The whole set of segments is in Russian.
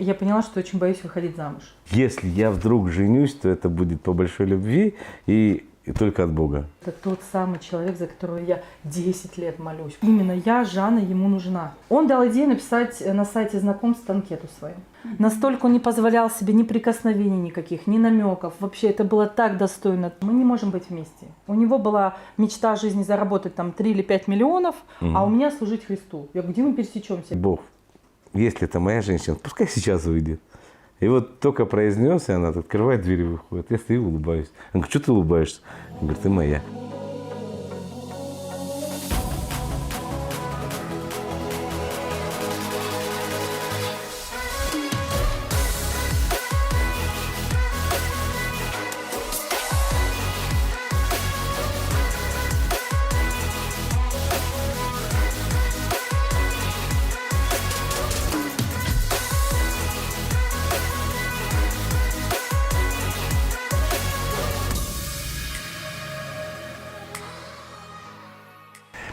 я поняла, что очень боюсь выходить замуж. Если я вдруг женюсь, то это будет по большой любви и только от Бога. Это тот самый человек, за которого я 10 лет молюсь. Именно я, Жанна, ему нужна. Он дал идею написать на сайте знакомств анкету свою. Настолько он не позволял себе ни прикосновений никаких, ни намеков. Вообще это было так достойно. Мы не можем быть вместе. У него была мечта жизни заработать там 3 или 5 миллионов, а у меня служить Христу. Я говорю, где мы пересечемся? Бог, если это моя женщина, пускай сейчас выйдет. И вот только произнес, и она открывает дверь и выходит. Я стою и улыбаюсь. Он говорит, что ты улыбаешься? Он говорит, ты моя.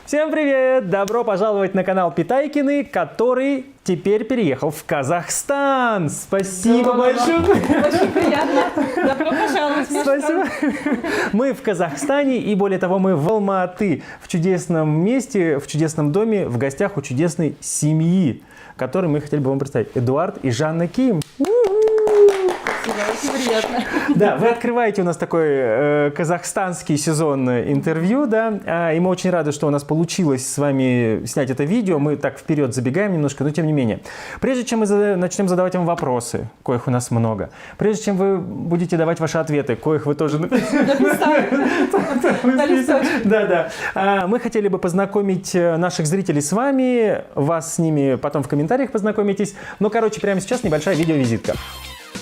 Всем привет! Добро пожаловать на канал Питайкины, который теперь переехал в Казахстан. Спасибо большое! Очень приятно. Добро пожаловать. Спасибо. Мы в Казахстане и, более того, мы в Алма-Аты, в чудесном месте, в чудесном доме, в гостях у чудесной семьи, которую мы хотели бы вам представить. Эдуард и Жанна Ким. Очень приятно. Да, вы открываете у нас такой казахстанский сезон интервью, да, и мы очень рады, что у нас получилось с вами снять это видео. Мы так вперед забегаем немножко, но тем не менее. Прежде чем мы начнем задавать вам вопросы, коих у нас много, прежде чем вы будете давать ваши ответы, коих вы тоже написали. Да. Мы хотели бы познакомить наших зрителей с вами, вас с ними потом в комментариях познакомитесь. Но, короче, прямо сейчас небольшая видеовизитка.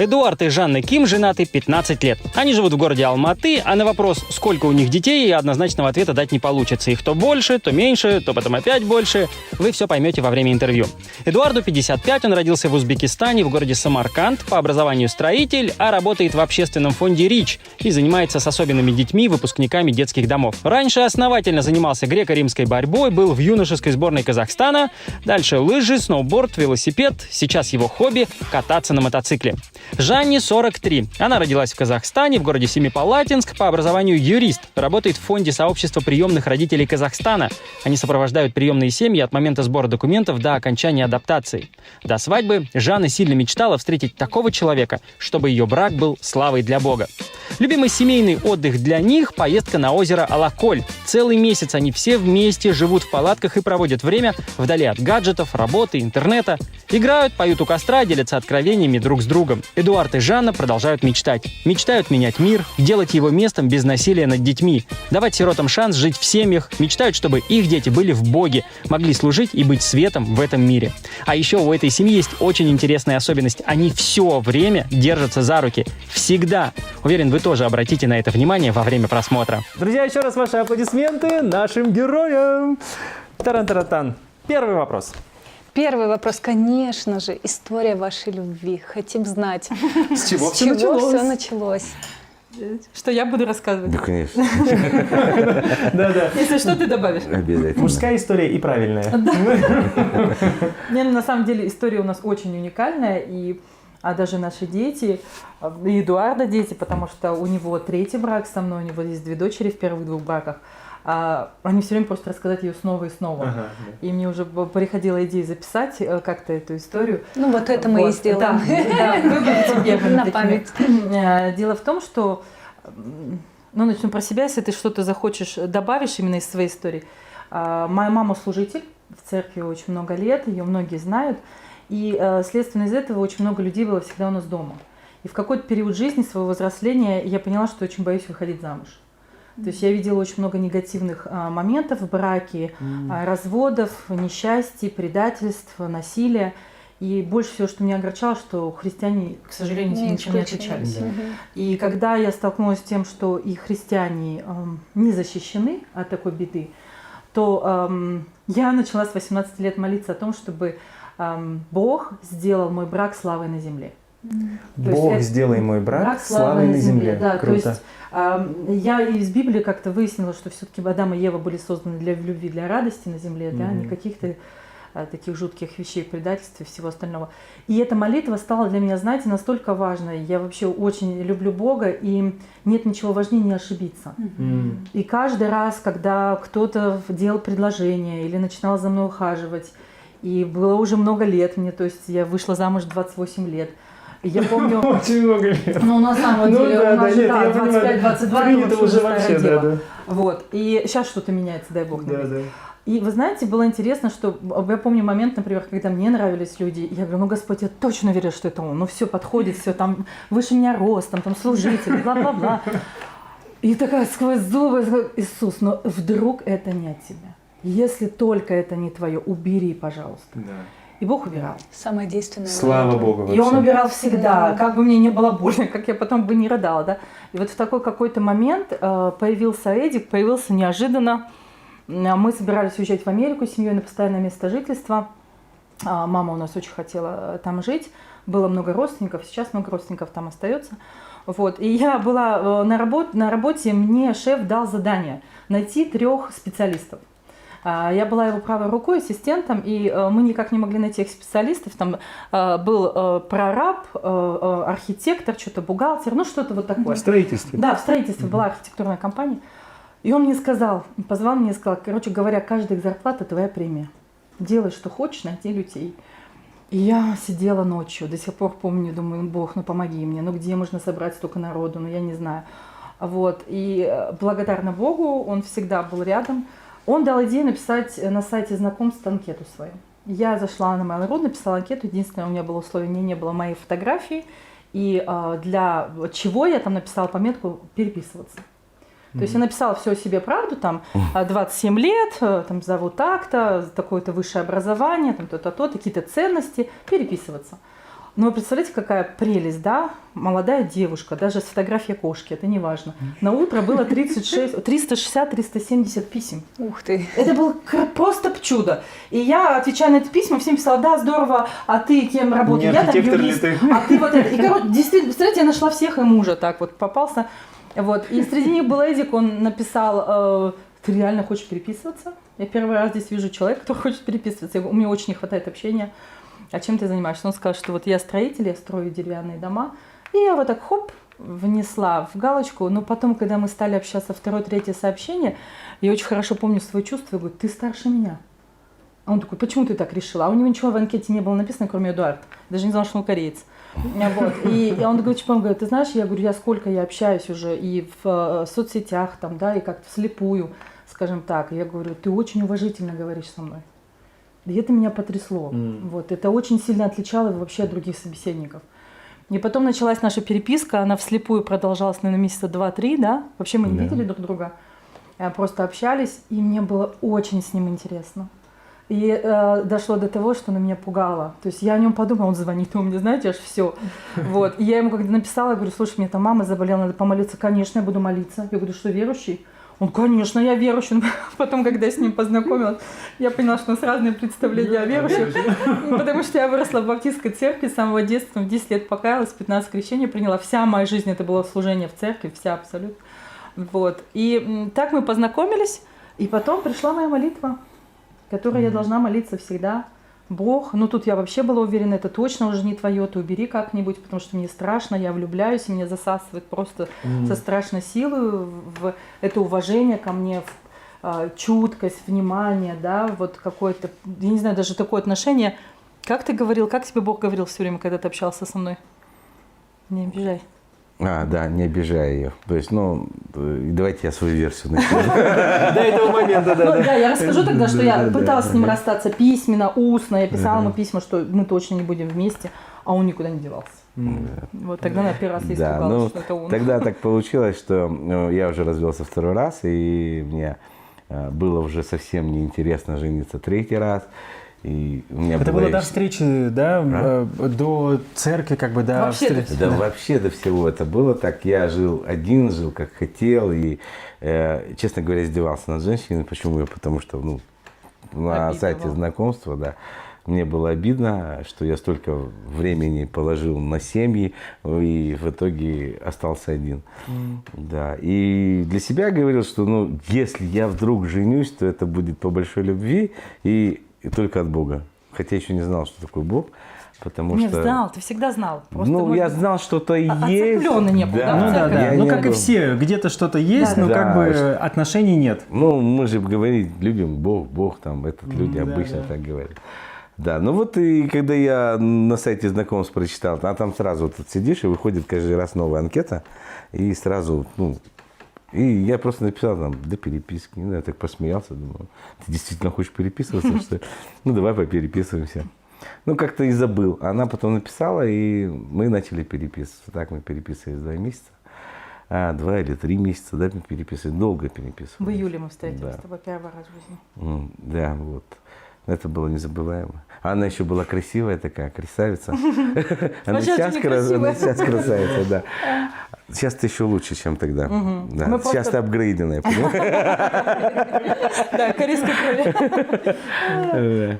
Эдуард и Жанна Ким женаты 15 лет. Они живут в городе Алма-Аты, а на вопрос, сколько у них детей, однозначного ответа дать не получится. Их то больше, то меньше, то потом опять больше. Вы все поймете во время интервью. Эдуарду 55, он родился в Узбекистане, в городе Самарканд, по образованию строитель, а работает в общественном фонде РИЧ и занимается с особенными детьми, выпускниками детских домов. Раньше основательно занимался греко-римской борьбой, был в юношеской сборной Казахстана, дальше лыжи, сноуборд, велосипед, сейчас его хобби – кататься на мотоцикле. Жанне 43. Она родилась в Казахстане, в городе Семипалатинск, по образованию юрист. Работает в фонде сообщества приемных родителей Казахстана. Они сопровождают приемные семьи от момента сбора документов до окончания адаптации. До свадьбы Жанна сильно мечтала встретить такого человека, чтобы ее брак был славой для Бога. Любимый семейный отдых для них – поездка на озеро Алаколь. Целый месяц они все вместе живут в палатках и проводят время вдали от гаджетов, работы, интернета. Играют, поют у костра, делятся откровениями друг с другом. Эдуард и Жанна продолжают мечтать. Мечтают менять мир, делать его местом без насилия над детьми, давать сиротам шанс жить в семьях, мечтают, чтобы их дети были в Боге, могли служить и быть светом в этом мире. А еще у этой семьи есть очень интересная особенность. Они все время держатся за руки. Всегда. Уверен, вы тоже обратите на это внимание во время просмотра. Друзья, еще раз ваши аплодисменты нашим героям. Таран-таратан. Первый вопрос. Первый вопрос, конечно же, история вашей любви. Хотим знать, С чего все началось. Что я буду рассказывать? Да, конечно. Да. Если что, ты добавишь. Обязательно. Мужская история и правильная. Не, ну, на самом деле история у нас очень уникальная, а даже наши дети, и Эдуарда дети, потому что у него третий брак со мной, у него есть 2 дочери в первых 2 браках. Они все время просто рассказать ее снова и снова. И мне уже приходила идея записать как-то эту историю. Ну вот это мы и сделаем. Да, вы будете первыми На такими. память. Дело в том, что, начну про себя, если ты что-то захочешь, добавишь именно из своей истории. Моя мама служитель в церкви очень много лет, ее многие знают. И следственно из этого очень много людей было всегда у нас дома. И в какой-то период жизни своего взросления я поняла, что очень боюсь выходить замуж. То есть я видела очень много негативных моментов в браке, разводов, несчастий, предательств, насилия. И больше всего, что меня огорчало, что христиане, к сожалению, ничем не отличались. Да. И когда я столкнулась с тем, что и христиане не защищены от такой беды, то я начала с 18 лет молиться о том, чтобы Бог сделал мой брак славой на земле. Бог, сделай мой брак славой на земле. Да, круто. То есть я из Библии как-то выяснила, что все-таки Адам и Ева были созданы для любви, для радости на земле, да, не каких-то таких жутких вещей, предательств и всего остального. И эта молитва стала для меня, знаете, настолько важной. Я вообще очень люблю Бога, и нет ничего важнее не ошибиться. И каждый раз, когда кто-то делал предложение или начинал за мной ухаживать, и было уже много лет мне, то есть я вышла замуж в 28 лет. И я помню... Очень много лет. Ну, на самом деле, у нас же, да, 25-22, это уже вообще, да. Вот. И сейчас что-то меняется, дай бог. Да. И вы знаете, было интересно, что я помню момент, например, когда мне нравились люди, я говорю, ну, Господь, я точно верю, что это он, ну, все подходит, все там выше меня ростом, там служитель, бла-бла-бла. И такая сквозь зубы, Иисус, но вдруг это не от тебя. Если только это не твое, убери, пожалуйста. Да. И Бог убирал. Самое действенное. Слава Богу. И он вообще. убирал всегда, Да. как бы мне не было больно, как я потом бы не рыдала, да. И вот в такой какой-то момент появился Эдик, появился неожиданно. Мы собирались уезжать в Америку с семьей на постоянное место жительства. Мама у нас очень хотела там жить. Было много родственников, сейчас много родственников там остается. Вот. И я была на работе, мне шеф дал задание найти 3 специалистов. Я была его правой рукой, ассистентом, и мы никак не могли найти их специалистов. Там был прораб, архитектор, что-то бухгалтер, ну что-то вот такое. В строительстве. Да, в строительстве была архитектурная компания. И он мне сказал, позвал мне и сказал, короче говоря, каждая их зарплата твоя премия. Делай, что хочешь, найди людей. И я сидела ночью, до сих пор помню, думаю, Бог, ну помоги мне, ну где можно собрать столько народу, ну я не знаю. Вот, и благодарна Богу, он всегда был рядом. Он дал идею написать на сайте знакомств анкету свою. Я зашла на Mail.ru, написала анкету. Единственное, у меня было условие, не было моей фотографии. И для чего я там написала пометку «переписываться». То есть я написала все о себе правду, там 27 лет, там зовут так-то, такое-то высшее образование, там то-то, какие-то ценности, переписываться. Но вы представляете, какая прелесть, да? Молодая девушка, даже с фотографией кошки, это не важно. На утро было 360-370 писем. Ух ты. Это было просто чудо. И я, отвечая на эти письма, всем писала, да, здорово, а ты кем работаешь? Я там юрист, а ты вот это. И, короче, действительно, представляете, я нашла всех, и мужа так вот попался. Вот. И среди них был Эдик, он написал, ты реально хочешь переписываться? Я первый раз здесь вижу человека, который хочет переписываться. У меня очень не хватает общения. А чем ты занимаешься? Он сказал, что вот я строитель, я строю деревянные дома. И я вот так хоп, внесла в галочку. Но потом, когда мы стали общаться, 2-3 сообщение, я очень хорошо помню свои чувства. Я говорю, ты старше меня. А он такой, почему ты так решила? А у него ничего в анкете не было написано, кроме Эдуард. Даже не знал, что он кореец. Вот. И он говорит, он говорит, ты знаешь, я говорю, сколько я общаюсь уже и в соцсетях, там, да, и как-то вслепую, скажем так. Я говорю, ты очень уважительно говоришь со мной. И это меня потрясло. Вот. Это очень сильно отличало его вообще от других собеседников. И потом началась наша переписка, она вслепую продолжалась, наверное, месяца 2-3, да? Вообще мы не видели друг друга, просто общались, и мне было очень с ним интересно. И дошло до того, что она меня пугала. То есть я о нем подумала, он звонит, и у меня, знаете, аж все. Вот. И я ему когда написала, я говорю, слушай, мне там мама заболела, надо помолиться. Конечно, я буду молиться. Я говорю, что верующий? Он, конечно, я верующий. Потом, когда я с ним познакомилась, я поняла, что у нас разные представления о верующих. Потому что я выросла в баптистской церкви с самого детства, в 10 лет покаялась, 15 крещений приняла. Вся моя жизнь это было служение в церкви, вся абсолютно. Вот. И так мы познакомились, и потом пришла моя молитва, которой я должна молиться всегда. Бог, ну тут я вообще была уверена, это точно уже не твое, ты убери как-нибудь, потому что мне страшно, я влюбляюсь, меня засасывает просто со страшной силой в это уважение ко мне, в чуткость, внимание, да, вот какое-то, я не знаю, даже такое отношение. Как ты говорил, как тебе Бог говорил все время, когда ты общался со мной? Не обижай. Да, не обижай ее. То есть, давайте я свою версию начну. До этого момента, да. Да, я расскажу тогда, что я пыталась с ним расстаться письменно, устно. Я писала ему письма, что мы точно не будем вместе, а он никуда не девался. Вот тогда на первый раз я испугалась, что это он. Тогда так получилось, что я уже развелся 2-й раз, и мне было уже совсем неинтересно жениться 3-й раз. И у меня это было до встречи, да, до церкви, как бы, до встречи. Да, вообще до всего это было так. Я жил один, жил как хотел, и, честно говоря, издевался над женщиной. Почему? Потому что, на сайте знакомства, да, мне было обидно, что я столько времени положил на семьи, и в итоге остался один. Да. И для себя говорил, что, если я вдруг женюсь, то это будет по большой любви, и и только от Бога. Хотя еще не знал, что такое Бог, потому Нет, что... знал, ты всегда знал. Просто, Ну, может я быть, знал, что-то есть. оцеплённый не был, да, Ну в да, церковь? да. Я Ну не как и был. все, где-то что-то есть, Да, но да. как бы Да. отношений нет. Ну, мы же говорим, любим Бог, там, люди Да, обычно да. так говорят. Да, ну вот и когда я на сайте знакомств прочитал, а там сразу вот тут сидишь, и выходит каждый раз новая анкета, и сразу, ну, и я просто написал там, до переписки, ну, я так посмеялся, думаю, ты действительно хочешь переписываться, что ли? Ну, давай попереписываемся. Ну, как-то и забыл. Она потом написала, и мы начали переписываться. Так мы переписывались 2 месяца. 2 или 3 месяца, да, мы переписывались, долго переписывались. В июле мы встретились Да. с тобой первый раз в жизни. Да, вот. Это было незабываемо. Она еще была красивая такая, красавица. Она сейчас сейчас не красивая. красавица, да. Сейчас-то еще лучше, чем тогда. Да. Мы Сейчас просто- ты апгрейденная, понимаешь? Да, корейской крови.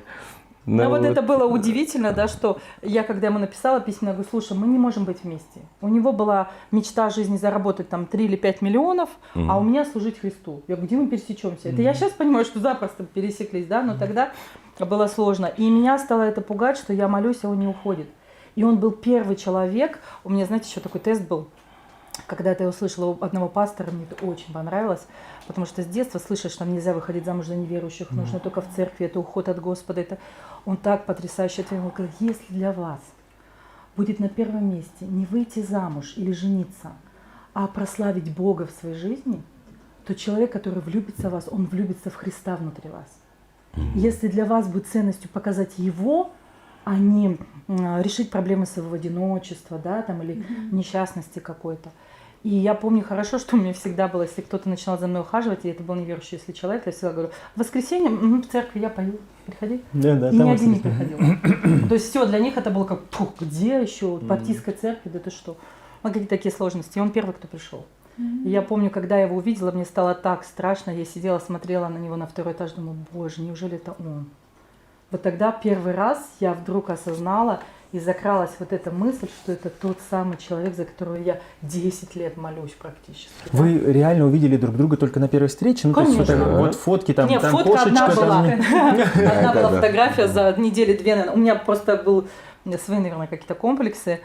Ну Но вот это было удивительно, да, что я, когда ему написала письмо, я говорю, слушай, мы не можем быть вместе. У него была мечта жизни заработать там 3 или 5 миллионов, а у меня служить Христу. Я говорю, где мы пересечемся? Это я сейчас понимаю, что запросто пересеклись, да, но тогда было сложно. И меня стало это пугать, что я молюсь, а он не уходит. И он был первый человек, у меня, знаете, еще такой тест был, когда это я услышала у одного пастора, мне это очень понравилось, потому что с детства слышишь, что нельзя выходить замуж за неверующих, нужно только в церкви, это уход от Господа. Это... Он так потрясающе ответил, он говорит, если для вас будет на первом месте не выйти замуж или жениться, а прославить Бога в своей жизни, то человек, который влюбится в вас, он влюбится в Христа внутри вас. Если для вас будет ценностью показать Его, а не решить проблемы своего одиночества, да, там, или несчастности какой-то. И я помню хорошо, что у меня всегда было, если кто-то начинал за мной ухаживать, и это был неверующий, если человек, я всегда говорю, в воскресенье в церкви я пою, приходи. Да, И там ни вот один не слышно. приходил. То есть все, для них это было как, пух, где еще, баптистская церковь, да ты что. Ну, какие такие сложности. И он первый, кто пришел. И я помню, когда я его увидела, мне стало так страшно, я сидела, смотрела на него на второй этаж, думаю, боже, неужели это он? Вот тогда первый раз я вдруг осознала, и закралась вот эта мысль, что это тот самый человек, за которого я 10 лет молюсь практически. да. Вы реально увидели друг друга только на первой встрече? Ну, то есть Конечно. вот фотки, там, Нет, там фотка кошечка. одна была. там- Одна была да. фотография за недели 2, наверное. У меня просто был свои, наверное, какие-то комплексы,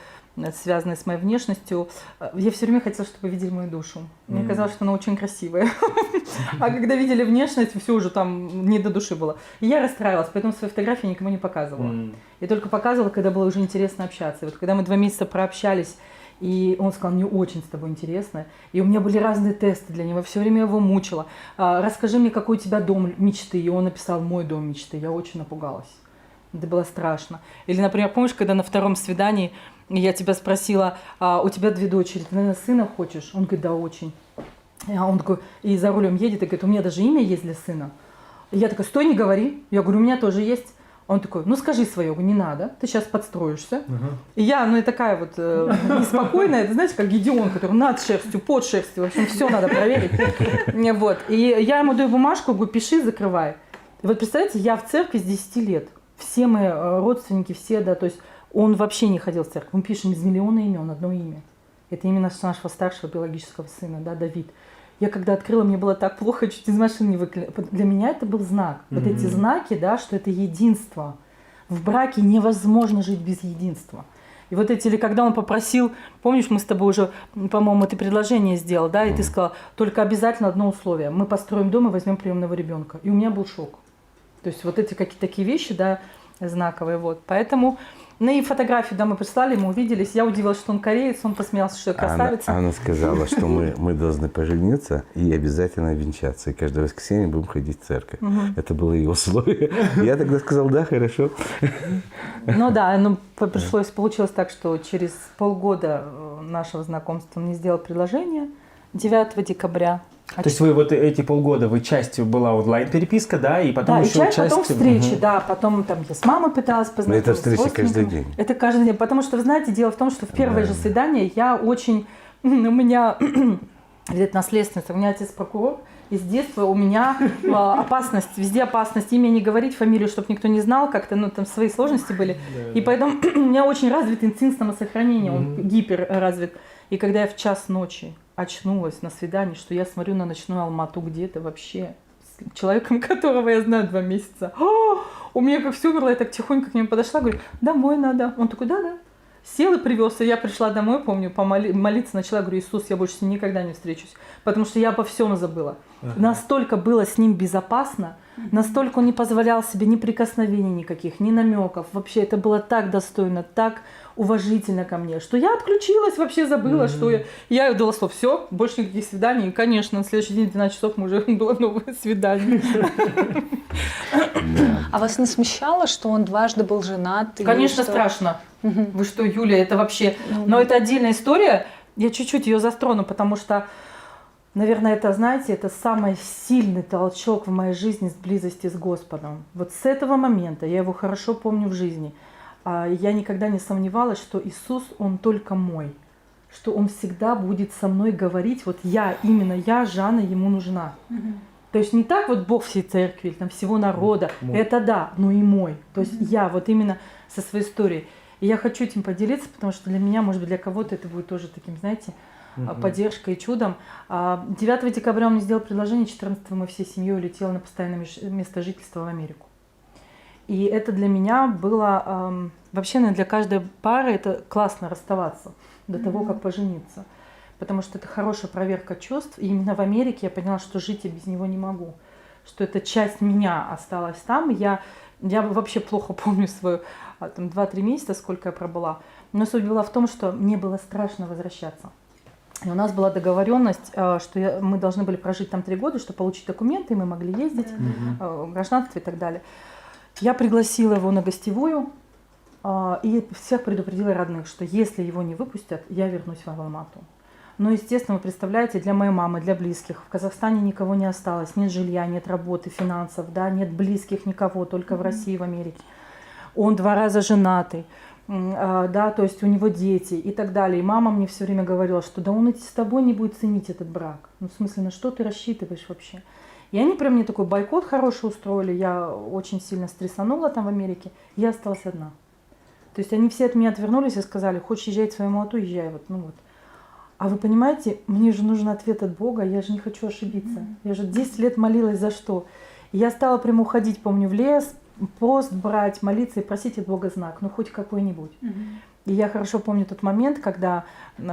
связанные с моей внешностью. Я все время хотела, чтобы видели мою душу. Мне казалось, что она очень красивая. А когда видели внешность, все уже там не до души было. И я расстраивалась, поэтому свои фотографии никому не показывала. И только показывала, когда было уже интересно общаться. И вот когда мы 2 месяца прообщались, и он сказал, мне очень с тобой интересно. И у меня были разные тесты для него, все время его мучила. Расскажи мне, какой у тебя дом мечты. И он написал мой дом мечты. Я очень напугалась. Это было страшно. Или, например, помнишь, когда на 2-м свидании я тебя спросила, у тебя 2 дочери, ты, наверное, сына хочешь? Он говорит, да, очень. А он такой, и за рулем едет и говорит, у меня даже имя есть для сына. И я такая, стой, не говори. Я говорю, у меня тоже есть. Он такой, ну скажи свое. Я говорю, не надо, ты сейчас подстроишься. И я, ну и такая вот неспокойная, это знаете, как Гедеон, который над шерстью, под шерстью, в общем, все надо проверить. Вот. И я ему даю бумажку, говорю, пиши, закрывай. И вот представляете, я в церкви с 10 лет. Все мои родственники, все, да, то есть он вообще не ходил в церковь. Мы пишем из миллиона имен одно имя. Это имя нашего старшего биологического сына, да, Давид. Я когда открыла, мне было так плохо, чуть из машины не выкинула. Для меня это был знак. Вот эти знаки, да, что это единство. В браке невозможно жить без единства. И вот эти, или когда он попросил, помнишь, мы с тобой уже, по-моему, ты предложение сделал, да, и ты сказала, только обязательно одно условие. Мы построим дом и возьмем приемного ребенка. И у меня был шок. То есть вот эти какие-то такие вещи, да, знаковые, вот. Поэтому, ну и фотографию, да, мы прислали, мы увиделись. Я удивилась, что он кореец, он посмеялся, что я красавица. Она сказала, что мы должны пожениться и обязательно венчаться. И каждое воскресенье будем ходить в церковь. Это было ее условие. Я тогда сказал, да, хорошо. Ну да, ну пришлось, получилось так, что через полгода нашего знакомства он мне сделал предложение 9 декабря. То есть вы вот эти полгода, вы частью была онлайн-переписка, да, и потом Да, и еще часть, часть... потом встречи, да, потом там я с мамой пыталась Но познакомиться. это встречи с родственниками. каждый день. Это каждый день, потому что, вы знаете, дело в том, что в первое же свидание я очень, у меня где-то наследственность, у меня отец прокурор, и с детства у меня опасность, везде опасность, имя не говорить, фамилию, чтобы никто не знал, как-то, ну, там свои сложности были. И поэтому у меня очень развит инстинкт самосохранения, он гиперразвит. И когда я в 1:00 ночи очнулась на свидании, что я смотрю на ночную Алмату где-то вообще с человеком, которого я знаю 2 месяца. У меня как все умерло, я так тихонько к нему подошла, говорю, домой надо. Он такой, да. Сел и привез, и я пришла домой, помню, молиться начала, говорю, Иисус, я больше с ним никогда не встречусь, потому что я обо всем забыла. Настолько было с ним безопасно, настолько он не позволял себе ни прикосновений никаких, ни намеков. Вообще это было так достойно, так уважительно ко мне, что я отключилась, вообще забыла, что я дала слово, все, больше никаких свиданий. И, конечно, на следующий день в 12 часов мы уже было новое свидание. А вас не смущало, что он дважды был женат? и Конечно, что- страшно. Вы что, Юля, это вообще... Но это отдельная история. Я чуть-чуть ее застрону, потому что, наверное, это, знаете, это самый сильный толчок в моей жизни с близости с Господом. Вот с этого момента, я его хорошо помню в жизни, я никогда не сомневалась, что Иисус, Он только мой. Что Он всегда будет со мной говорить, вот я, именно я, Жанна, Ему нужна. То есть не так вот Бог всей церкви, или там всего народа, это да, но и мой. То есть я вот именно со своей историей. И я хочу этим поделиться, потому что для меня, может быть, для кого-то это будет тоже таким, знаете, поддержкой и чудом. 9 декабря он мне сделал предложение, 14-го мы всей семьей улетели на постоянное место жительства в Америку. И это для меня было, вообще, наверное, для каждой пары это классно расставаться до того, как пожениться. Потому что это хорошая проверка чувств. И именно в Америке я поняла, что жить я без него не могу. Что эта часть меня осталась там. Я вообще плохо помню свою, там, 2-3 месяца, сколько я пробыла. Но суть была в том, что мне было страшно возвращаться. И у нас была договоренность, что мы должны были прожить там 3 года, чтобы получить документы, и мы могли ездить, гражданство и так далее. Я пригласила его на гостевую и всех предупредила родных, что если его не выпустят, я вернусь в Алмату. Но, естественно, вы представляете, для моей мамы, для близких в Казахстане никого не осталось. Нет жилья, нет работы, финансов, да, нет близких никого, только в России, в Америке. Он 2 раза женатый, да, то есть у него дети и так далее. И мама мне все время говорила, что да он с тобой не будет ценить этот брак. Ну, в смысле, на что ты рассчитываешь вообще? И они прям мне такой бойкот хороший устроили. Я очень сильно стрессанула там в Америке. Я осталась одна. То есть они все от меня отвернулись и сказали, хочешь езжать в свою Алмату, езжай. Вот, ну вот. А вы понимаете, мне же нужен ответ от Бога, я же не хочу ошибиться. Я же 10 лет молилась за что. И я стала прямо уходить, помню, в лес, пост брать, молиться и просить от Бога знак, ну хоть какой-нибудь. И я хорошо помню тот момент, когда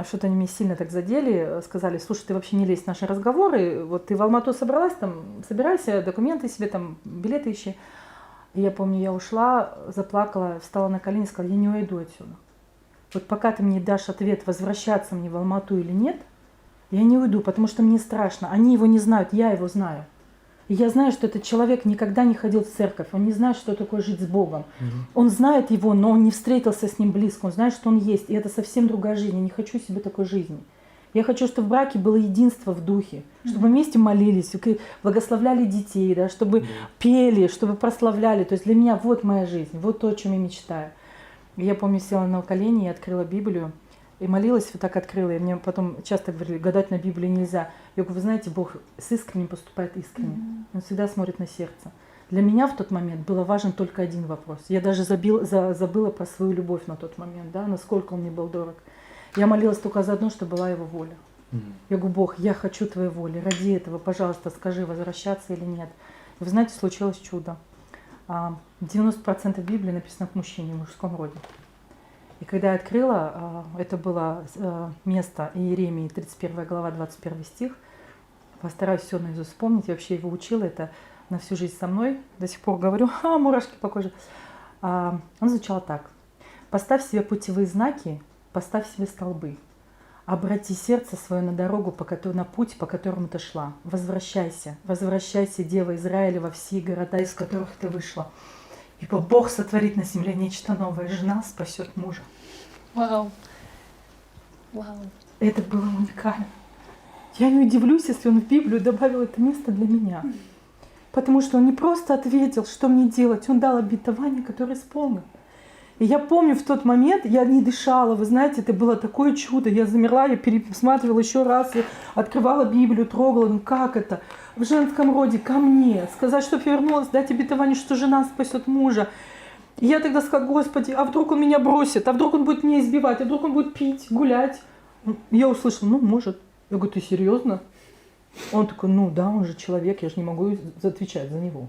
что-то они меня сильно так задели, сказали, слушай, ты вообще не лезь в наши разговоры, вот ты в Алмату собралась, там, собирайся, документы себе, там, билеты ищи. И я помню, я ушла, заплакала, встала на колени и сказала, я не уйду отсюда. Вот пока ты мне дашь ответ, возвращаться мне в Алмату или нет, я не уйду, потому что мне страшно. Они его не знают, я его знаю. И я знаю, что этот человек никогда не ходил в церковь, он не знает, что такое жить с Богом. Он знает его, но он не встретился с ним близко, он знает, что он есть. И это совсем другая жизнь, я не хочу себе такой жизни. Я хочу, чтобы в браке было единство в духе, чтобы вместе молились, благословляли детей, да, чтобы пели, чтобы прославляли. То есть для меня вот моя жизнь, вот то, о чем я мечтаю. И я помню, села на колени и открыла Библию, и молилась, вот так открыла. И мне потом часто говорили, гадать на Библии нельзя. Я говорю, вы знаете, Бог с искренним поступает искренне. Он всегда смотрит на сердце. Для меня в тот момент был важен только один вопрос. Я даже забыла про свою любовь на тот момент, да, насколько он мне был дорог. Я молилась только за одно, чтобы была его воля. Я говорю, Бог, я хочу твоей воли. Ради этого, пожалуйста, скажи, возвращаться или нет. И вы знаете, случилось чудо. 90% Библии написано к мужчине в мужском роде. И когда я открыла, это было место Иеремии, 31 глава, 21 стих. Постараюсь все наизусть вспомнить. Я вообще его учила, это на всю жизнь со мной. До сих пор говорю, мурашки по коже. Он звучал так. «Поставь себе путевые знаки, поставь себе столбы. Обрати сердце свое на дорогу, на путь, по которому ты шла. Возвращайся, возвращайся, Дева Израиля, во все города, из которых ты вышла. Ибо Бог сотворит на земле нечто новое, жена спасет мужа». Вау. Вау. Это было уникально. Я не удивлюсь, если он в Библию добавил это место для меня. Потому что он не просто ответил, что мне делать, он дал обетование, которое исполнил. И я помню в тот момент, я не дышала, вы знаете, это было такое чудо. Я замерла, я пересматривала еще раз, я открывала Библию, трогала, ну как это? В женском роде ко мне, сказать, чтобы я вернулась, дать обетование, что жена спасет мужа. И я тогда сказала, Господи, а вдруг он меня бросит, а вдруг он будет меня избивать, а вдруг он будет пить, гулять? Я услышала, ну может. Я говорю, ты серьезно? Он такой, ну да, он же человек, я же не могу отвечать за него.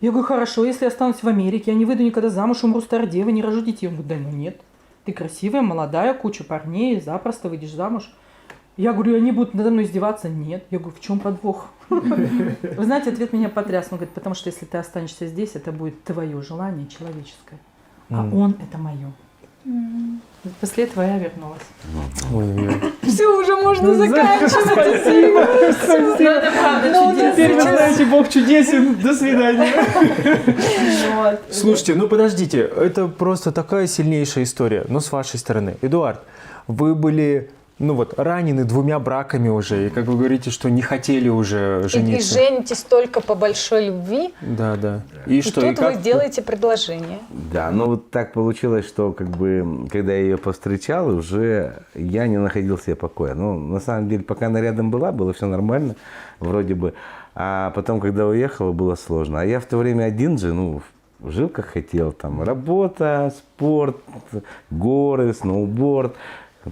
Я говорю, хорошо, если я останусь в Америке, я не выйду никогда замуж, умру старой девой, не рожу детей. Он говорит, да ну нет, ты красивая, молодая, куча парней, запросто выйдешь замуж. Я говорю, они будут надо мной издеваться? Нет. Я говорю, в чем подвох? Вы знаете, ответ меня потряс. Он говорит, потому что если ты останешься здесь, это будет твое желание человеческое. А он – это мое. После этого я вернулась. Ой-ой-ой. Все, уже можно заканчивать. Спасибо. Ну, это правда чудесно. Теперь вы знаете, Бог чудесен. До свидания. Вот. Слушайте, ну подождите, это просто такая сильнейшая история. Но с вашей стороны. Эдуард, вы были, ну вот, ранены 2 браками уже. И как вы говорите, что не хотели уже И жениться. женитесь только по большой любви, Да, да. И и что, тут и как? вы делаете предложение. Да, но вот так получилось, что как бы, когда я ее повстречал, уже я не находил себе покоя. Ну, на самом деле, пока она рядом была, было все нормально, вроде бы. А потом, когда уехала, было сложно. А я в то время один же, ну, жил как хотел. Там работа, спорт, горы, сноуборд,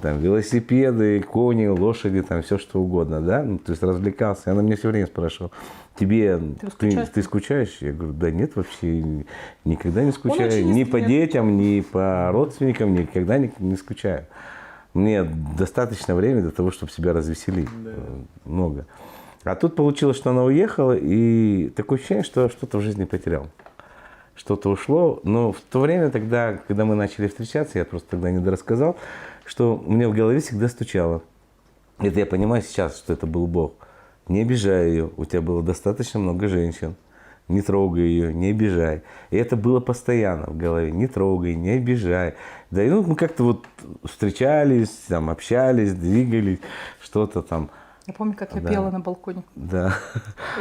там, велосипеды, кони, лошади, там все что угодно, да. Ну, то есть развлекался. И она мне все время спрашивала, ты скучаешь? Я говорю, да нет, вообще никогда не скучаю. очень Ни по искренне. детям, ни по родственникам, никогда не скучаю. Мне достаточно времени для того, чтобы себя развеселить. Много. А тут получилось, что она уехала, и такое ощущение, что что-то в жизни потерял. Что-то ушло. Но в то время тогда, когда мы начали встречаться, я просто тогда недорассказал, что у меня в голове всегда стучало. Это я понимаю сейчас, что это был Бог. Не обижай ее, у тебя было достаточно много женщин. Не трогай ее, не обижай. И это было постоянно в голове. Не трогай, не обижай. Да, и ну, мы как-то вот встречались, там, общались, двигались, что-то там. Я помню, как я Да. пела на балконе. Да.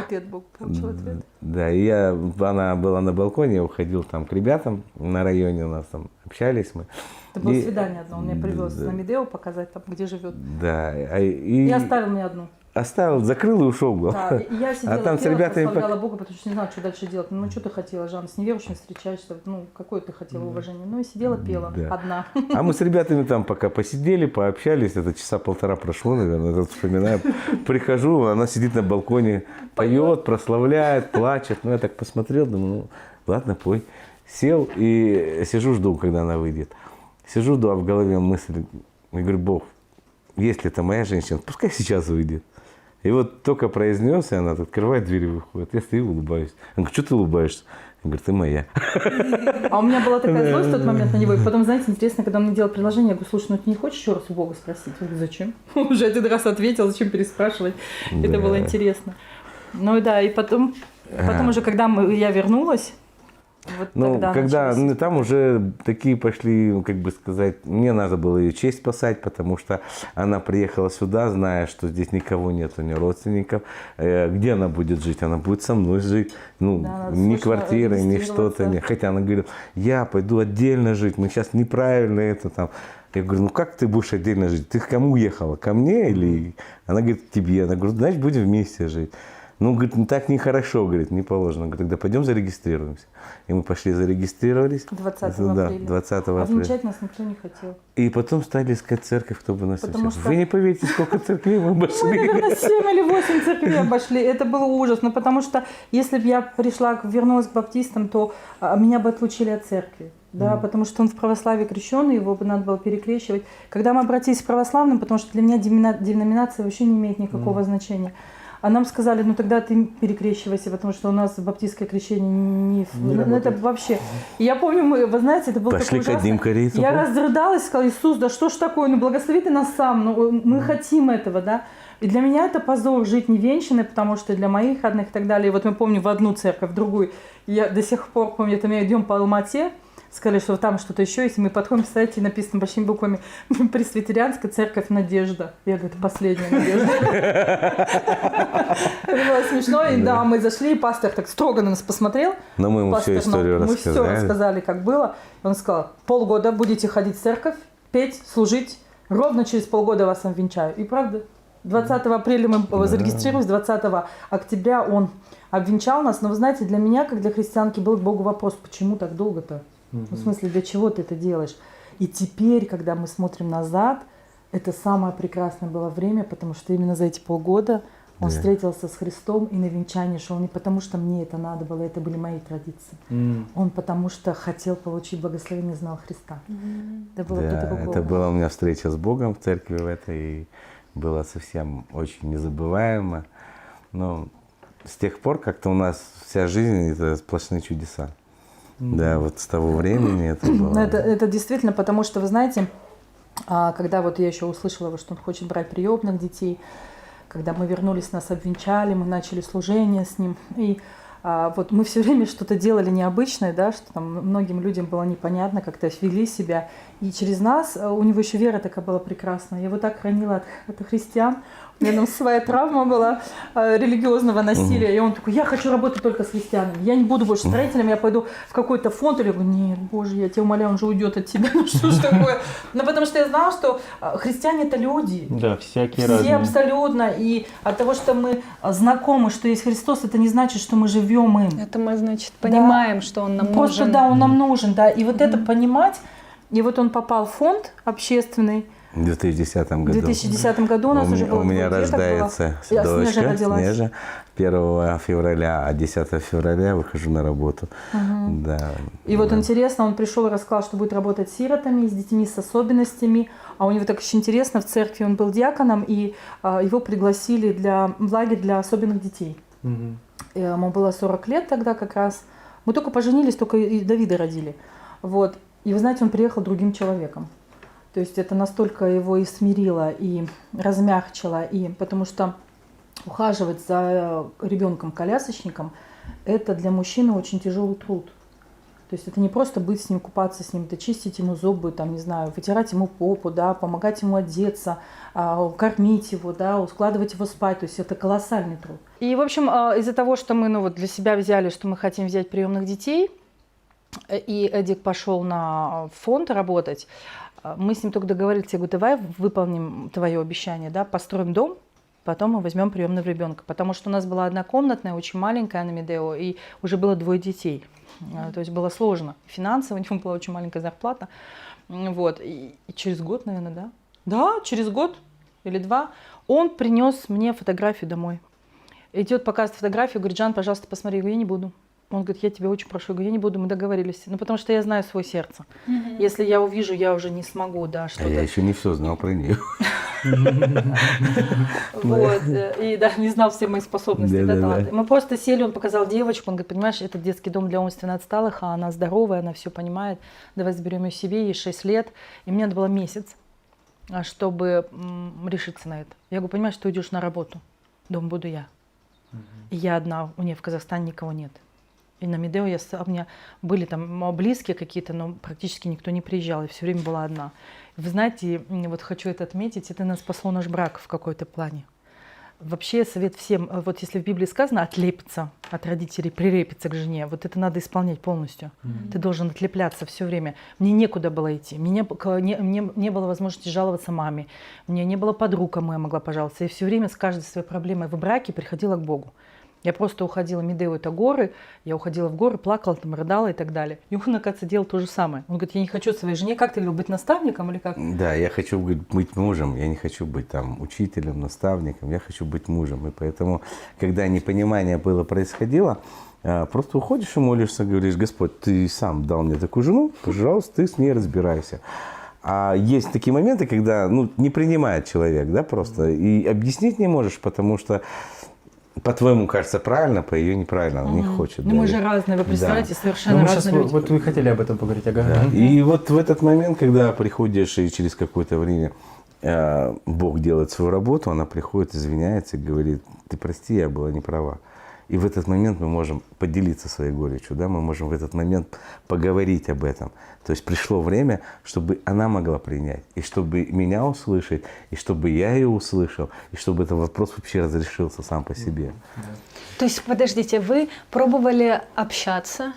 Ответ был, получил ответ. Да, и она была на балконе, я уходил там к ребятам на районе, у нас там общались мы. Это было И- свидание одно. Он меня привез Да. на Медео показать, там, где живет. Да, И оставил мне одну. оставил, закрыл и ушел. Да, и я сидела, там с пела, ребятами прославляла Бога, потому что не знала, что дальше делать. Ну, что ты хотела, Жанна, с неверующими встречаешься, ну, какое ты хотела уважение. Ну, и сидела, пела, Да. одна. А мы с ребятами там пока посидели, пообщались, это часа 1,5 прошло, наверное, тут вспоминаю. Прихожу, она сидит на балконе, поет, прославляет, плачет. Ну, я так посмотрел, думаю, ну, ладно, пой. Сел и сижу, жду, когда она выйдет. Сижу, жду, а в голове мысль, я говорю, Бог, если это моя женщина, пускай сейчас выйдет. И вот только произнес, и она открывает дверь и выходит. Я стою, улыбаюсь. Она говорит, что ты улыбаешься? Я говорю, ты моя. А у меня была такая злость в тот момент на него. И потом, знаете, интересно, когда он мне делал предложение, я говорю, слушай, ну ты не хочешь еще раз у Бога спросить? Он говорит, зачем? Уже 1 раз ответил, зачем переспрашивать? Это Да. было интересно. Ну да, и потом уже, когда я вернулась, вот Ну, тогда когда начались. ну, там уже такие пошли, ну, как бы сказать, мне надо было ее честь спасать, потому что она приехала сюда, зная, что здесь никого нет, ни родственников. Где она будет жить? Она будет со мной жить. Ну, Да, надо ни срочно квартиры, ни что-то. регистрироваться. Хотя она говорила, я пойду отдельно жить, мы сейчас неправильно это там. Я говорю, ну как ты будешь отдельно жить? Ты к кому уехала? Ко мне или... Она говорит, к тебе. Она говорит, значит, будем вместе жить. Ну, говорит, ну так нехорошо, говорит, не положено. Говорит, тогда пойдем зарегистрируемся. И мы пошли зарегистрировались. 20 Да, апреля. 20 А апреля. венчать нас никто не хотел. И потом стали искать церковь, кто бы нас Потому венчал. что- Вы не поверите, сколько церквей мы Мы, обошли. наверное, 7 или 8 церквей обошли. Это было ужасно, потому что если бы я вернулась к баптистам, то меня бы отлучили от церкви. Да, потому что он в православии крещеный, его бы надо было перекрещивать. Когда мы обратились к православным, потому что для меня деноминация вообще не имеет никакого значения. А нам сказали, ну тогда ты перекрещивайся, потому что у нас баптистское крещение не ну, это вообще. И я помню, вы знаете, это было Пошли такое к одним ужасно. корейцам. Я разрыдалась, сказала, Иисус, да что ж такое, ну благослови ты нас сам, ну мы хотим этого, да. И для меня это позор жить невенчанной, потому что для моих родных и так далее. И вот мы помню в одну церковь, в другую. И я до сих пор помню, это мы идем по Алмате, сказали, что там что-то еще есть. Мы подходим, представляете, написано большими буквами «Пресвитерианская церковь Надежда». Я говорю, это последняя надежда. Это было смешно. И да, мы зашли, и пастор так строго на нас посмотрел. Но мы ему всю Пастор нам- историю Мы все рассказали. рассказали, как было. Он сказал, полгода будете ходить в церковь, петь, служить. Ровно через полгода вас обвенчаю. И правда, 20 апреля мы зарегистрировались, 20 октября он обвенчал нас. Но вы знаете, для меня, как для христианки, был к Богу вопрос, почему так долго-то? Ну, в смысле, для чего ты это делаешь? И теперь, когда мы смотрим назад, это самое прекрасное было время, потому что именно за эти полгода Он Да. встретился с Христом и на венчание шел не потому, что мне это надо было, это были мои традиции. Он потому что хотел получить благословение, знал Христа. Это было Да, по-другому. это была у меня встреча с Богом в церкви в этой, и было совсем очень незабываемо. Но с тех пор как-то у нас вся жизнь — это сплошные чудеса. Да, вот с того времени это было. Это действительно, потому что, вы знаете, когда вот я еще услышала, что он хочет брать приемных детей, когда мы вернулись, нас обвенчали, мы начали служение с ним, и вот мы все время что-то делали необычное, да, что там многим людям было непонятно, как-то вели себя, и через нас, у него еще вера такая была прекрасная, я его так хранила от христиан, у меня там своя травма была религиозного насилия, и он такой: я хочу работать только с христианами, я не буду больше строителем, я пойду в какой-то фонд. Или я говорю: нет, Боже, я тебя умоляю, он же уйдет от тебя, ну что ж такое. Ну потому что я знала, что христиане — это люди. Да, всякие Все разные. абсолютно. И от того, что мы знакомы, что есть Христос, это не значит, что мы живем им. Это мы, значит, понимаем, что он нам Просто нужен. да, он нам нужен, да. И вот это понимать. И вот он попал в фонд общественный. В 2010 году. В 2010 году у нас уже было У меня двое деток рождается было. дочка Снежа родилась. Снежа 1 февраля, а 10 февраля выхожу на работу. Да. И вот да. интересно, он пришел и рассказал, что будет работать с сиротами, с детьми с особенностями. А у него так очень интересно, в церкви он был диаконом, и его пригласили в лагерь для особенных детей. Ему было 40 лет тогда как раз. Мы только поженились, только и Давида родили. Вот. И вы знаете, он приехал другим человеком. То есть это настолько его и смирило, и размягчило, и потому что ухаживать за ребенком-колясочником – это для мужчины очень тяжелый труд. То есть это не просто быть с ним, купаться с ним, это чистить ему зубы, там, не знаю, вытирать ему попу, да, помогать ему одеться, кормить его, да, ускладывать его спать. То есть это колоссальный труд. И, в общем, из-за того, что мы вот для себя взяли, что мы хотим взять приемных детей, и Эдик пошел на фонд работать, мы с ним только договорились, я говорю: давай выполним твое обещание, да, построим дом, потом мы возьмем приемного ребенка. Потому что у нас была однокомнатная, очень маленькая на Медео, и уже было 2 детей. То есть было сложно. Финансово, у него была очень маленькая зарплата. Вот. И через год, наверное, да? Да, через год или 2 он принес мне фотографию домой. Идет, показывает фотографию, говорит: Жан, пожалуйста, посмотри. Я говорю: я не буду. Он говорит: я тебя очень прошу. Я говорю: я не буду, мы договорились. Ну, потому что я знаю свое сердце. Если я увижу, я уже не смогу, да, А что-то. я еще не все знал про нее. Вот. И да, не знал все мои способности, да, Да-да-да. таланты. Мы просто сели, он показал девочку, он говорит: понимаешь, это детский дом для умственно отсталых, а она здоровая, она все понимает. Давай заберем ее себе, ей 6 лет. И мне надо было месяц, чтобы решиться на это. Я говорю: понимаешь, ты уйдешь на работу, дом буду я. И я одна, у нее в Казахстане никого нет. И на Медео у меня были там близкие какие-то, но практически никто не приезжал, и все время была одна. Вы знаете, вот хочу это отметить, это нас спасло наш брак в какой-то плане. Вообще совет всем, вот если в Библии сказано отлепиться от родителей, прилепиться к жене, вот это надо исполнять полностью. Ты должен отлепляться все время. Мне некуда было идти, мне не было возможности жаловаться маме, мне не было подруг, кому я могла пожаловаться. Я все время с каждой своей проблемой в браке приходила к Богу. Я просто уходила, Медео — это горы, я уходила в горы, плакала, там, рыдала и так далее. И он, оказывается, делал то же самое. Он говорит: я не хочу своей жене, как ты говорил, быть наставником или как? Да, я хочу быть мужем, я не хочу быть там учителем, наставником, я хочу быть мужем. И поэтому, когда непонимание было происходило, просто уходишь и молишься, говоришь: Господь, ты сам дал мне такую жену, пожалуйста, ты с ней разбирайся. А есть такие моменты, когда не принимает человек, да, просто, и объяснить не можешь, потому что по-твоему кажется правильно, по ее неправильно, она не хочет. Ну да. мы же разные, вы представляете, Да. совершенно Ну, мы сейчас, разные люди. вот вы хотели об этом поговорить, ага. Да. И вот в этот момент, когда приходишь и через какое-то время Бог делает свою работу, она приходит, извиняется и говорит: ты прости, я была не права. И в этот момент мы можем поделиться своей горечью, да? Мы можем в этот момент поговорить об этом. То есть пришло время, чтобы она могла принять, и чтобы меня услышать, и чтобы я ее услышал, и чтобы этот вопрос вообще разрешился сам по себе. То есть, подождите, вы пробовали общаться,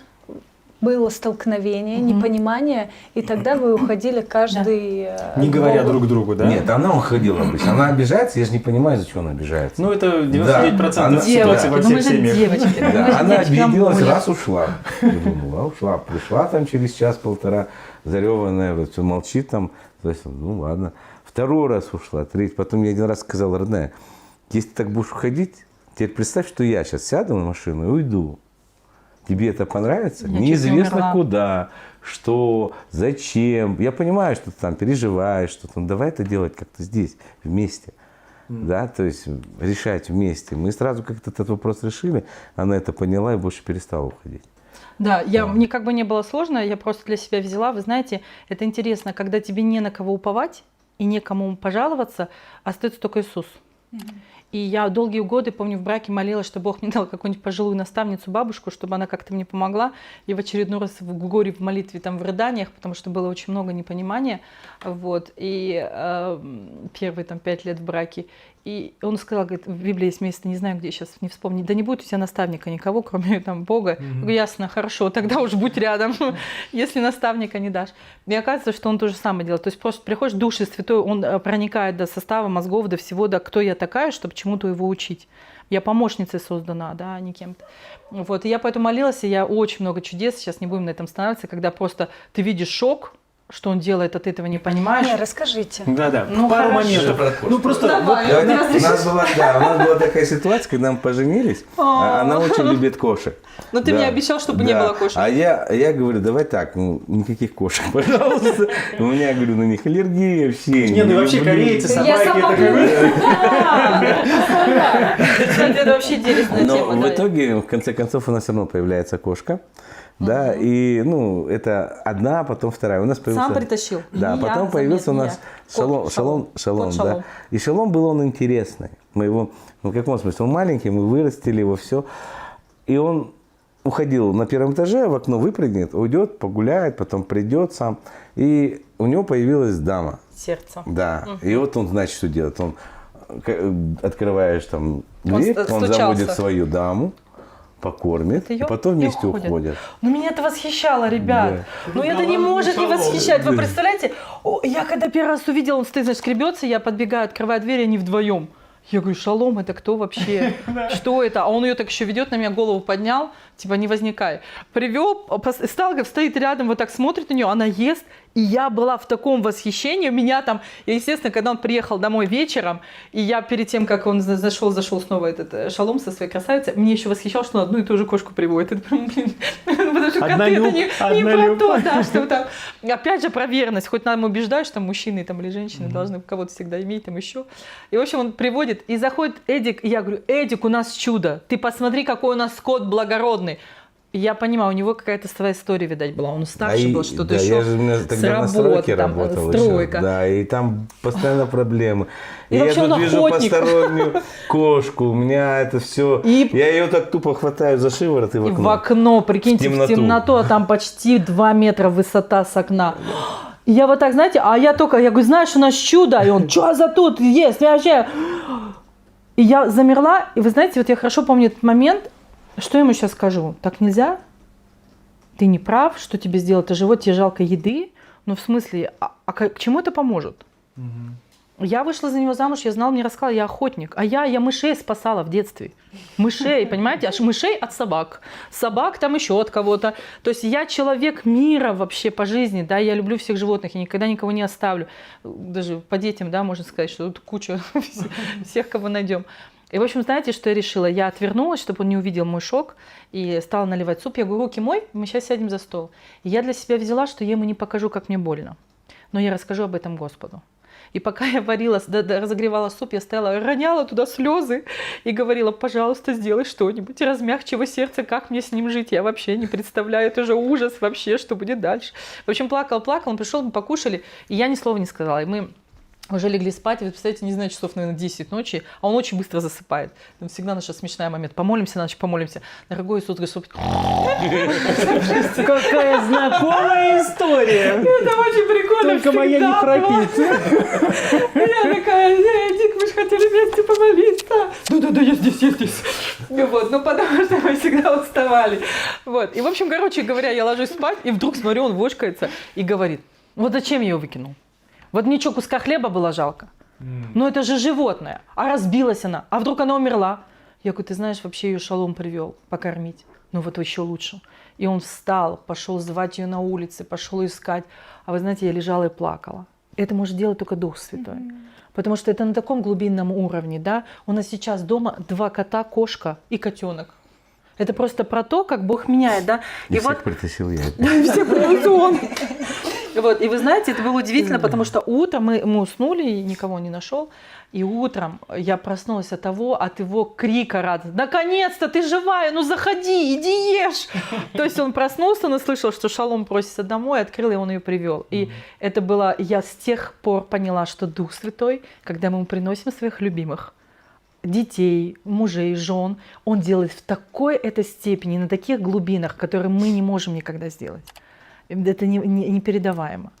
было столкновение, непонимание, и тогда вы уходили каждый... Не говоря Богу. друг другу, да? Нет, она уходила обычно. Она обижается, я же не понимаю, за что она обижается. Ну, это 99% она- ситуации Девочки, во ну всех мы же семьях. девочки. мы Да, же она девочки, нам обиделась, больно. раз ушла. Я думала, ушла. Пришла там через час-полтора, зареванная, вот все молчит там. То есть, ну ладно. Второй раз ушла, третий. Потом я один раз сказал: родная, если ты так будешь уходить, теперь представь, что я сейчас сяду на машину и уйду. Тебе это понравится? Я чуть не Неизвестно умерла. куда, что, зачем. Я понимаю, что ты там переживаешь, что-то. Но давай это делать как-то здесь, вместе. Да, то есть решать вместе. Мы сразу как-то этот вопрос решили, она это поняла и больше перестала уходить. Да, мне как бы не было сложно, я просто для себя взяла. Вы знаете, это интересно, когда тебе не на кого уповать и некому пожаловаться, остается только Иисус. И я долгие годы, помню, в браке молилась, что Бог мне дал какую-нибудь пожилую наставницу, бабушку, чтобы она как-то мне помогла. И в очередной раз в горе, в молитве, там, в рыданиях, потому что было очень много непонимания. Вот. И первые там 5 лет в браке. И он сказал, говорит, в Библии есть место, не знаю, где сейчас, не вспомню, да не будет у тебя наставника никого, кроме там Бога. Я говорю, ясно, хорошо, тогда уж будь рядом, если наставника не дашь. И оказывается, что он то же самое делает. То есть просто приходишь, Дух Святой, он проникает до состава мозгов, до всего, до кто я такая, чтобы чему-то его учить. Я помощницей создана, да, а не кем-то. Вот, и я поэтому молилась, и я очень много чудес, сейчас не будем на этом останавливаться, когда просто ты видишь шок, что он делает, а ты этого не понимаешь. Не, расскажите. Да-да, Ну, пару хорошо. моментов. Ну, просто... Давай. вот, У нас была такая ситуация, когда мы поженились, она очень любит кошек. Но ты Да, мне обещал, чтобы не да. было кошек. А я говорю, давай так, ну, никаких кошек, пожалуйста. У меня, говорю, на них аллергия, все. Не, ну вообще люблю. корейцы, Я собаки, сама это как... Кстати, это вообще интересная Но тема. в да. итоге, в конце концов, у нас все равно появляется кошка. Да, и, ну, это одна, потом вторая. У нас появился... Сам притащил? Да, Не потом я, появился у не нас я. шалом, Кот да. Шалом. И шалом был он интересный. Мы его, ну, в каком смысле, он маленький, мы вырастили его, все. И он уходил на первом этаже, в окно выпрыгнет, уйдет, погуляет, потом придет сам. И у него появилась дама. Сердце. Да, и вот он, значит, что делает. Он, открываешь там дверь, он стучался. заводит свою даму, покормит, Это и её? потом И вместе уходят. уходят. Ну, меня это восхищало, ребят. Да. Ну, это не может не восхищать. Вы представляете, я когда первый раз увидела, он стоит, значит, скребется, я подбегаю, открываю дверь, и они вдвоем. Я говорю, шалом, это кто вообще? Что это? А он ее так еще ведет, на меня голову поднял, типа не возникай. Привел, стал, стоит рядом, вот так смотрит на нее, она ест. И я была в таком восхищении. У меня там, естественно, когда он приехал домой вечером, и я перед тем, как он зашел снова этот шалом со своей красавицей, мне еще восхищал, что он одну и ту же кошку приводит. Это прям, блин, потому что коты это не про то, да, что там. Опять же, про верность. Хоть нам убеждаешь, что мужчины там, или женщины должны кого-то всегда иметь там еще. И, в общем, он приводит, и заходит Эдик, и я говорю, Эдик, у нас чудо. Ты посмотри, какой у нас скот благородный. И я понимаю, у него какая-то своя история, видать, была. Он старше был, что-то да, еще я же у меня тогда на с стройке работы, там, работал стройка. еще. Да, и там постоянно проблемы. И я вообще тут он вижу охотник. постороннюю кошку, у меня это все. И- Я ее так тупо хватаю за шиворот и в И окно. в окно, прикиньте, В в темноту, а там почти 2 метра высота с окна. И я вот так, знаете, я говорю, знаешь, у нас чудо. И он, что за тут есть вообще? И я замерла, и вы знаете, вот я хорошо помню этот момент, что я ему сейчас скажу? Так нельзя? Ты не прав, что тебе сделал это живот, тебе жалко еды. Ну, в смысле, к чему это поможет? Я вышла за него замуж, я знала, мне рассказала, я охотник. А я мышей спасала в детстве. Мышей, понимаете? Аж мышей от собак. Собак там еще от кого-то. То есть я человек мира вообще по жизни, да, я люблю всех животных, я никогда никого не оставлю. Даже по детям, да, можно сказать, что тут куча всех, кого найдем. И, в общем, знаете, что я решила? Я отвернулась, чтобы он не увидел мой шок, и стала наливать суп. Я говорю, руки мой, мы сейчас сядем за стол. И я для себя взяла, что я ему не покажу, как мне больно. Но я расскажу об этом Господу. И пока я варила, разогревала суп, я стояла, роняла туда слезы и говорила, пожалуйста, сделай что-нибудь, размягчи его сердце, как мне с ним жить. Я вообще не представляю, это же ужас вообще, что будет дальше. В общем, плакал, он пришел, мы покушали, и я ни слова не сказала. И мы уже легли спать, и вы представляете, не знаю, часов, наверное, 10 ночи, а он очень быстро засыпает. Там всегда наша смешная момент. Помолимся, ночь помолимся. Дорогой Иисус, Господь. Какая знакомая история. Это очень прикольно. Только моя не храпит. Я такая, Эдик, мы же хотели вместе помолиться. Да, я здесь. Вот, ну потому что мы всегда уставали. Вот, и в общем, короче говоря, я ложусь спать, и вдруг смотрю, он вошкается и говорит, вот зачем я ее выкинул? Вот мне что, куска хлеба было жалко? Ну это же животное. А разбилась она. А вдруг она умерла? Я говорю, ты знаешь, вообще ее шалом привел покормить. Ну вот еще лучше. И он встал, пошел звать ее на улице, пошел искать. А вы знаете, я лежала и плакала. это может делать только Дух Святой. Потому что это на таком глубинном уровне, да. У нас сейчас дома 2 кота, кошка и котенок. Это просто про то, как Бог меняет, да. И всех притащил я. Всех привез он. Вот, и вы знаете, это было удивительно, потому что утром мы уснули, и никого не нашел. И утром я проснулась от его крика радости. Наконец-то ты живая, ну заходи, иди ешь. То есть он проснулся, он услышал, что Шалом просится домой, открыл, и он ее привел. И это было, я с тех пор поняла, что Дух Святой, когда мы ему приносим своих любимых, детей, мужей, жен, он делает в такой этой степени, на таких глубинах, которые мы не можем никогда сделать. Это непередаваемо.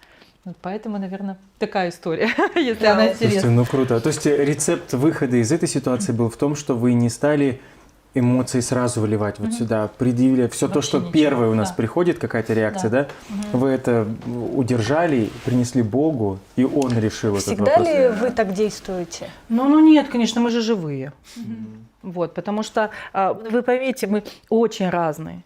Вот поэтому, наверное, такая история, если она Слушайте, интересна. ну круто. То есть рецепт выхода из этой ситуации был в том, что вы не стали эмоции сразу выливать вот сюда, предъявили все то, что ничего, первое у нас да. приходит, какая-то реакция, да? Вы это удержали, принесли Богу, и Он решил этот Всегда вопрос. ли вы так действуете? Ну нет, конечно, мы же живые. Вот, потому что, вы поймите, мы очень разные.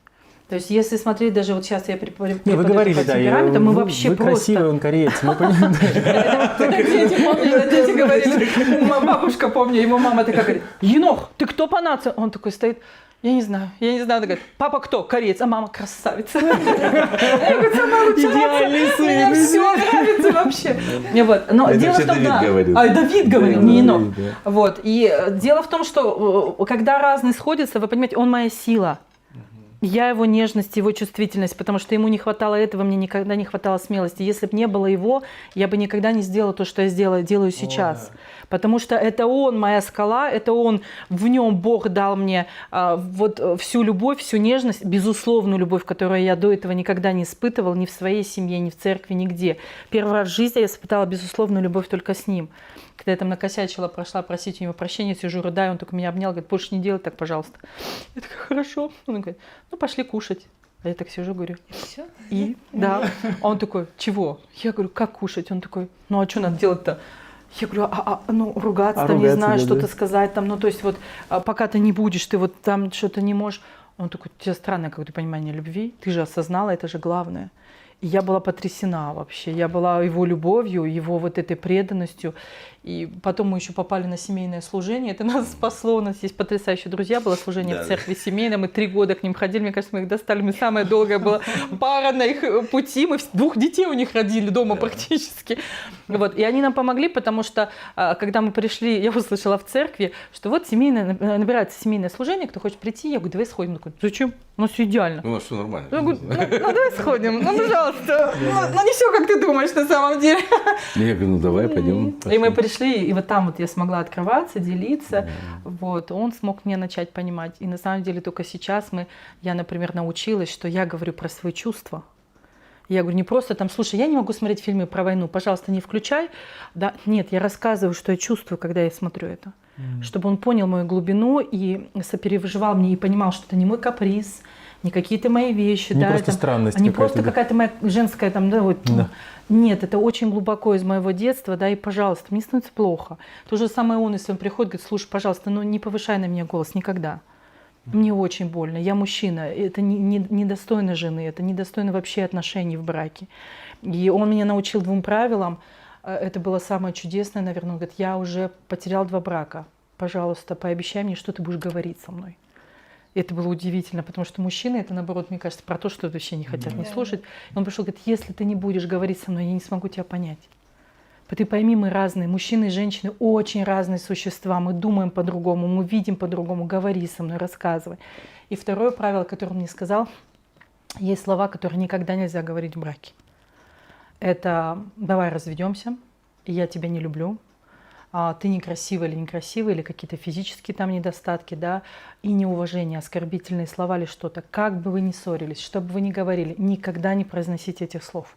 То есть, если смотреть даже вот сейчас я преподаю Не, вы говорили, да, мы вообще вы просто... красивый, он кореец, мы понимаем. Дети, помню, дети говорили, бабушка, помню, ему мама такая говорит: Енох, ты кто по нации? Он такой стоит: я не знаю. Он говорит: папа кто? Кореец, а мама красавица. Я говорю: самая лучшая нация. Мне все нравится вообще. Вот. Но Это дело в вообще том, Давид говорил. Давид говорил, не Енох. Да. Вот. И дело в том, что когда разные сходятся, вы понимаете, он моя сила. Я его нежность, его чувствительность, потому что ему не хватало этого, мне никогда не хватало смелости. Если бы не было его, я бы никогда не сделала то, что я делаю сейчас. Потому что это он моя скала, это он, в нем Бог дал мне вот всю любовь, всю нежность, безусловную любовь, которую я до этого никогда не испытывала ни в своей семье, ни в церкви, нигде. Первый раз в жизни я испытала безусловную любовь только с ним. Когда я там накосячила, прошла просить у него прощения, сижу, рыдаю, он только меня обнял, говорит: больше не делай так, пожалуйста. Я такая: хорошо. Он говорит: ну пошли кушать. А я так сижу, говорю: Все? и? Да. А он такой: чего? Я говорю: как кушать? Он такой: ну а что надо делать-то? Я говорю: ну ругаться, там, не ругаться, знаю, да, что-то да. сказать, там, ну то есть вот пока ты не будешь, ты вот там что-то не можешь. Он такой: у тебя странное какое-то понимание любви, ты же осознала, это же главное. И я была потрясена вообще. Я была его любовью, его вот этой преданностью. И потом мы еще попали на семейное служение. Это нас спасло. У нас есть потрясающие друзья. Было служение в церкви семейной. Мы 3 года к ним ходили. Мне кажется, мы их достали. Мы самая долгая была пара на их пути. Мы 2 детей у них родили дома практически. Вот. И они нам помогли, потому что, когда мы пришли, я услышала в церкви, что вот семейное, набирается семейное служение, кто хочет прийти. Я говорю: давай сходим. Он такой: зачем? У нас все идеально. У нас все нормально. Я говорю: ну давай сходим, ну пожалуйста. Ну не все, как ты думаешь на самом деле. Я говорю: ну давай, пойдем. И мы пришли, и вот там вот я смогла открываться, делиться. Вот, он смог меня начать понимать. И на самом деле только сейчас я, например, научилась, что я говорю про свои чувства. Я говорю не просто там: слушай, я не могу смотреть фильмы про войну, пожалуйста, не включай. Да, нет, я рассказываю, что я чувствую, когда я смотрю это. Чтобы он понял мою глубину и сопереживал мне, и понимал, что это не мой каприз, не какие-то мои вещи. Не да, просто там, странность не какая-то, просто да. какая-то моя женская там, да, вот. Да. Нет, это очень глубоко из моего детства, да, и, пожалуйста, мне становится плохо. То же самое он, если он приходит, говорит: слушай, пожалуйста, ну не повышай на меня голос никогда. Мне очень больно, я мужчина, это недостойно жены, это недостойно вообще отношений в браке. И он меня научил 2 правилам, это было самое чудесное, наверное. Он говорит: я уже потерял 2 брака, пожалуйста, пообещай мне, что ты будешь говорить со мной. И это было удивительно, потому что мужчины, это наоборот, мне кажется, про то, что вообще не хотят не слушать. И он пришел, говорит: если ты не будешь говорить со мной, я не смогу тебя понять. Ты пойми, мы разные, мужчины и женщины очень разные существа, мы думаем по-другому, мы видим по-другому, говори со мной, рассказывай. И 2 правило, которое он мне сказал: есть слова, которые никогда нельзя говорить в браке. Это: давай разведемся, я тебя не люблю, ты некрасивая или некрасивая, или какие-то физические там недостатки, да, и неуважение, оскорбительные слова или что-то. Как бы вы ни ссорились, что бы вы ни говорили, никогда не произносите этих слов.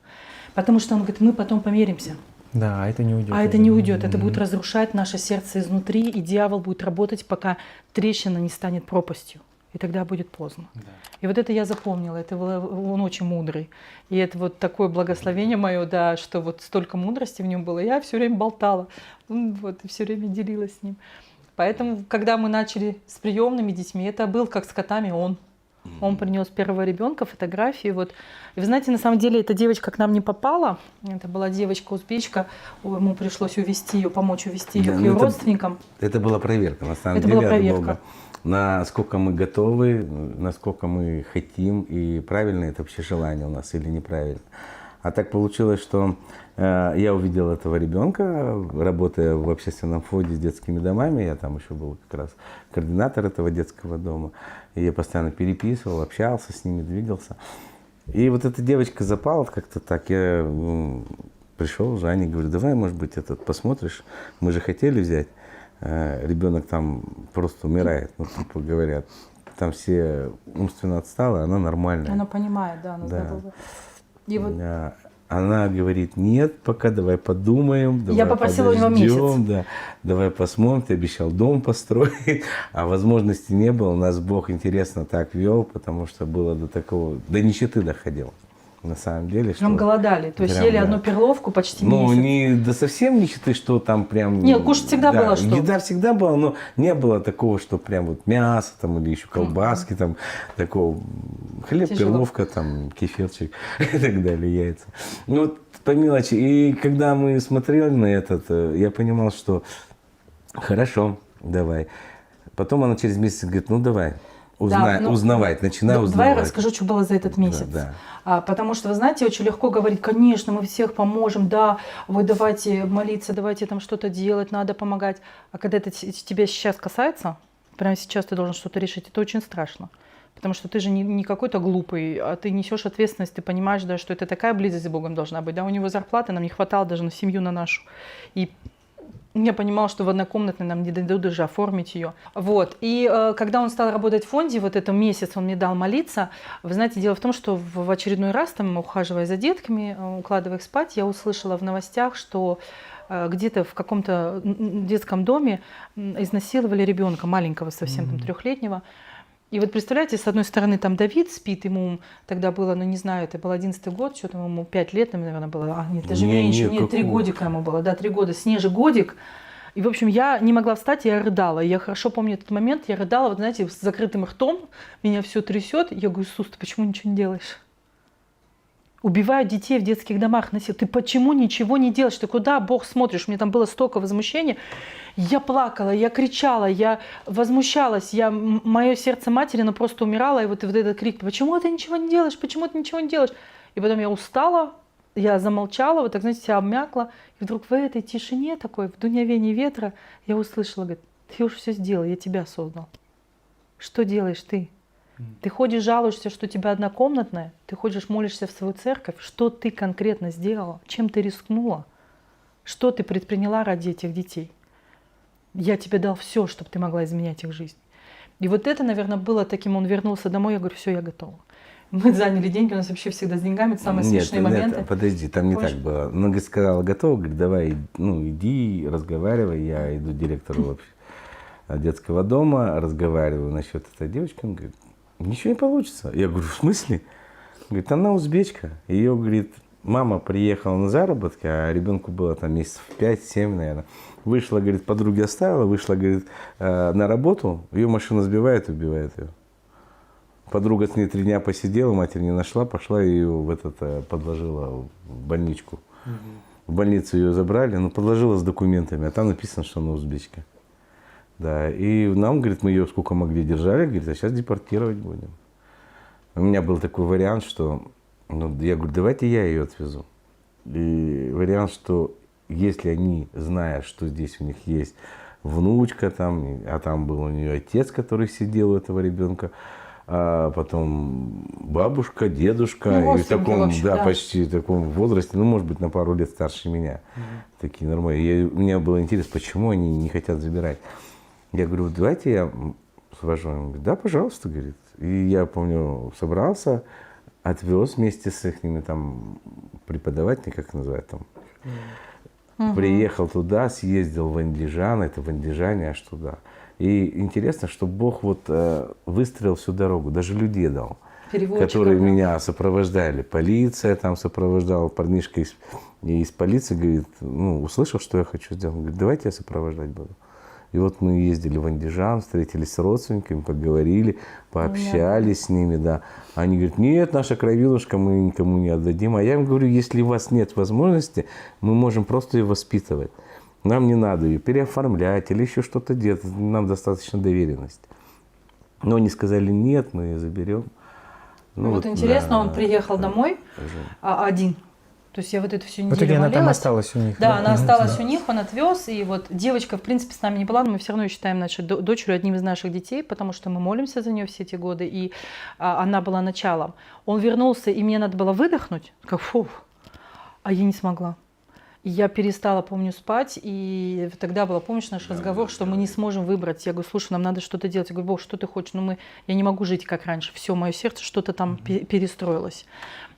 Потому что он говорит: мы потом помиримся. Да, это не уйдет. А это не уйдет, это будет разрушать наше сердце изнутри, и дьявол будет работать, пока трещина не станет пропастью. И тогда будет поздно. Да. И вот это я запомнила, это он очень мудрый. И это вот такое благословение мое, да, что вот столько мудрости в нем было. Я все время болтала, вот, и все время делилась с ним. Поэтому, когда мы начали с приемными детьми, это был как с котами он. Он принес первого ребенка, фотографии. Вот. И вы знаете, на самом деле эта девочка к нам не попала. Это была девочка-узбечка. Ему пришлось увезти ее, помочь увезти ее Да, к ну ее это- родственникам. Это была проверка, на самом Это деле. была от проверка. Бога. Насколько мы готовы, насколько мы хотим, и правильно это вообще желание у нас или неправильно. А так получилось, что я увидел этого ребенка, работая в общественном фонде с детскими домами. Я там еще был как раз координатор этого детского дома. И я постоянно переписывал, общался с ними, двигался. И вот эта девочка запала как-то так. Я пришел, Жанне, говорю, давай, может быть, посмотришь. Мы же хотели взять. Ребенок там просто умирает, ну, типа говорят. Там все умственно отстала, она нормальная. Она понимает, да, она Да. здоровая. И вот Она говорит, нет, пока давай подумаем, давай Я попросила у него подождем, месяц. да, давай посмотрим, ты обещал дом построить, а возможности не было, нас Бог интересно так вел, потому что было до нищеты доходило, на самом деле. прям голодали. То есть Прям, ели да. одну перловку почти Ну, месяц. не до совсем нищеты, что там прям... Нет, кушать всегда было что. Еда всегда была, но не было такого, что прям вот мясо там или еще колбаски там, такого. Хлеб, Тяжело. перловка, там, кефирчик и так далее, яйца. Ну, вот по мелочи. И когда мы смотрели на этот, я понимал, что хорошо, давай. Потом она через месяц говорит, ну, давай. Узнавать, начинай Давай узнавать. я расскажу, что было за этот месяц. Да. Потому что, вы знаете, очень легко говорить, конечно, мы всех поможем, да, вы давайте молиться, давайте там что-то делать, надо помогать. А когда это тебя сейчас касается, прямо сейчас ты должен что-то решить, это очень страшно. Потому что ты же не какой-то глупый, а ты несешь ответственность, ты понимаешь, да, что это такая близость с Богом должна быть. Да, у него зарплаты нам не хватало даже на семью, на нашу. И я понимала, что в однокомнатной нам не дадут даже оформить ее. Вот. И когда он стал работать в фонде, вот этот месяц он мне дал молиться. Вы знаете, дело в том, что в очередной раз, там, ухаживая за детками, укладывая их спать, я услышала в новостях, что где-то в каком-то детском доме изнасиловали ребенка, маленького совсем, там, 3-летнего. И вот представляете, с одной стороны там Давид спит, ему тогда было, ну не знаю, это был 11-й год, что-то ему 5 лет, наверное, было. А, нет, даже меньше, нет, 3 годика ему было, да, 3 года, Снеже годик. И, в общем, я не могла встать, я рыдала. Я хорошо помню этот момент, я рыдала, вот знаете, с закрытым ртом, меня все трясет. Я говорю, Иисус, ты почему ничего не делаешь? Убивают детей в детских домах, насилуют. Ты почему ничего не делаешь? Ты куда, Бог, смотришь? У меня там было столько возмущения. Я плакала, я кричала, я возмущалась. Мое сердце матери, оно просто умирало. И вот этот крик, почему ты ничего не делаешь? Почему ты ничего не делаешь? И потом я устала, я замолчала, вот так, знаете, себя обмякла. И вдруг в этой тишине такой, в дуновении ветра, я услышала, говорит, ты уже все сделал, я тебя создал. Что делаешь ты? Ты ходишь, жалуешься, что у тебя однокомнатная, ты ходишь, молишься в свою церковь. Что ты конкретно сделала? Чем ты рискнула? Что ты предприняла ради этих детей? Я тебе дал все, чтобы ты могла изменять их жизнь. И вот это, наверное, было таким, он вернулся домой, я говорю, все, я готова. Мы заняли деньги, у нас вообще всегда с деньгами, это самые смешные моменты. Нет, подожди, там не так было. Она сказала, готова, говорит, давай, ну, иди, разговаривай, я иду к директору вообще детского дома, разговариваю насчет этой девочки, он говорит, ничего не получится. Я говорю, в смысле? Говорит, она узбечка. Ее, говорит, мама приехала на заработки, а ребенку было там месяцев 5-7, наверное. Вышла, говорит, подруги оставила, вышла, говорит, на работу, ее машина сбивает и убивает ее. Подруга с ней 3 дня посидела, матерь не нашла, пошла ее подложила в больничку. В больницу ее забрали, но подложила с документами, а там написано, что она узбечка. Да, и нам, говорит, мы ее сколько могли держали, говорит, а сейчас депортировать будем. У меня был такой вариант, что, я говорю, давайте я ее отвезу. И вариант, что если они, зная, что здесь у них есть внучка там, а там был у нее отец, который сидел у этого ребенка, а потом бабушка, дедушка, и в таком, вообще, да, почти в таком возрасте, ну, может быть, на пару лет старше меня, такие нормальные. У меня был интерес, почему они не хотят забирать. Я говорю, давайте я свожу. Он говорит, да, пожалуйста, говорит. И я помню, собрался, отвез вместе с их там преподавателями, как их называют там. Приехал туда, съездил в Андижан, это в Андижане аж туда. И интересно, что Бог вот выстроил всю дорогу, даже людей дал, которые меня сопровождали. Полиция там сопровождала, парнишка из полиции говорит, услышал, что я хочу сделать. Он говорит, давайте я сопровождать буду. И вот мы ездили в Андижан, встретились с родственниками, поговорили, пообщались с ними, да. Они говорят, нет, наша кровинушка мы никому не отдадим. А я им говорю, если у вас нет возможности, мы можем просто ее воспитывать. Нам не надо ее переоформлять или еще что-то делать. Нам достаточно доверенности. Но они сказали, нет, мы ее заберем. Ну, вот интересно, да, он приехал домой один. То есть я вот эту всю неделю в итоге она молилась. там осталась у них. Да, она осталась у них, он отвез. И вот девочка, в принципе, с нами не была, но мы все равно ее считаем нашей дочерью, одним из наших детей, потому что мы молимся за нее все эти годы, и она была началом. Он вернулся, и мне надо было выдохнуть, как фу, а я не смогла. И я перестала, помню, спать, и тогда был, помнишь, наш разговор, что мы не сможем выбрать. Я говорю, слушай, нам надо что-то делать. Я говорю, Бог, что ты хочешь? Я не могу жить, как раньше. Все, мое сердце что-то там перестроилось.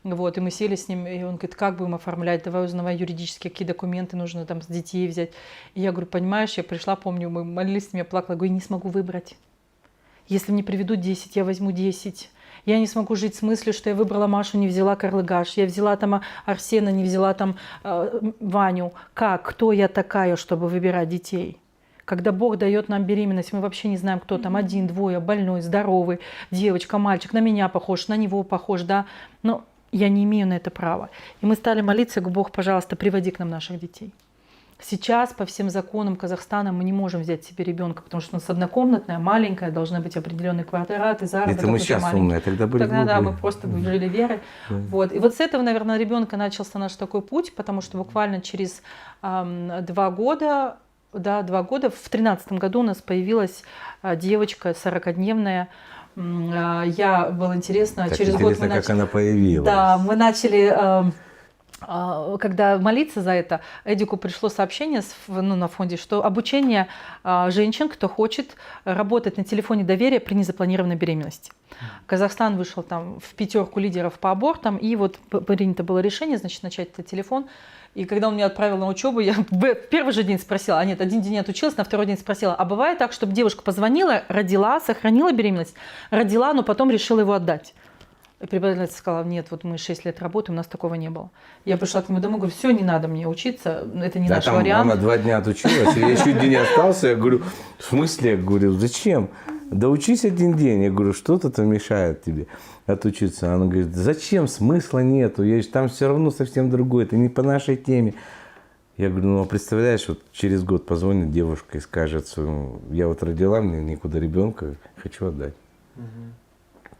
Вот, и мы сели с ним, и он говорит, как будем оформлять, давай узнавай юридически, какие документы нужно там с детей взять. И я говорю, понимаешь, я пришла, помню, мы молились с ним, я плакала, говорю, я не смогу выбрать. Если мне приведут 10, я возьму 10. Я не смогу жить с мыслью, что я выбрала Машу, не взяла Карлыгаш, я взяла там Арсена, не взяла там Ваню. Как? Кто я такая, чтобы выбирать детей? Когда Бог дает нам беременность, мы вообще не знаем, кто там, один, двое, больной, здоровый, девочка, мальчик, на меня похож, на него похож, да. Но я не имею на это права. И мы стали молиться, я говорю, Бог, пожалуйста, приводи к нам наших детей. Сейчас по всем законам Казахстана мы не можем взять себе ребенка, потому что у нас однокомнатная, маленькая, должны быть определенные квартираты, заработок. Это мы сейчас умные, тогда были глупые. Да, мы просто жили верой. Вот. И вот с этого, наверное, ребенка начался наш такой путь, потому что буквально через 2 года, в 2013 году у нас появилась девочка 40-дневная. Я было интересно, так через интересно, год мы начали. Как она появилась. Да, мы начали. Когда молиться за это, Эдику пришло сообщение на фонде, что обучение женщин, кто хочет работать на телефоне доверия при незапланированной беременности. Казахстан вышел там в 5 лидеров по абортам, и вот принято было решение, значит, начать этот телефон. И когда он меня отправил на учебу, я в первый же день спросила, один день отучилась, на второй день спросила, а бывает так, чтобы девушка позвонила, родила, сохранила беременность, родила, но потом решила его отдать? И преподавательница сказала, нет, вот мы 6 лет работаем, у нас такого не было. Я пришла к нему домой, говорю, все, не надо мне учиться, это не наш вариант. Она 2 дня отучилась, я еще день остался, я говорю, в смысле? Я говорю, зачем? Да учись 1 день. Я говорю, что-то мешает тебе отучиться. Она говорит, зачем, смысла нету, там все равно совсем другое, это не по нашей теме. Я говорю, ну, представляешь, вот через год позвонит девушка и скажет, я вот родила, мне некуда ребенка, хочу отдать.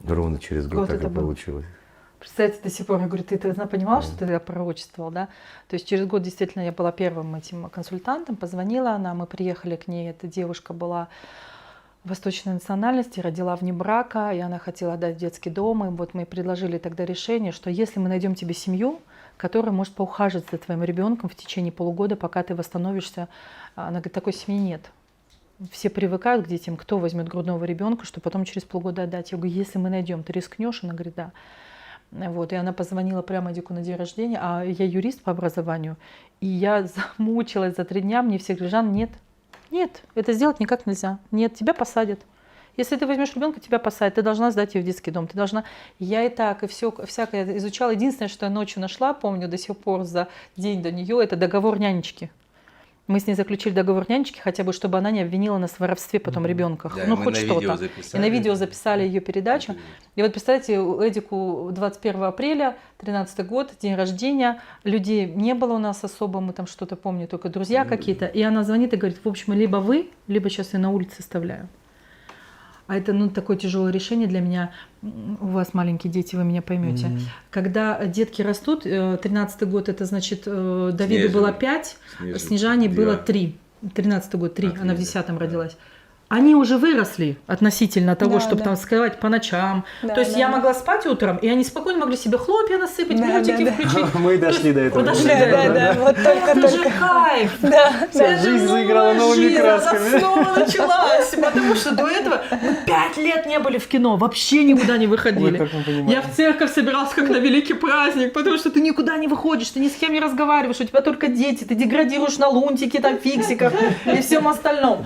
Ровно через год так и получилось. Представьте, до сих пор, я говорю, ты понимал, что ты пророчествовал, да? То есть через год действительно я была первым этим консультантом, позвонила она, мы приехали к ней, эта девушка была восточной национальности, родила вне брака, и она хотела отдать в детский дом, и вот мы предложили тогда решение, что если мы найдем тебе семью, которая может поухаживать за твоим ребенком в течение полугода, пока ты восстановишься, она говорит, такой семьи нет. Все привыкают к детям, кто возьмет грудного ребенка, чтобы потом через полгода отдать. Я говорю, если мы найдем, ты рискнешь? Она говорит, да. Вот, и она позвонила прямо Эдику на день рождения, а я юрист по образованию, и я замучилась за 3 дня, мне все говорят, Жан, нет, это сделать никак нельзя, нет, тебя посадят. Если ты возьмешь ребенка, тебя посадят, ты должна сдать ее в детский дом, ты должна... Я и так, и все, всякое изучала. Единственное, что я ночью нашла, помню до сих пор за день до нее, это договор нянечки. Мы с ней заключили договор нянечки, хотя бы, чтобы она не обвинила нас в воровстве потом ребенка. Да, ну, хоть что-то. И на видео записали ее передачу. И вот представьте, Эдику 21 апреля, 13 год, день рождения. Людей не было у нас особо, мы там что-то помню, только друзья какие-то. И она звонит и говорит, в общем, либо вы, либо сейчас я на улице оставляю. А это такое тяжелое решение для меня. У вас маленькие дети, вы меня поймете. Когда детки растут, 13-й год, это значит, Давиду было 5, Снежане было 3. 13-й год 3, она в 10-м родилась. Они уже выросли относительно того, чтобы там скрывать по ночам. То есть я могла спать утром, и они спокойно могли себе хлопья насыпать, мультики включить. Мы дошли до этого. Да. Вот это же кайф. Жизнь заиграла новыми красками. Она снова началась, потому что до этого мы 5 лет не были в кино, вообще никуда не выходили. Я в церковь собиралась как на великий праздник, потому что ты никуда не выходишь, ты ни с кем не разговариваешь, у тебя только дети, ты деградируешь на лунтике, там, фиксиках и всем остальном.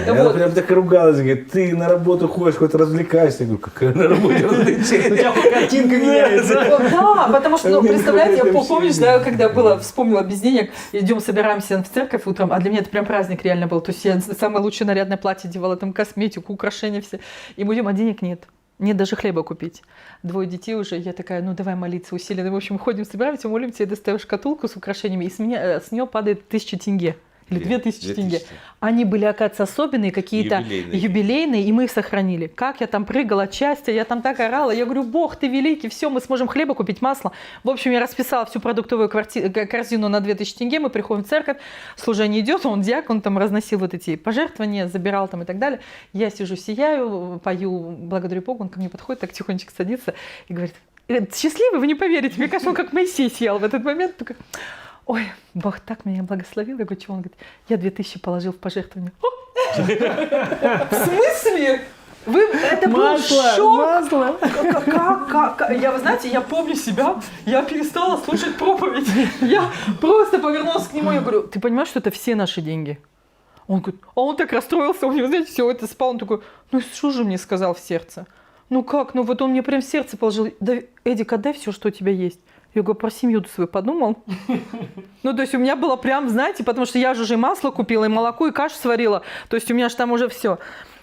Я прям так ругалась, говорит, ты на работу ходишь, хоть развлекаешься. Я говорю, какая на работе У развлечение? тебя хоть картинка меняется. Да, потому что, ну, Мне представляете, никакое я помнишь, общение. да, когда было, вспомнила без денег, идем, собираемся в церковь утром, а для меня это прям праздник реально был. То есть я самое лучшее нарядное платье девала, там косметику, украшения все. И мы идем, а денег нет. Нет даже хлеба купить. 2 детей уже. Я такая, ну давай молиться усиленно. В общем, ходим, собираемся, молимся, я достаю шкатулку с украшениями, и с нее падает 1000 тенге. Или 2000 тенге. Они были, оказывается, особенные, какие-то юбилейные, и мы их сохранили. Как я там прыгала от счастья, я там так орала. Я говорю, Бог, ты великий, все, мы сможем хлеба купить, масло. В общем, я расписала всю продуктовую корзину на 2000 тенге, мы приходим в церковь, служение идет, он диакон там разносил вот эти пожертвования, забирал там и так далее. Я сижу, сияю, пою, благодарю Богу, он ко мне подходит, так тихонечко садится и говорит, счастливый, вы не поверите, мне кажется, он как Моисей сиял в этот момент, только... Ой, Бог так меня благословил. Я говорю, чего? Он говорит, я 2000 положил в пожертвование. В смысле? Это был шок. Масло. Я, вы знаете, я помню себя, я перестала слушать проповедь. Я просто повернулась к нему, я говорю, ты понимаешь, что это все наши деньги? Он говорит, а он так расстроился, у него, знаете, все это спал. Он такой, ну что же мне сказал в сердце? Ну как, ну вот он мне прям в сердце положил. Да, Эдик, отдай все, что у тебя есть. Я говорю, про семью свою подумал. Ну, то есть у меня было прям, знаете, потому что я же уже и масло купила, и молоко, и кашу сварила. То есть у меня же там уже все.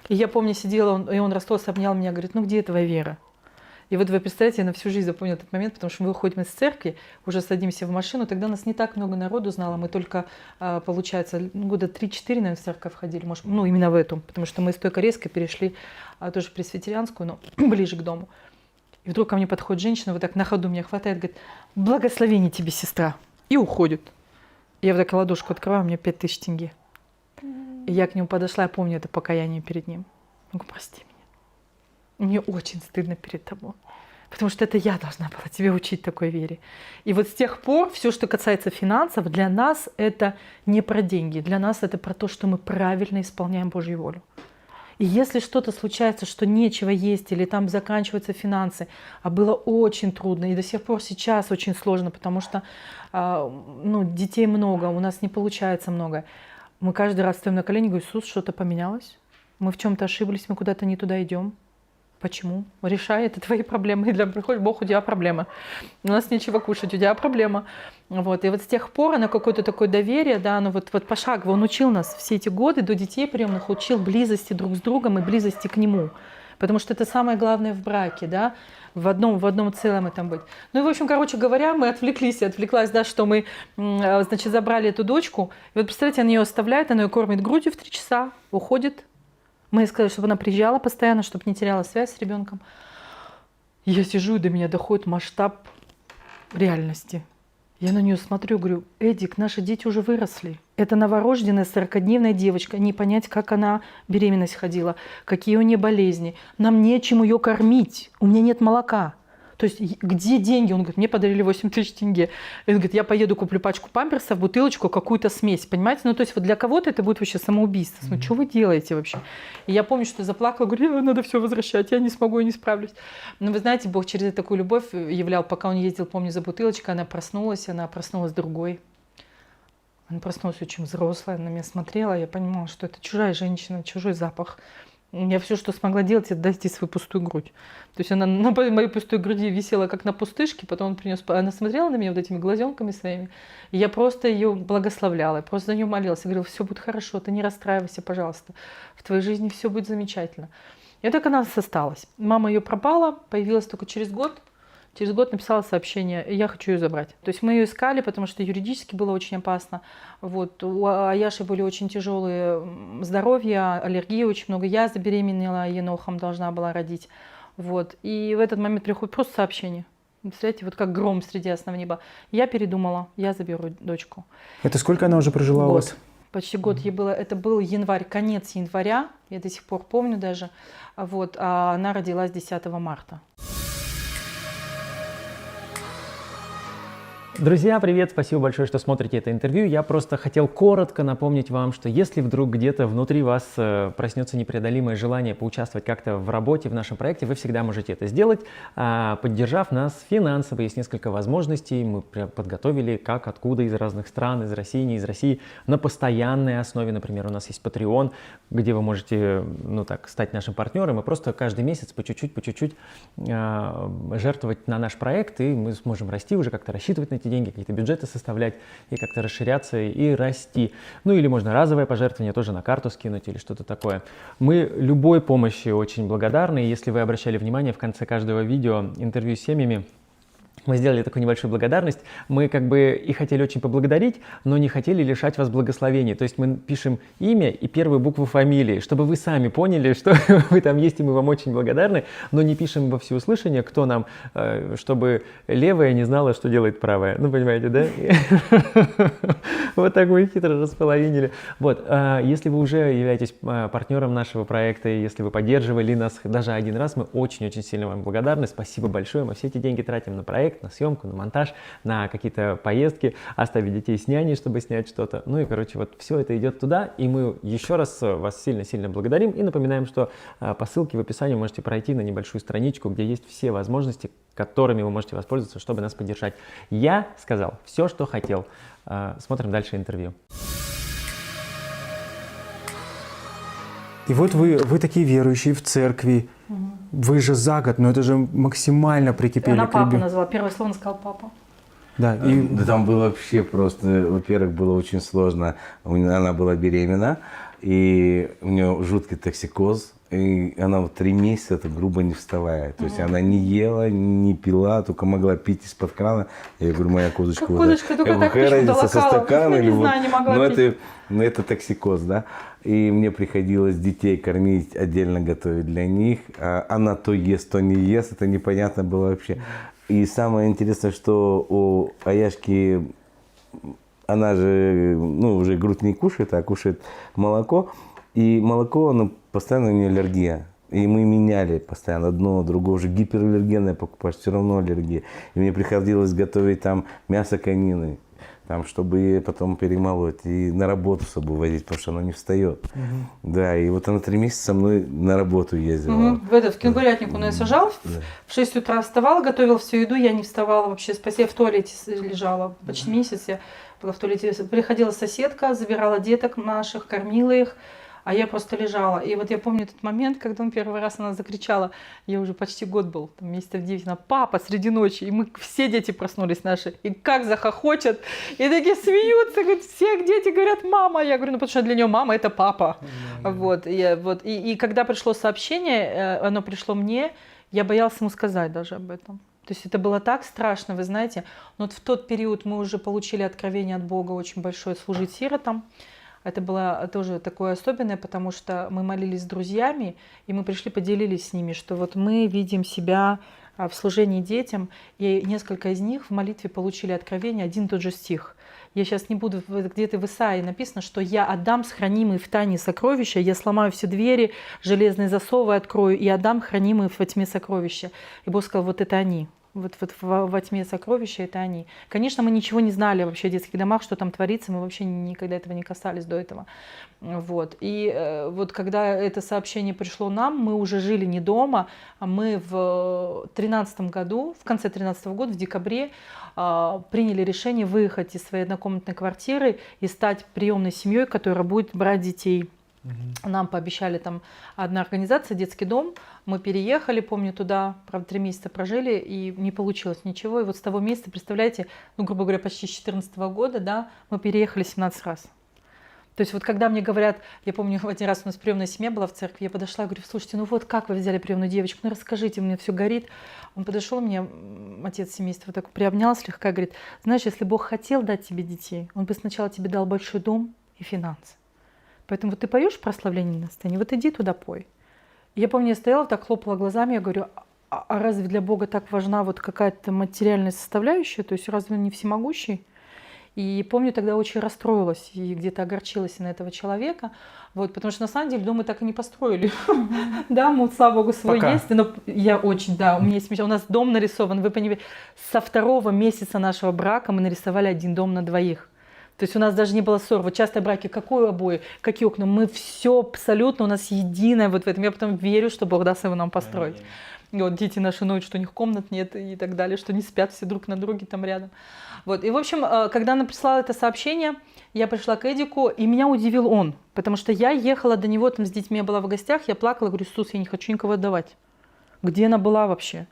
И я помню, сидела, и он расстроился, обнял меня, говорит, ну где твоя вера? И вот вы представляете, я на всю жизнь запомнила этот момент, потому что мы выходим из церкви, уже садимся в машину, тогда нас не так много народу знало, мы только, получается, года 3-4, наверное, в церковь ходили, может, ну, именно в эту, потому что мы из той корейской перешли тоже в пресвитерианскую, но ближе к дому. И вдруг ко мне подходит женщина, вот так на ходу меня хватает, говорит, благословение тебе, сестра. И уходит. И я вот так ладошку открываю, у меня 5000 тенге. И я к нему подошла, я помню это покаяние перед ним. Я говорю, прости меня. Мне очень стыдно перед тобой. Потому что это я должна была тебе учить такой вере. И вот с тех пор все, что касается финансов, для нас это не про деньги. Для нас это про то, что мы правильно исполняем Божью волю. И если что-то случается, что нечего есть, или там заканчиваются финансы, а было очень трудно, и до сих пор сейчас очень сложно, потому что ну, детей много, у нас не получается много. Мы каждый раз стоим на колени и говорим, Иисус, что-то поменялось, мы в чем-то ошиблись, мы куда-то не туда идем. Почему? Решай, это твои проблемы. И приходит Бог, у тебя проблема. У нас нечего кушать, у тебя проблема. Вот. И вот с тех пор оно какое-то такое доверие, да, оно вот пошагово. Он учил нас все эти годы до детей приемных, учил близости друг с другом и близости к Нему. Потому что это самое главное в браке, да, в одном целом этом быть. Ну и, в общем, короче говоря, мы отвлеклась, да, что мы, значит, забрали эту дочку. И вот, представляете, она ее оставляет, она ее кормит грудью в 3 часа, уходит. Мы ей сказали, чтобы она приезжала постоянно, чтобы не теряла связь с ребенком. Я сижу, и до меня доходит масштаб реальности. Я на нее смотрю, говорю, Эдик, наши дети уже выросли. Это новорожденная 40-дневная девочка. Не понять, как она беременность ходила, какие у нее болезни. Нам нечем ее кормить. У меня нет молока. То есть где деньги? Он говорит, мне подарили 8000 тенге. И он говорит, я поеду куплю пачку памперсов, бутылочку, какую-то смесь. Понимаете? Ну, то есть вот для кого-то это будет вообще самоубийство. Ну, что вы делаете вообще? И я помню, что заплакала, говорю, надо все возвращать, я не смогу, я не справлюсь. Но вы знаете, Бог через такую любовь являл, пока он ездил, помню, за бутылочкой, она проснулась другой. Она проснулась очень взрослая, она на меня смотрела, я понимала, что это чужая женщина, чужой запах. Я все, что смогла делать, это дать ей свою пустую грудь. То есть она на моей пустой груди висела, как на пустышке, потом он принес, она смотрела на меня вот этими глазенками своими, и я просто ее благословляла, я просто за нее молилась. Я говорила, все будет хорошо, ты не расстраивайся, пожалуйста, в твоей жизни все будет замечательно. И так она осталась. Мама ее пропала, появилась только через год. Через год написала сообщение, я хочу ее забрать. То есть мы ее искали, потому что юридически было очень опасно. Вот. У Аяши были очень тяжелые здоровья, аллергии очень много. Я забеременела, енохом должна была родить. Вот. И в этот момент приходит просто сообщение. Представляете, вот как гром среди ясного неба. Я передумала, я заберу дочку. Это сколько она уже прожила у вас? Почти год ей было. Это был январь, конец января. Я до сих пор помню даже. Вот. А она родилась 10 марта. Друзья, привет! Спасибо большое, что смотрите это интервью. Я просто хотел коротко напомнить вам, что если вдруг где-то внутри вас проснется непреодолимое желание поучаствовать как-то в работе, в нашем проекте, вы всегда можете это сделать, поддержав нас финансово. Есть несколько возможностей. Мы подготовили как, откуда, из разных стран, из России, не из России, на постоянной основе. Например, у нас есть Patreon, где вы можете, ну так, стать нашим партнером и просто каждый месяц по чуть-чуть жертвовать на наш проект, и мы сможем расти, уже как-то рассчитывать на эти деньги, какие-то бюджеты составлять и как-то расширяться и расти. Ну или можно разовое пожертвование тоже на карту скинуть или что-то такое. Мы любой помощи очень благодарны. Если вы обращали внимание, в конце каждого видео интервью с семьями мы сделали такую небольшую благодарность. Мы как бы и хотели очень поблагодарить, но не хотели лишать вас благословений. То есть мы пишем имя и первую букву фамилии, чтобы вы сами поняли, что вы там есть, и мы вам очень благодарны, но не пишем во всеуслышание, кто нам, чтобы левая не знала, что делает правая. Ну, понимаете, да? Вот так мы хитро располовинили. Вот, если вы уже являетесь партнером нашего проекта, и если вы поддерживали нас даже один раз, мы очень-очень сильно вам благодарны. Спасибо большое. Мы все эти деньги тратим на проект, на съемку, на монтаж, на какие-то поездки, оставить детей с няней, чтобы снять что-то. Ну и, короче, вот все это идет туда, и мы еще раз вас сильно-сильно благодарим и напоминаем, что по ссылке в описании вы можете пройти на небольшую страничку, где есть все возможности, которыми вы можете воспользоваться, чтобы нас поддержать. Я сказал все, что хотел. Смотрим дальше интервью. И вот вы такие верующие в церкви. Вы же за год, но это же максимально прикипели Она к папу ребенку. назвала. Первое слово он сказал папа. Да, Да там было вообще просто, во-первых, было очень сложно. Она была беременна, и у нее жуткий токсикоз. И она вот 3 месяца, это грубо не вставая. То есть она не ела, не пила, только могла пить из-под крана. Я говорю, моя козочка. Как козочка, только так какая почему-то разница, со локала. стакана Я или не вот. знаю, не могла пить. Это токсикоз, да. И мне приходилось детей кормить, отдельно готовить для них. А она то ест, то не ест. Это непонятно было вообще. И самое интересное, что у Аяшки, она же, ну, уже грудь не кушает, а кушает молоко. И молоко, оно постоянно у нее аллергия. И мы меняли постоянно одно, другое, уже гипераллергенное покупаешь, все равно аллергия. И мне приходилось готовить там мясо конины, там, чтобы ее потом перемолоть и на работу с собой возить, потому что она не встает. Да, и вот она 3 месяца со мной на работу ездила. В кенгурятник он ее сажал, в 6 утра вставала, готовил всю еду, я не вставала вообще, спасибо, в туалете лежала почти месяц, я была в туалете. Приходила соседка, забирала деток наших, кормила их. А я просто лежала. И вот я помню этот момент, когда он первый раз она закричала, я уже почти год был, там, месяцев 9, она, папа, среди ночи. И мы все дети проснулись наши. И как захохочет. И такие смеются. Говорят, все дети говорят, мама. Я говорю, ну потому что для нее мама это папа. Вот. И когда пришло сообщение, оно пришло мне, я боялась ему сказать даже об этом. То есть это было так страшно, вы знаете. Но вот в тот период мы уже получили откровение от Бога очень большое служить сиротам. Это было тоже такое особенное, потому что мы молились с друзьями, и мы пришли, поделились с ними, что вот мы видим себя в служении детям, и несколько из них в молитве получили откровение, один и тот же стих. Я сейчас не буду, где-то в Исаии написано, что я отдам хранимые в тайне сокровища, я сломаю все двери, железные засовы открою, и отдам хранимые во тьме сокровища. И Бог сказал, вот это они. Вот во тьме сокровища это они. Конечно, мы ничего не знали вообще в детских домах, что там творится, мы вообще никогда этого не касались до этого. Вот. И вот когда это сообщение пришло нам, мы уже жили не дома, а мы в 2013 году, в конце 2013 года, в декабре, приняли решение выехать из своей однокомнатной квартиры и стать приемной семьей, которая будет брать детей. Нам пообещали там одна организация, детский дом. Мы переехали, помню, туда, правда, 3 месяца прожили, и не получилось ничего. И вот с того месяца, представляете, ну, грубо говоря, почти с 2014 года, да, мы переехали 17 раз. То есть вот когда мне говорят, я помню, один раз у нас приемная семья была в церкви, я подошла, говорю, слушайте, ну вот как вы взяли приемную девочку, ну расскажите, у меня все горит. Он подошел мне, отец семейства, так приобнял слегка, говорит, знаешь, если Бог хотел дать тебе детей, Он бы сначала тебе дал большой дом и финансы. Поэтому вот ты поешь прославление на сцене, вот иди туда пой. И я помню, я стояла, так хлопала глазами, я говорю, а разве для Бога так важна вот какая-то материальная составляющая, то есть разве Он не всемогущий? И помню, тогда очень расстроилась и где-то огорчилась на этого человека. Вот, потому что на самом деле дом мы так и не построили. Да, мы, слава богу, свой Пока. есть. Но я очень, да, у меня есть мечта. У нас дом нарисован, вы понимаете, со 2-го месяца нашего брака мы нарисовали 1 дом на 2. То есть у нас даже не было ссор. Вот часто браки, какие обои, какие окна. Мы все абсолютно, у нас единое вот в этом. Я потом верю, что Бог даст его нам построить. И вот дети наши ноют, что у них комнат нет и так далее, что не спят все друг на друге там рядом. Вот. И, в общем, когда она прислала это сообщение, я пришла к Эдику, и меня удивил он. Потому что я ехала до него там с детьми, я была в гостях, я плакала, говорю: Иисус, я не хочу никого отдавать. Где она была вообще?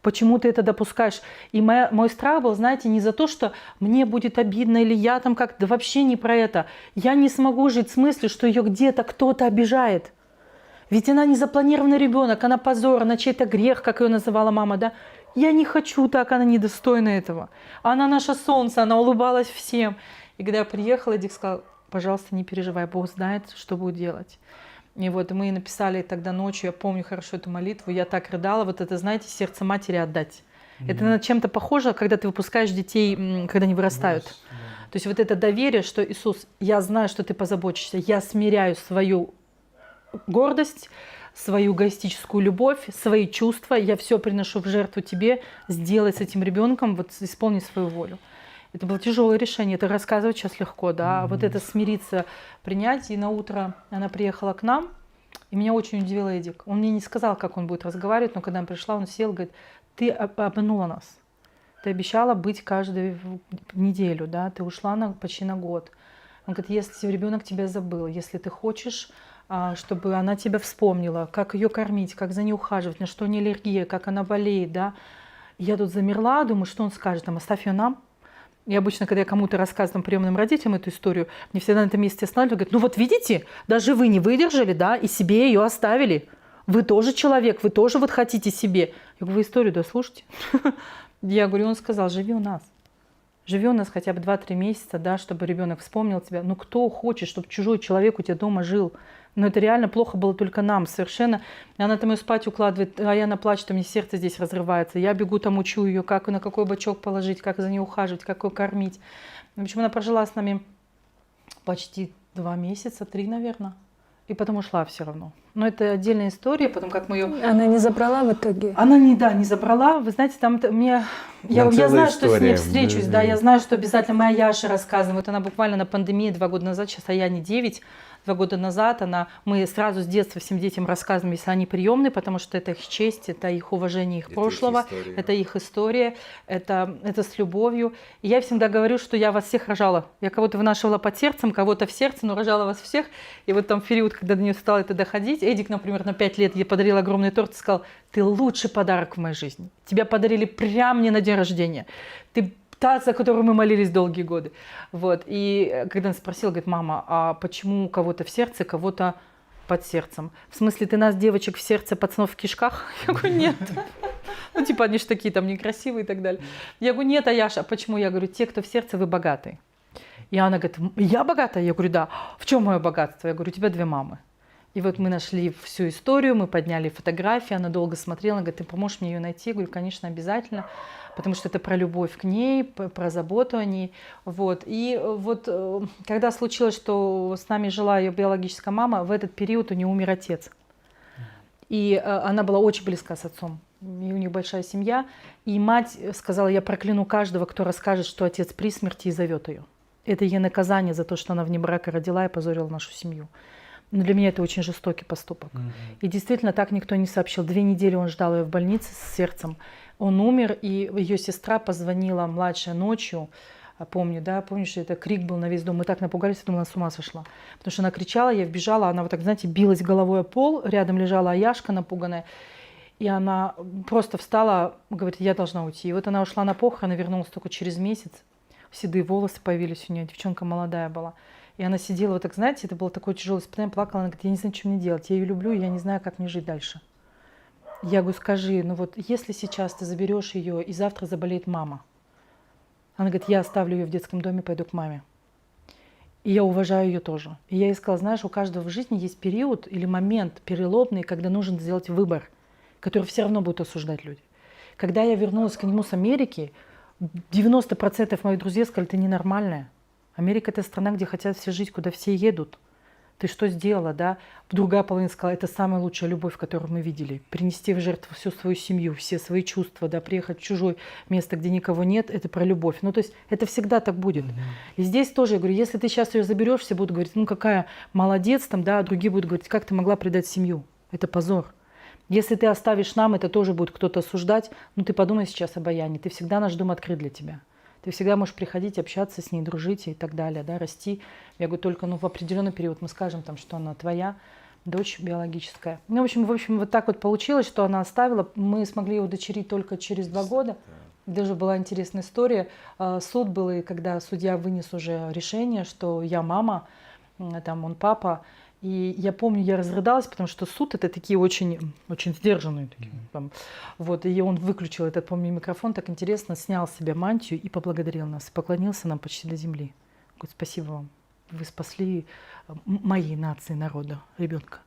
Почему ты это допускаешь? И мой страх был, знаете, не за то, что мне будет обидно или я там как-то, да вообще не про это. Я не смогу жить с мыслью, что ее где-то кто-то обижает. Ведь она не запланированный ребенок, она позор, она чей-то грех, как ее называла мама, да? Я не хочу так, она недостойна этого. Она наше солнце, она улыбалась всем. И когда я приехала, Эдик сказал: пожалуйста, не переживай, Бог знает, что будет делать. И вот мы написали тогда ночью, я помню хорошо эту молитву, я так рыдала, вот это, знаете, сердце матери отдать. Это, наверное, чем-то похоже, когда ты выпускаешь детей, когда они вырастают. То есть вот это доверие, что: Иисус, я знаю, что ты позаботишься, я смиряю свою гордость, свою эгоистическую любовь, свои чувства, я все приношу в жертву тебе, сделай с этим ребенком, вот исполни свою волю. Это было тяжелое решение, это рассказывать сейчас легко, да, вот это смириться, принять. И на утро она приехала к нам, и меня очень удивил Эдик. Он мне не сказал, как он будет разговаривать, но когда она пришла, он сел, говорит: ты обманула нас, ты обещала быть каждую неделю, да, ты ушла почти на год. Он говорит: если ребенок тебя забыл, если ты хочешь, чтобы она тебя вспомнила, как ее кормить, как за ней ухаживать, на что не аллергия, как она болеет, да. Я тут замерла, думаю, что он скажет, там: оставь ее нам. И обычно, когда я кому-то рассказываю, там, приемным родителям эту историю, мне всегда на этом месте останавливают, говорят: ну вот видите, даже вы не выдержали, да, и себе ее оставили. Вы тоже человек, вы тоже вот хотите себе. Я говорю: вы историю дослушайте. Я говорю, он сказал: живи у нас. Живи у нас хотя бы 2-3 месяца, да, чтобы ребенок вспомнил тебя. Ну кто хочет, чтобы чужой человек у тебя дома жил? Но это реально плохо было только нам, совершенно. И она там ее спать укладывает, а я плачет, у меня сердце здесь разрывается. Я бегу там, учу ее, как на какой бочок положить, как за ней ухаживать, как ее кормить. В общем, она прожила с нами почти 2 месяца, 3, наверное. И потом ушла все равно. Но это отдельная история, потом как мы ее... Она не забрала в итоге? Она не забрала. Вы знаете, там мне... Я знаю, что с ней история. встречусь, да, я знаю, что обязательно моя Яша рассказывает. Она буквально на пандемии 2 года назад, сейчас Аяне 9, 2 года назад, мы сразу с детства всем детям рассказываем, если они приемные, потому что это их честь, это их уважение их прошлого, это их история, это с любовью. И я всегда говорю, что я вас всех рожала. Я кого-то вынашивала под сердцем, кого-то в сердце, но рожала вас всех. И вот там в период, когда до нее стало это доходить, Эдик, например, на 5 лет ей подарил огромный торт и сказал: ты лучший подарок в моей жизни. Тебя подарили прямо мне на день рождения. Ты та, за которую мы молились долгие годы. Вот. И когда он спросил, говорит: мама, а почему у кого-то в сердце, кого-то под сердцем? В смысле, ты нас, девочек, в сердце, пацанов в кишках? Я говорю: нет. Ну, типа, они же такие там некрасивые и так далее. Я говорю: нет, Аяша, а почему? Я говорю: те, кто в сердце, вы богатые. И она говорит: я богатая? Я говорю: да. В чем мое богатство? Я говорю: у тебя 2 мамы. И вот мы нашли всю историю, мы подняли фотографии, она долго смотрела, она говорит: ты поможешь мне ее найти? Я говорю: конечно, обязательно, потому что это про любовь к ней, про заботу о ней. Вот. И вот когда случилось, что с нами жила ее биологическая мама, в этот период у нее умер отец. И она была очень близка с отцом. И у них большая семья. И мать сказала: я прокляну каждого, кто расскажет, что отец при смерти, и зовет ее. Это ей наказание за то, что она вне брака родила и позорила нашу семью. Но для меня это очень жестокий поступок. И действительно, так никто не сообщил. 2 недели он ждал ее в больнице с сердцем. Он умер, и ее сестра позвонила младшая ночью. Помню, да, помнишь, это крик был на весь дом. Мы так напугались, я думала, она с ума сошла. Потому что она кричала, я вбежала, она вот так, знаете, билась головой о пол. Рядом лежала Аяшка напуганная. И она просто встала, говорит: я должна уйти. И вот она ушла на похороны, вернулась только через месяц. Седые волосы появились у нее, девчонка молодая была. И она сидела вот так, знаете, это было такое тяжелое испытание, плакала, она говорит: я не знаю, что мне делать, я ее люблю, и я не знаю, как мне жить дальше. Я говорю: скажи, ну вот если сейчас ты заберешь ее, и завтра заболеет мама. Она говорит: я оставлю ее в детском доме, пойду к маме. И я уважаю ее тоже. И я ей сказала: знаешь, у каждого в жизни есть период или момент переломный, когда нужно сделать выбор, который все равно будут осуждать люди. Когда я вернулась к нему с Америки, 90% моих друзей сказали, ты ненормальная. Америка – это страна, где хотят все жить, куда все едут. Ты что сделала, да? Другая половина сказала, это самая лучшая любовь, которую мы видели. Принести в жертву всю свою семью, все свои чувства, да, приехать в чужое место, где никого нет, это про любовь. Ну, то есть это всегда так будет. И здесь тоже, я говорю, если ты сейчас ее заберешь, все будут говорить, ну, какая молодец там, да, а другие будут говорить, как ты могла предать семью? Это позор. Если ты оставишь нам, это тоже будет кто-то осуждать. Ну, ты подумай сейчас об Аяне, ты всегда наш дом открыт для тебя. Ты всегда можешь приходить, общаться с ней, дружить и так далее, да, расти. Я говорю, только в определенный период мы скажем, там, что она твоя дочь биологическая. Ну, в общем, вот так вот получилось, что она оставила. Мы смогли ее удочерить только через 2 года. Даже была интересная история. Суд был, и когда судья вынес уже решение, что я мама, там он папа. И я помню, я разрыдалась, потому что суд это такие очень, очень сдержанные. Такие, там, вот, и он выключил этот, помню, микрофон, так интересно, снял с себя мантию и поблагодарил нас, поклонился нам почти до земли. Говорит, спасибо вам, вы спасли моей нации, народа, ребенка.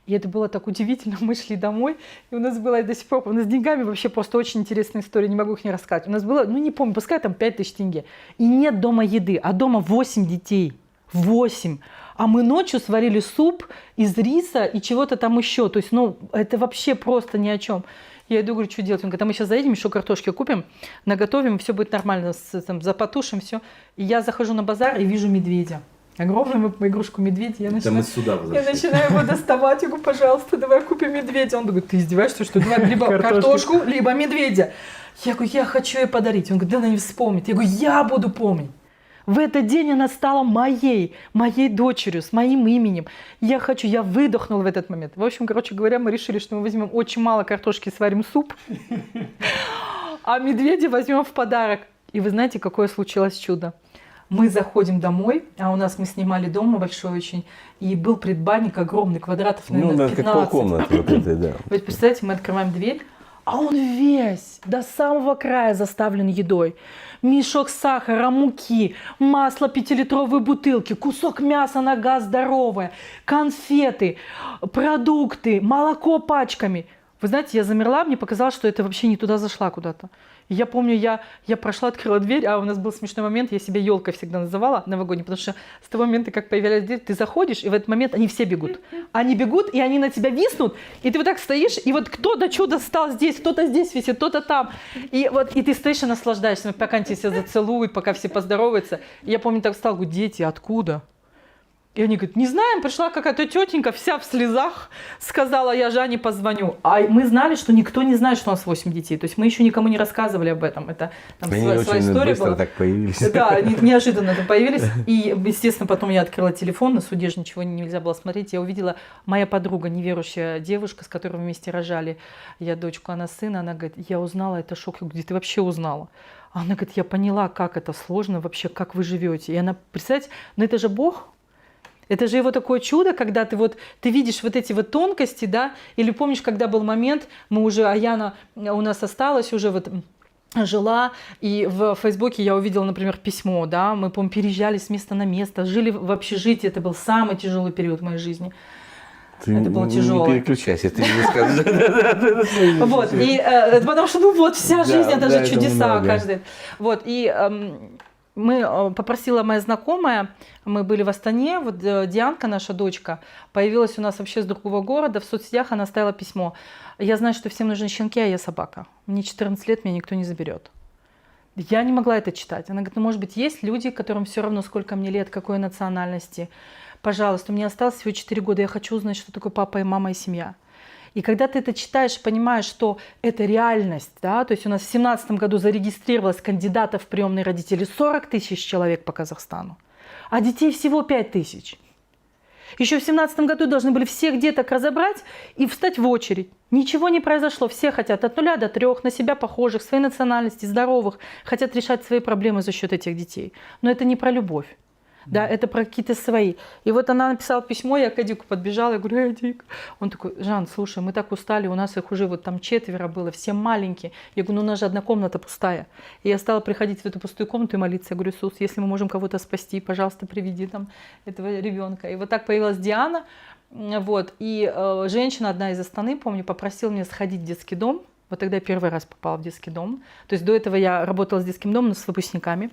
И это было так удивительно, мы шли домой, и у нас было до сих пор, у нас с деньгами вообще просто очень интересная история, не могу их не рассказать. У нас было, ну не помню, пускай там 5000 тенге. И нет дома еды, а дома 8 детей, 8. А мы ночью сварили суп из риса и чего-то там еще. То есть, ну, это вообще просто ни о чем. Я иду, говорю, что делать? Он говорит, а мы сейчас заедем, еще картошки купим, наготовим, все будет нормально, там, запотушим, все. И я захожу на базар и вижу медведя. Огромную игрушку медведя. Я начинаю его доставать. Я говорю, пожалуйста, давай купим медведя. Он говорит, ты издеваешься, что давай либо картошку, либо медведя. Я говорю, я хочу ей подарить. Он говорит, да она не вспомнит. Я говорю, я буду помнить. В этот день она стала моей дочерью, с моим именем. Я выдохнула в этот момент. В общем, короче говоря, мы решили, что мы возьмем очень мало картошки, сварим суп, а медведя возьмем в подарок. И вы знаете, какое случилось чудо? Мы заходим домой, а у нас мы снимали дом большой очень, и был предбанник огромный, квадратов, наверное, 15. Ну, как полкомнаты вот этой, да. Вы представляете, мы открываем дверь, а он весь до самого края заставлен едой. Мешок сахара, муки, масло 5-литровые бутылки, кусок мяса, нога здоровая, конфеты, продукты, молоко пачками. Вы знаете, я замерла, мне показалось, что это вообще не туда зашла куда-то. И я помню, я прошла, открыла дверь, а у нас был смешной момент, я себя елкой всегда называла новогодней, потому что с того момента, как появлялась дверь, ты заходишь, и в этот момент они все бегут. Они бегут, и они на тебя виснут, и ты вот так стоишь, и вот кто-то чудо стал здесь, кто-то здесь висит, кто-то там. И вот и ты стоишь и наслаждаешься, пока они тебя зацелуют, пока все поздороваются. И я помню, так встал, говорю, дети, откуда? И они говорят, не знаем, пришла какая-то тетенька, вся в слезах, сказала, я Жане позвоню. А мы знали, что никто не знает, что у нас 8 детей. То есть мы еще никому не рассказывали об этом. Это там своя история была. Так появились. Да, неожиданно это появились. И, естественно, потом я открыла телефон, на суде же ничего нельзя было смотреть. Я увидела, моя подруга, неверующая девушка, с которой мы вместе рожали, я дочку, она сына, она говорит, я узнала, это шок. Я говорю, где ты вообще узнала? Она говорит, я поняла, как это сложно вообще, как вы живете. И она, представляете, ну это же Бог. Это же его такое чудо, когда ты видишь вот эти вот тонкости, да, или помнишь, когда был момент, мы уже, Аяна у нас осталась, уже вот жила, и в Фейсбуке я увидела, например, письмо, да, мы, по-моему, переезжали с места на место, жили в общежитии, это был самый тяжелый период в моей жизни. Это было тяжело. Не переключайся, ты не скажешь. Вот, и потому что, вся жизнь, это же чудеса каждый. Вот, и попросила моя знакомая, мы были в Астане, вот Дианка, наша дочка, появилась у нас вообще с другого города, в соцсетях она оставила письмо. Я знаю, что всем нужны щенки, а я собака. Мне 14 лет, меня никто не заберет. Я не могла это читать. Она говорит, ну, может быть, есть люди, которым все равно, сколько мне лет, какой национальности. Пожалуйста, у меня осталось всего 4 года, я хочу узнать, что такое папа и мама и семья. И когда ты это читаешь, понимаешь, что это реальность, да, то есть у нас в 2017 году зарегистрировалось кандидатов в приемные родители 40 тысяч человек по Казахстану, а детей всего 5 тысяч. Еще в 2017 году должны были всех деток разобрать и встать в очередь. Ничего не произошло, все хотят от 0 до 3, на себя похожих, своей национальности, здоровых, хотят решать свои проблемы за счет этих детей. Но это не про любовь. Да, это про какие-то свои. И вот она написала письмо, я к Эдику подбежала, я говорю, Эдик. Он такой, Жан, слушай, мы так устали, у нас их уже вот там 4 было, все маленькие. Я говорю, ну у нас же одна комната пустая. И я стала приходить в эту пустую комнату и молиться. Я говорю, Иисус, если мы можем кого-то спасти, пожалуйста, приведи там этого ребенка. И вот так появилась Диана. Вот. И женщина, одна из Астаны, помню, попросила меня сходить в детский дом. Вот тогда я первый раз попала в детский дом. То есть до этого я работала с детским домом, но с выпускниками.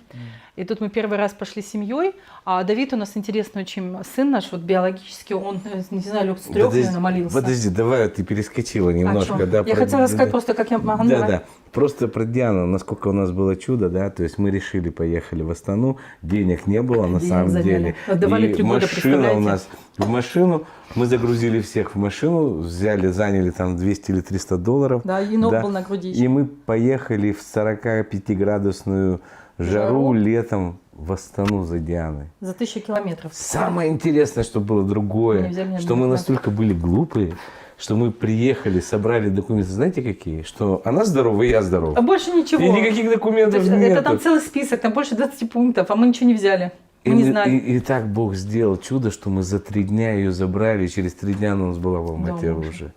И тут мы первый раз пошли с семьей. А Давид у нас интересный очень сын наш, вот биологически, он, не знаю, лет с 3, наверное, молился. Подожди, давай, ты перескочила немножко. чё? Да, Я хотела рассказать просто, как я... Ага, давай. Да. Просто про Диану, насколько у нас было чудо, да, то есть мы решили, поехали в Астану, денег не было на Денег самом заняли. деле. Отдавали И 3 года, машина представляете? у нас в машину, мы загрузили всех в машину, заняли там 200 или 300 долларов. Да, енот был на груди И ещё. мы поехали в 45-градусную жару летом в Астану за Дианой. За 1000 километров. Самое интересное, что было Мы другое, не взяли ни что одного мы документа. настолько были глупые, что мы приехали, собрали документы, знаете какие? Что она здорова, и я здоров. А больше ничего. И никаких То документов есть нет. это там целый список, там больше 20 пунктов, а мы ничего не взяли. Мы не знали. И так Бог сделал чудо, что мы за 3 дня ее забрали, и через 3 дня она у нас была в Алмате Дома уже. уже.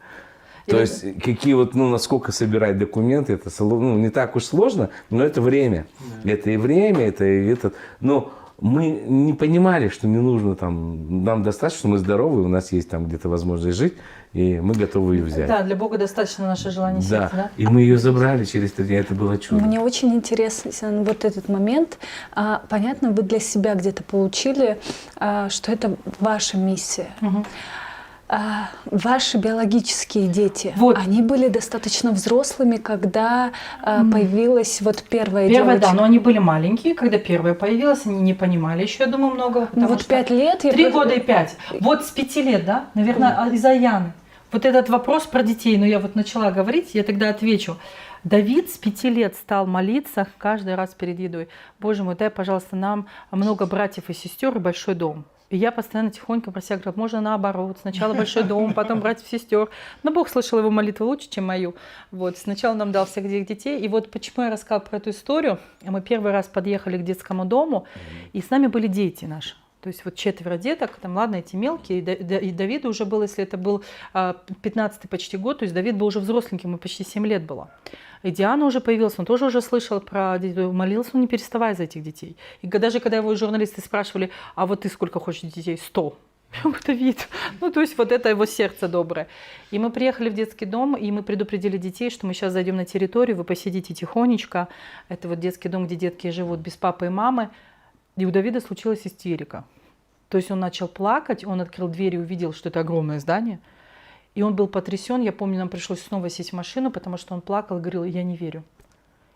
И То вот- есть какие вот, насколько собирать документы, это не так уж сложно, но это время. Это и время, это и этот. Но мы не понимали, что не нужно там, нам достаточно, что мы здоровы, у нас есть там где-то возможность жить, и мы готовы ее взять. Да, для Бога достаточно наше желание сердца, да? И мы ее забрали через 3 дня, это было чудо. Мне очень интересен вот этот момент. Понятно, вы для себя где-то получили, что это ваша миссия. Ваши биологические дети, Вот. они были достаточно взрослыми, когда появилась вот первая Первая, да, девочка. но они были маленькие, когда первая появилась, они не понимали еще, я думаю, много. Ну потому вот что 5 лет... 3 года и 5. Вот с 5 лет, да, наверное, из-за Яны. Вот этот вопрос про детей, но я вот начала говорить, я тогда отвечу. Давид с 5 лет стал молиться каждый раз перед едой. Боже мой, дай, пожалуйста, нам много братьев и сестер и большой дом. И я постоянно тихонько про себя говорила, можно наоборот, сначала большой дом, потом братьев, сестер. Но Бог слышал его молитву лучше, чем мою. Вот, сначала нам дал всех детей. И вот почему я рассказала про эту историю. Мы первый раз подъехали к детскому дому, и с нами были дети наши. То есть вот 4 деток, там, ладно, эти мелкие, и Давиду уже был, если это был 15-й почти год, то есть Давид был уже взросленьким, ему почти 7 лет было. И Диана уже появилась, он тоже уже слышал про детей, молился он не переставая за этих детей. И даже когда его журналисты спрашивали, а вот ты сколько хочешь детей? 100. Я говорю, Давид, ну то есть вот это его сердце доброе. И мы приехали в детский дом, и мы предупредили детей, что мы сейчас зайдем на территорию, вы посидите тихонечко. Это вот детский дом, где детки живут без папы и мамы. И у Давида случилась истерика. То есть он начал плакать, он открыл дверь и увидел, что это огромное здание. И он был потрясен. Я помню, нам пришлось снова сесть в машину, потому что он плакал и говорил, я не верю.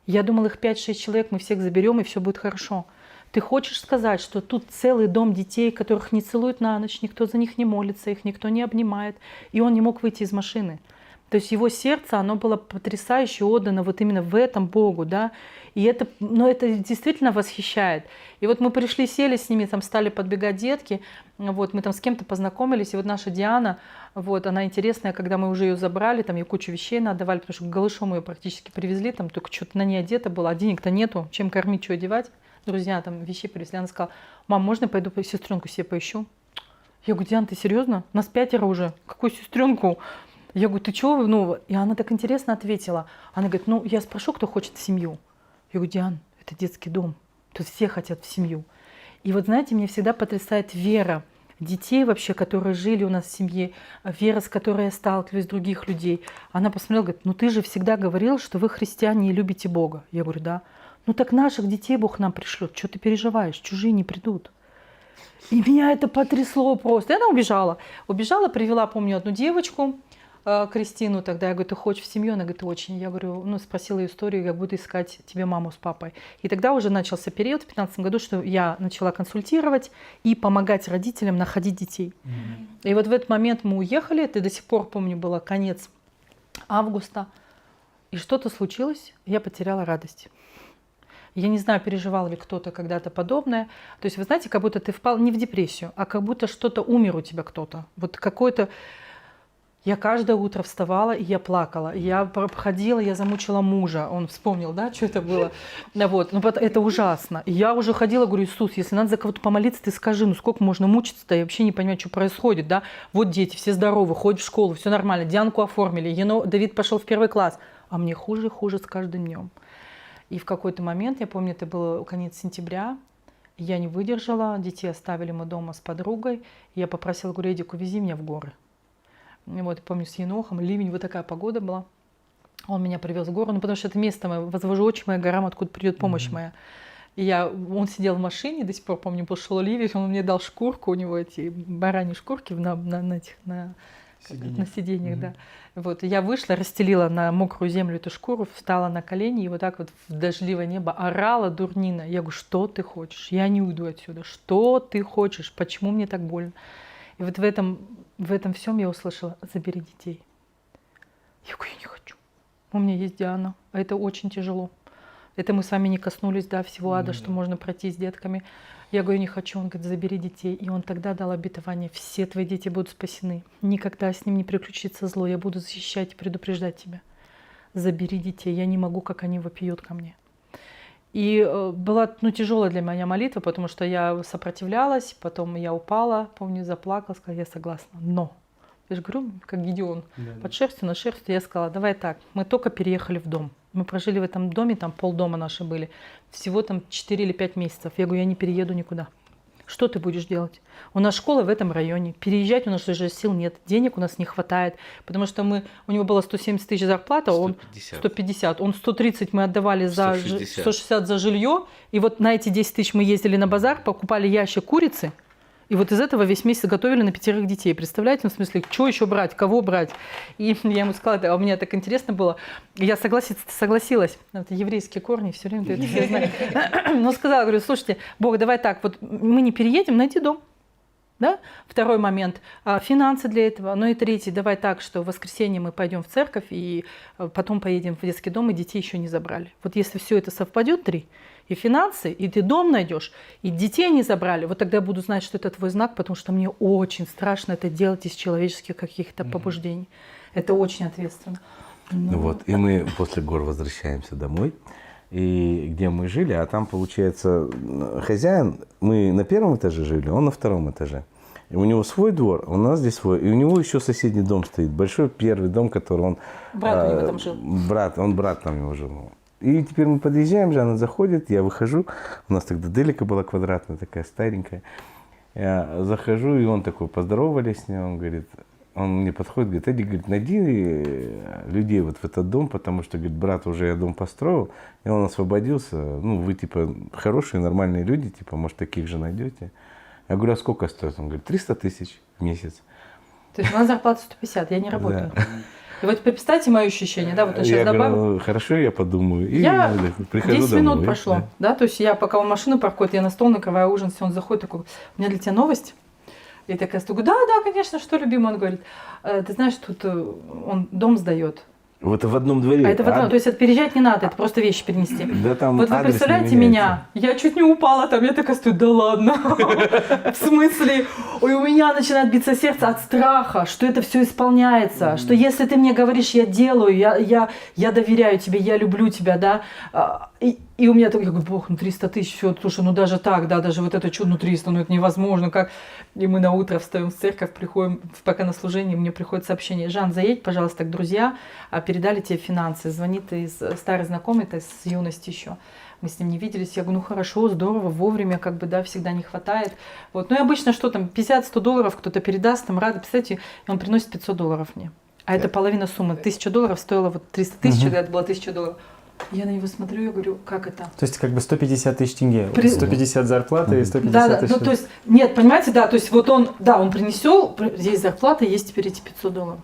Я думал, их 5-6 человек, мы всех заберем, и все будет хорошо. Ты хочешь сказать, что тут целый дом детей, которых не целуют на ночь, никто за них не молится, их никто не обнимает, и он не мог выйти из машины. То есть его сердце, оно было потрясающе отдано вот именно в этом Богу, да. И это, ну, это действительно восхищает. И вот мы пришли, сели с ними, там стали подбегать детки, вот, мы там с кем-то познакомились, и вот наша Диана, вот, она интересная, когда мы уже ее забрали, там ей кучу вещей отдавали, потому что голышом ее практически привезли, там только что-то на ней одето было, а денег-то нету, чем кормить, что одевать. Друзья там вещи привезли, она сказала, мам, можно я пойду сестренку себе поищу? Я говорю, Диана, ты серьезно? Нас 5 уже, какую сестренку? Я говорю, ты чего? Ну, и она так интересно ответила. Она говорит, ну, я спрошу, кто хочет в семью. Я говорю, Диан, это детский дом. Тут все хотят в семью. И вот, знаете, мне всегда потрясает вера детей вообще, которые жили у нас в семье, вера, с которой я сталкиваюсь, других людей. Она посмотрела, говорит, ну, ты же всегда говорил, что вы христиане и любите Бога. Я говорю, да. Ну, так наших детей Бог нам пришлет. Что ты переживаешь? Чужие не придут. И меня это потрясло просто. И она убежала. Убежала, привела, помню, одну девочку, Кристину, тогда я говорю, ты хочешь в семью? Она говорит, очень. Я говорю, ну, спросила ее историю, я буду искать тебе маму с папой. И тогда уже начался период в 2015 году, что я начала консультировать и помогать родителям находить детей. И вот в этот момент мы уехали, это до сих пор, помню, было конец августа, и что-то случилось, я потеряла радость. Я не знаю, переживал ли кто-то когда-то подобное. То есть, вы знаете, как будто ты впал не в депрессию, а как будто что-то умер у тебя кто-то. Вот какой-то... Я каждое утро вставала, и я плакала. Я проходила, я замучила мужа. Он вспомнил, да, что это было. Вот. Ну, это ужасно. И я уже ходила, говорю, Иисус, если надо за кого-то помолиться, ты скажи, ну сколько можно мучиться-то, я вообще не понимаю, что происходит, да. Вот дети, все здоровы, ходят в школу, все нормально. Дианку оформили, Давид пошел в 1 класс. А мне хуже и хуже с каждым днем. И в какой-то момент, я помню, это был конец сентября, я не выдержала, детей оставили мы дома с подругой. И я попросила, говорю, Эдик, увези меня в горы. И вот, помню, с Енохом, ливень, вот такая погода была. Он меня привез в гору, ну, потому что это место мое, возвожу очи моя горам, откуда придет помощь моя. И он сидел в машине, до сих пор помню, пошел Оливия, он мне дал шкурку, у него эти бараньи шкурки на сиденьях, да. Вот, и я вышла, расстелила на мокрую землю эту шкуру, встала на колени и вот так вот в дождливое небо орала дурнина. Я говорю, что ты хочешь? Я не уйду отсюда. Что ты хочешь? Почему мне так больно? И вот в этом всем я услышала, забери детей. Я говорю, я не хочу. У меня есть Диана, а это очень тяжело. Это мы с вами не коснулись, да, всего ада, что можно пройти с детками. Я говорю, не хочу. Он говорит, забери детей. И он тогда дал обетование, все твои дети будут спасены. Никогда с ним не приключится зло. Я буду защищать и предупреждать тебя. Забери детей. Я не могу, как они вопиют ко мне. И была тяжелая для меня молитва, потому что я сопротивлялась, потом я упала, помню, заплакала, сказала, я согласна. Но, я же говорю, как Гедеон, под шерстью на шерстью, я сказала, давай так, мы только переехали в дом. Мы прожили в этом доме, там полдома наши были. Всего там 4 или 5 месяцев. Я говорю, я не перееду никуда. Что ты будешь делать? У нас школа в этом районе. Переезжать у нас уже сил нет. Денег у нас не хватает. Потому что у него было 170 тысяч зарплата, 150. Он 130 мы отдавали за 160 за жилье. И вот на эти 10 тысяч мы ездили на базар, покупали ящик курицы. И вот из этого весь месяц готовили на 5 детей. Представляете, в смысле, что еще брать, кого брать? И я ему сказала, а у меня так интересно было. Я согласилась. Это еврейские корни, все время ты это все знаешь. Но сказала, говорю, слушайте, Бог, давай так, вот мы не переедем, найди дом. Да? Второй момент, финансы для этого. Ну и третий, давай так, что в воскресенье мы пойдем в церковь, и потом поедем в детский дом, и детей еще не забрали. Вот если все это совпадет, 3, и финансы, и ты дом найдешь, и детей не забрали, вот тогда я буду знать, что это твой знак, потому что мне очень страшно это делать из человеческих каких-то побуждений. Это очень ответственно. Ну вот, и мы после гор возвращаемся домой, и где мы жили, а там, получается, хозяин, мы на 1 этаже жили, он на 2 этаже. И у него свой двор, у нас здесь свой, и у него еще соседний дом стоит, большой первый дом, который он... Брат у него там жил. Брат там его жил. И теперь мы подъезжаем, Жанна заходит, я выхожу, у нас тогда делика была квадратная, такая старенькая. Я захожу, и он такой, поздоровались с ним, он говорит, он мне подходит, говорит, Эдди, говорит, найди людей вот в этот дом, потому что, говорит, брат уже я дом построил, и он освободился, ну, вы, типа, хорошие, нормальные люди, типа, может, таких же найдете. Я говорю, а сколько стоит? Он говорит, 300 тысяч в месяц. То есть у нас зарплата 150, я не работаю. Да. И вот представьте мое ощущение, да, вот он сейчас добавил. Говорю, хорошо, я подумаю. И я прихожу 10 домой, минут прошло, да, то есть я пока он машину паркует, я на стол накрываю ужин, все, он заходит, такой, у меня для тебя новость. Я такая стою, да, конечно, что, любимый, он говорит, ты знаешь, тут он дом сдает. Вот в одном дворе. А это в одном, то есть это переезжать не надо, это просто вещи перенести. Да, там вот вы представляете меня, я чуть не упала там, я такая стою, да ладно, в смысле? Ой, у меня начинает биться сердце от страха, что это все исполняется, что если ты мне говоришь, я делаю, я доверяю тебе, я люблю тебя, да. И у меня так, я говорю, Бог, 300 тысяч, все, слушай, даже так, да, даже вот это чудо, 300, это невозможно, как. И мы на утро встаем в церковь, приходим, пока на служении, мне приходит сообщение, Жан, заедь, пожалуйста, к друзьям, передали тебе финансы, звонит из старый знакомый, это с юности еще. Мы с ним не виделись, я говорю, хорошо, здорово, вовремя, да, всегда не хватает. Вот. Ну и обычно что там, 50-100 долларов кто-то передаст, там рады, представляете, и он приносит $500 мне. А это половина суммы, $1000 стоило, вот 300 тысяч, когда это было $1000. Я на него смотрю, я говорю, как это? То есть 150 тысяч тенге, 150 зарплаты и 150 тысяч. Да, ну то есть, нет, понимаете, да, то есть вот он принесел, есть зарплата, есть теперь эти $500.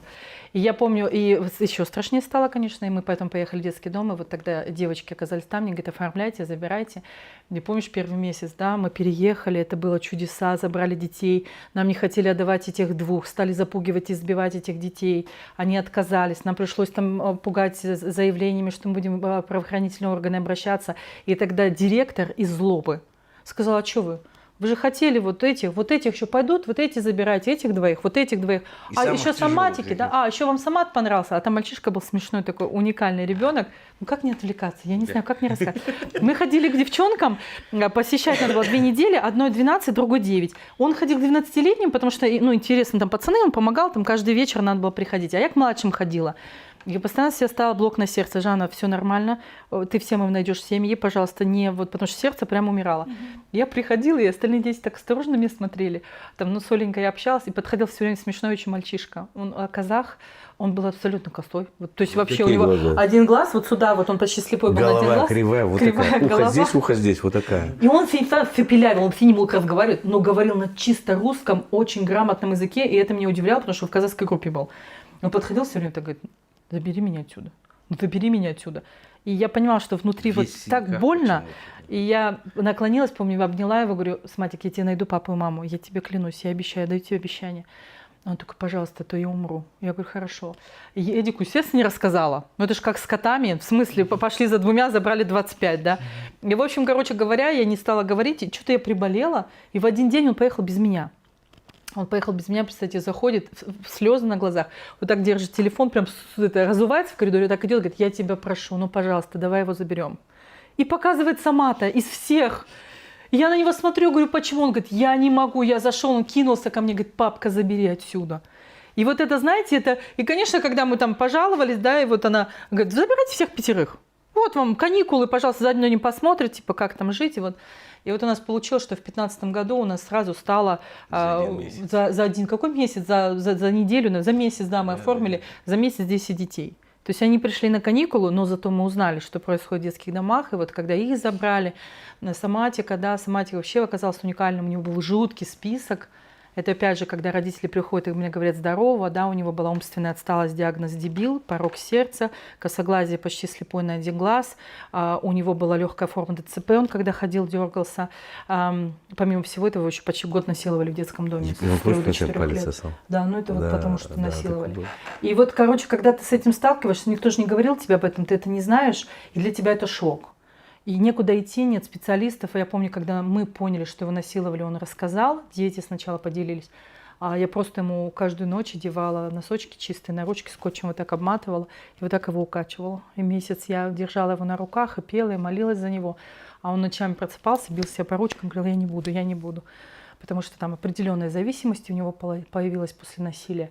И я помню, и еще страшнее стало, конечно, и мы поэтому поехали в детский дом, и вот тогда девочки оказались там, мне говорят, оформляйте, забирайте. Не помнишь, первый месяц, да, мы переехали, это было чудеса, забрали детей, нам не хотели отдавать этих 2, стали запугивать и избивать этих детей, они отказались, нам пришлось там пугать заявлениями, что мы будем в правоохранительные органы обращаться, и тогда директор из злобы сказал, а что вы же хотели вот этих еще пойдут, вот эти забирайте, этих 2, вот этих 2. А еще саматики, да, еще вам самат понравился, а там мальчишка был смешной такой, уникальный ребенок. Ну как не отвлекаться, я не знаю, как не рассказать. Мы ходили к девчонкам, посещать надо было 2 недели, одной 12, другой 9. Он ходил к 12-летним, потому что, интересно, там пацаны, он помогал, там каждый вечер надо было приходить. А я к младшим ходила. Я постоянно себе ставила блок на сердце. Жанна, все нормально, ты всем им найдешь семьи, пожалуйста, не вот, потому что сердце прямо умирало. Я приходила, и остальные дети так осторожно на меня смотрели. Там, ну, с Оленькой я общалась, и подходил все время смешной очень мальчишка. Он казах, он был абсолютно косой. Вот, то есть Вот вообще у какие него глаза? один глаз, вот сюда, вот он почти слепой был на один Голова глаз. кривая, вот кривая такая. голова. Ухо здесь, вот такая. И он фипелявил, он вообще не мог разговаривать, но говорил на чисто русском, очень грамотном языке, и это меня удивляло, потому что в казахской группе был. Он подходил все время, так говорит, забери меня отсюда, ну забери меня отсюда. И я понимала, что внутри вот так больно, и я наклонилась, помню, обняла его, говорю, Сматик, я тебе найду папу и маму, я тебе клянусь, я обещаю, я даю тебе обещание. Он такой, пожалуйста, то я умру. Я говорю, хорошо. И Эдику, естественно, не рассказала. Ну, это же как с котами. В смысле, пошли за 2, забрали 25, да? И, в общем, короче говоря, я не стала говорить. И что-то я приболела. И в один день он поехал без меня. Он поехал без меня, представьте, заходит, слезы на глазах. Вот так держит телефон, прям это, разувается в коридоре, так идет, говорит, я тебя прошу, ну, пожалуйста, давай его заберем. И показывает Самата из всех. Я на него смотрю, говорю, почему? Он говорит, я не могу, я зашел, он кинулся ко мне, говорит, папка, забери отсюда. И вот это, знаете, это... И, конечно, когда мы там пожаловались, да, и вот она говорит, забирайте всех 5. Вот вам каникулы, пожалуйста, заодно не посмотрите, типа, как там жить. И вот у нас получилось, что в 2015 году у нас сразу стало... За один, какой месяц? За неделю, за месяц, да, мы оформили, за месяц 10 детей. То есть они пришли на каникулы, но зато мы узнали, что происходит в детских домах. И вот когда их забрали, Саматика, да, Саматик вообще оказался уникальным. У него был жуткий список. Это опять же, когда родители приходят и мне говорят здорово, да, у него была умственная отсталость, диагноз дебил, порок сердца, косоглазие, почти слепой на один глаз. У него была легкая форма ДЦП, он когда ходил, дергался. Помимо всего этого, еще почти год насиловали в детском доме. Он просто на палец сосал. Да, ну это Да, вот потому что да, насиловали. И вот, короче, когда ты с этим сталкиваешься, никто же не говорил тебе об этом, ты это не знаешь, и для тебя это шок. И некуда идти, нет специалистов. И я помню, когда мы поняли, что его насиловали, он рассказал, дети сначала поделились. А я просто ему каждую ночь одевала носочки чистые, на ручки скотчем вот так обматывала, и вот так его укачивала. И месяц я держала его на руках и пела, и молилась за него. А он ночами просыпался, бил себя по ручкам, говорил, я не буду. Потому что там определенная зависимость у него появилась после насилия.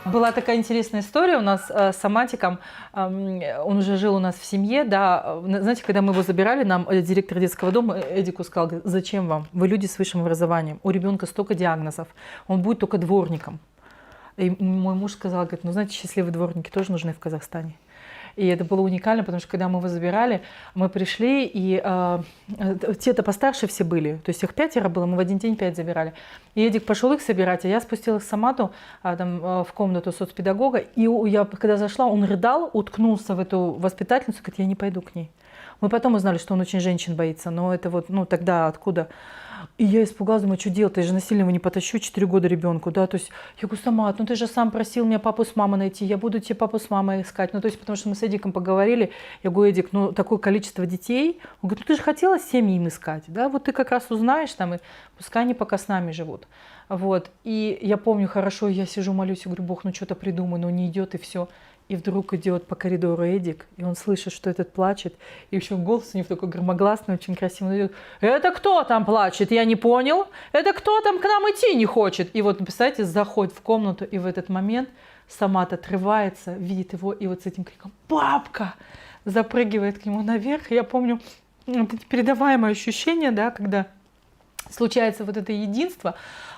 Была такая интересная история у нас с Саматиком. Он уже жил у нас в семье, да. Знаете, когда мы его забирали, нам директор детского дома Эдику сказал, зачем вам? Вы люди с высшим образованием. У ребенка столько диагнозов. Он будет только дворником. И мой муж сказал, говорит, ну, знаете, счастливые дворники тоже нужны в Казахстане. И это было уникально, потому что когда мы его забирали, мы пришли, и те-то постарше все были. То есть их 5 было, мы в один день 5 забирали. И Эдик пошел их собирать, а я спустилась к Самату там, в комнату соцпедагога. И я, когда зашла, он рыдал, уткнулся в эту воспитательницу, говорит, я не пойду к ней. Мы потом узнали, что он очень женщин боится, но это вот, ну тогда откуда... И я испугалась, думаю, что делать, я же насильно его не потащу 4 года ребенку, да, то есть я говорю, Самат, ну ты же сам просил меня папу с мамой найти, я буду тебе папу с мамой искать, ну то есть потому что мы с Эдиком поговорили, я говорю, Эдик, ну такое количество детей, он говорит, ну ты же хотела семьи им искать, да, вот ты как раз узнаешь там, и пускай они пока с нами живут, вот, и я помню хорошо, я сижу, молюсь, и говорю, Бог, ну что-то придумай, но не идет и все. И вдруг идет по коридору Эдик, и он слышит, что этот плачет. И еще голос у него такой громогласный, очень красивый. Он идет, это кто там плачет? Я не понял. Это кто там к нам идти не хочет? И вот, представляете, заходит в комнату, и в этот момент Самат отрывается, видит его, и вот с этим криком «Папка!» запрыгивает к нему наверх. И я помню вот эти передаваемые ощущения, да, когда случается вот это единство.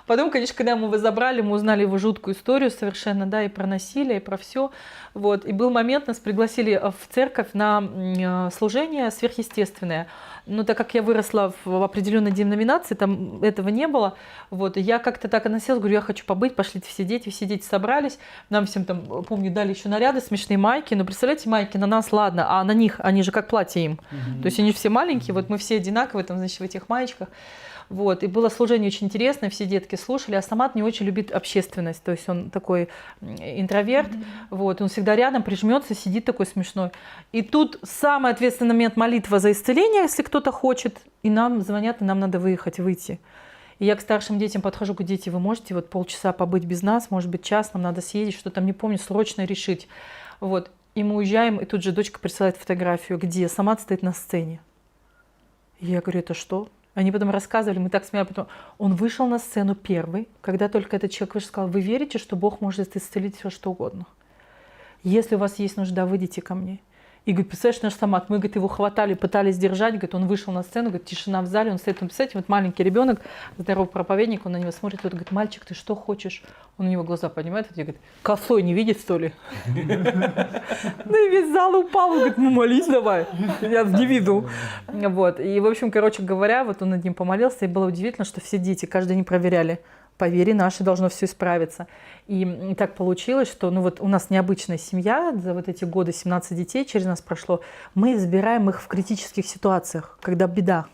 Потом, конечно, когда мы его забрали, мы узнали его жуткую историю совершенно, да, и про насилие, и про все. Вот. И был момент, нас пригласили в церковь на служение сверхъестественное. Но так как я выросла в определенной деноминации, там этого не было. Вот. И я как-то так относилась, говорю, я хочу побыть, пошли все дети собрались. Нам всем там, помню, дали еще наряды, смешные майки. Но представляете, майки на нас, ладно, а на них, они же как платье им. То есть они же все маленькие, вот мы все одинаковые, там, значит, в этих маечках. Вот. И было служение очень интересное, все детки слушали, а Самат не очень любит общественность, то есть он такой интроверт, вот. Он всегда рядом прижмется, сидит такой смешной. И тут самый ответственный момент — молитва за исцеление, если кто-то хочет, и нам звонят, и нам надо выйти. И я к старшим детям подхожу, говорю, дети, вы можете вот полчаса побыть без нас, может быть час, нам надо съездить, что там, не помню, срочно решить. Вот. И мы уезжаем, и тут же дочка присылает фотографию, где Самат стоит на сцене. И я говорю, это что? Они потом рассказывали, мы так смеялись, потом он вышел на сцену первый, когда только этот человек вышел, сказал: вы верите, что Бог может исцелить все, что угодно? Если у вас есть нужда, выйдите ко мне. И говорит: представляешь, наш Самат, мы, говорит, его хватали, пытались держать, говорит, он вышел на сцену, говорит, тишина в зале, он стоит, представляете, вот маленький ребенок, здоровый проповедник, он на него смотрит, вот говорит: мальчик, ты что хочешь? Он у него глаза поднимает, вот, и говорит: косой не видит, что ли? Ну и весь зал упал, он говорит: ну молись давай, я не виду. Вот, и в общем, короче говоря, вот он над ним помолился, и было удивительно, что все дети каждый день проверяли: по вере нашей должно все исправиться. И так получилось, что ну вот у нас необычная семья, за вот эти годы 17 детей через нас прошло, мы избираем их в критических ситуациях, когда беда.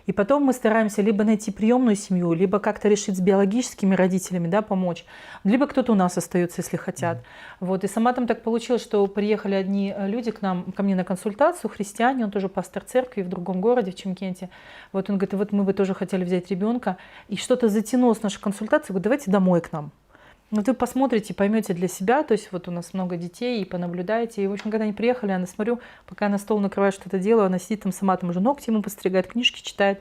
И потом мы стараемся либо найти приемную семью, либо как-то решить с биологическими родителями, да, помочь, либо кто-то у нас остается, если хотят. Вот. И сама там так получилось, что приехали одни люди ко мне на консультацию, христиане, он тоже пастор церкви в другом городе, в Чимкенте. Вот он говорит: вот мы бы тоже хотели взять ребенка. И что-то затянулось наша консультация, говорит: давайте домой к нам. Вот вы посмотрите, поймете для себя, то есть вот у нас много детей, и понаблюдаете. И, в общем, когда они приехали, я смотрю, пока я на стол накрываю, что-то делаю, она сидит там сама, там уже ногти ему постригает, книжки читает.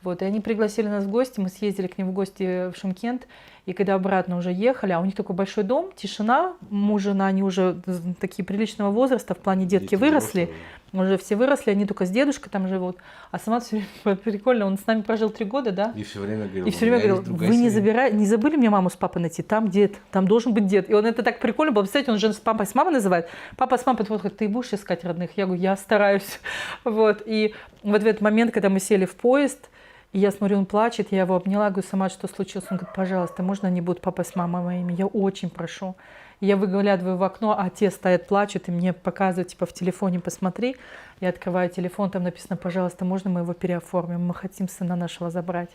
Вот, и они пригласили нас в гости, мы съездили к ним в гости в Шымкент, и когда обратно уже ехали, а у них такой большой дом, тишина, муж, жена, они уже такие приличного возраста, в плане детки выросли, уже все выросли, они только с дедушкой там живут, а сама все прикольно, он с нами прожил 3 года, да? И все время говорил: и все время говорил: вы не забыли мне маму с папой найти, там дед, там должен быть дед. И он это так прикольно было, представляете, он же с папой с мамой называет, папа с мамой подходит: ты будешь искать родных? Я говорю: я стараюсь. Вот, и вот в этот момент, когда мы сели в поезд, и я смотрю, он плачет, я его обняла, говорю: сама, что случилось? Он говорит: пожалуйста, можно они будут папа с мамой моими? Я очень прошу. И я выглядываю в окно, а те стоят, плачут, и мне показывают, типа, в телефоне посмотри. Я открываю телефон, там написано: пожалуйста, можно мы его переоформим? Мы хотим сына нашего забрать.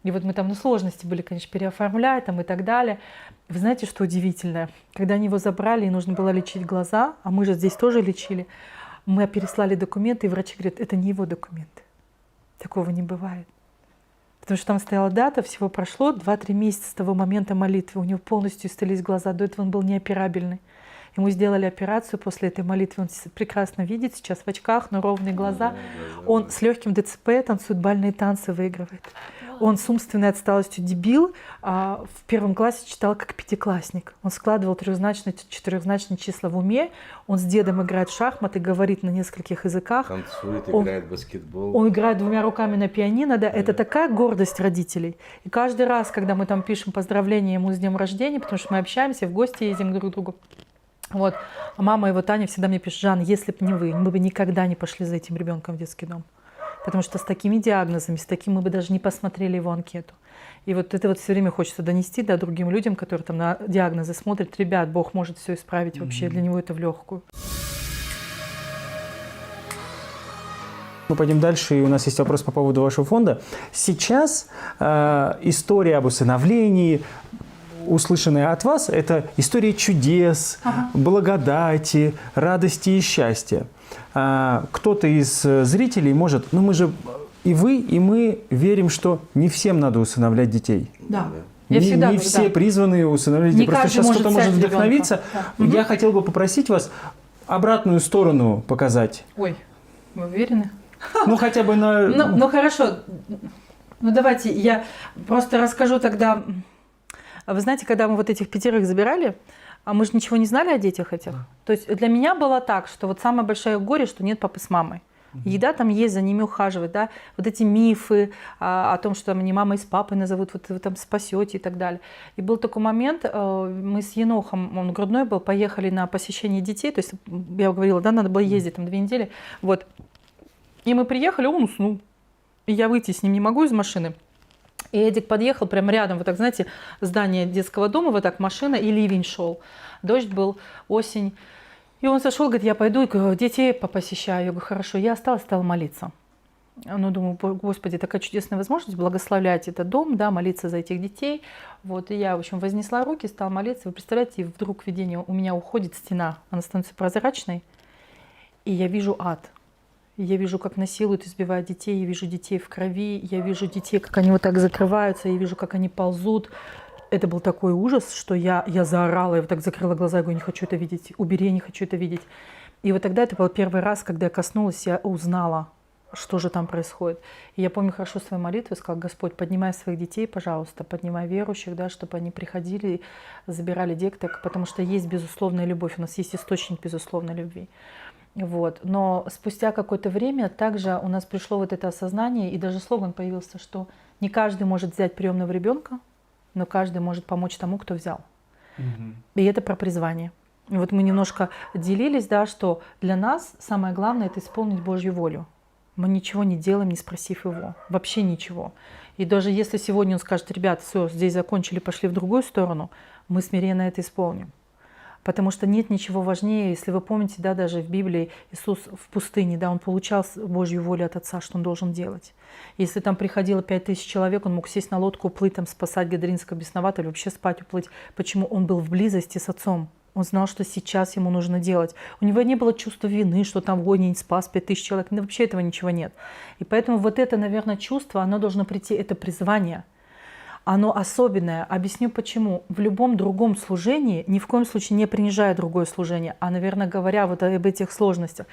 И вот мы там, ну, сложности были, конечно, переоформлять там и так далее. Вы знаете, что удивительное? Когда они его забрали, и нужно было лечить глаза, а мы же здесь тоже лечили, мы переслали документы, и врачи говорят: это не его документы. Такого не бывает. Потому что там стояла дата, всего прошло 2-3 месяца с того момента молитвы. У него полностью исцелились глаза. До этого он был неоперабельный. Ему сделали операцию после этой молитвы. Он прекрасно видит сейчас в очках, но ровные глаза. Он с легким ДЦП танцует бальные танцы, выигрывает. Он с умственной отсталостью дебил. В 1 классе читал как 5-классник. Он складывал 3-значные, 4-значные числа в уме. Он с дедом играет в шахматы, говорит на нескольких языках. Танцует, играет в баскетбол. Он играет 2 руками на пианино. Да. Это такая гордость родителей. И каждый раз, когда мы там пишем поздравления ему с днем рождения, потому что мы общаемся, в гости ездим друг к другу, вот. А мама его, Таня, всегда мне пишет: Жан, если бы не вы, мы бы никогда не пошли за этим ребенком в детский дом. Потому что с такими диагнозами, с таким мы бы даже не посмотрели его анкету. И вот это вот все время хочется донести, да, другим людям, которые там на диагнозы смотрят: ребят, Бог может все исправить вообще, для него это в легкую. Мы пойдем дальше, и у нас есть вопрос по поводу вашего фонда. Сейчас история об усыновлении, услышанная от вас, это история чудес, благодати, радости и счастья. Кто-то из зрителей может, ну мы же, и вы, и мы верим, что не всем надо усыновлять детей. Да. Я всегда не говорю, все да. призваны усыновлять детей. Не Просто каждый сейчас кто-то может взять вдохновиться. ребенка. Я хотел бы попросить вас обратную сторону показать. Ой, вы уверены? Ну, хотя бы на... Ну хорошо. Ну давайте я просто расскажу тогда. Вы знаете, когда мы вот этих 5 забирали, а мы же ничего не знали о детях этих. То есть для меня было так, что вот самое большое горе, что нет папы с мамой. Еда там есть, за ними ухаживать, да, вот эти мифы о том, что там не мама и с папой назовут, вот вы там спасете и так далее. И был такой момент, мы с Енохом, он грудной был, поехали на посещение детей, то есть я говорила, да, надо было ездить там 2 недели, вот. И мы приехали, он уснул, и я выйти с ним не могу из машины. И Эдик подъехал прямо рядом, вот так, знаете, здание детского дома, вот так машина, и ливень шел. Дождь был, осень. И он зашел, говорит: я пойду и детей посещаю. Я говорю: хорошо. Я осталась, стала молиться. Ну, думаю: Господи, такая чудесная возможность благословлять этот дом, да, молиться за этих детей. Вот, и я, в общем, вознесла руки, стала молиться. Вы представляете, и вдруг видение, у меня уходит стена, она становится прозрачной, и я вижу ад. Я вижу, как насилуют, избивают детей, я вижу детей в крови, я вижу детей, как они вот так закрываются, я вижу, как они ползут. Это был такой ужас, что я заорала, я вот так закрыла глаза, я говорю: не хочу это видеть, убери, я не хочу это видеть. И вот тогда это был первый раз, когда я коснулась, я узнала что же там происходит. И я помню хорошо свои молитвы, сказал: Господь, поднимай своих детей, пожалуйста, поднимай верующих, да, чтобы они приходили, забирали деток, потому что есть безусловная любовь, у нас есть источник безусловной любви. Вот. Но спустя какое-то время также у нас пришло вот это осознание, и даже слоган появился, что не каждый может взять приемного ребенка, но каждый может помочь тому, кто взял. И это про призвание. И вот мы немножко делились, да, что для нас самое главное — это исполнить Божью волю. Мы ничего не делаем, не спросив Его. Вообще ничего. И даже если сегодня Он скажет: ребят, все, здесь закончили, пошли в другую сторону, мы смиренно это исполним. Потому что нет ничего важнее. Если вы помните, да, даже в Библии Иисус в пустыне, да, Он получал Божью волю от Отца, что Он должен делать. Если там приходило 5000 человек, Он мог сесть на лодку, уплыть, там, спасать Гадаринского бесноватого, или вообще спать, уплыть. Почему? Он был в близости с Отцом. Он знал, что сейчас ему нужно делать. У него не было чувства вины, что там в не спас 5000 человек. Ну, вообще этого ничего нет. И поэтому вот это, наверное, чувство, оно должно прийти, это призвание. Оно особенное. Объясню почему. В любом другом служении, ни в коем случае не принижая другое служение, а, наверное, говоря вот об этих сложностях,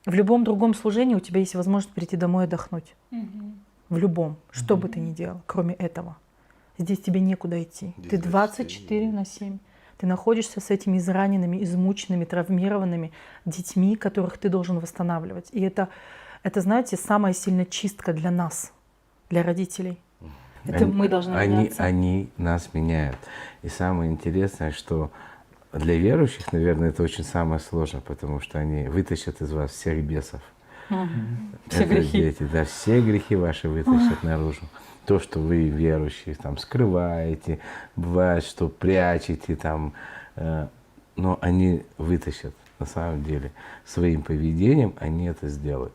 в любом другом служении у тебя есть возможность прийти домой и отдохнуть. В любом. Что бы ты ни делал, кроме этого. Здесь тебе некуда идти. Ты 24/7. Ты находишься с этими израненными, измученными, травмированными детьми, которых ты должен восстанавливать. И это, знаете, самая сильная чистка для нас, для родителей. Это мы должны меняться. Они нас меняют. И самое интересное, что для верующих, наверное, это очень самое сложное, потому что они вытащат из вас всех бесов. Все грехи. Дети, да, все грехи ваши вытащат наружу. То, что вы, верующие, там, скрываете, бывает, что прячете, там, но они вытащат, на самом деле, своим поведением они это сделают.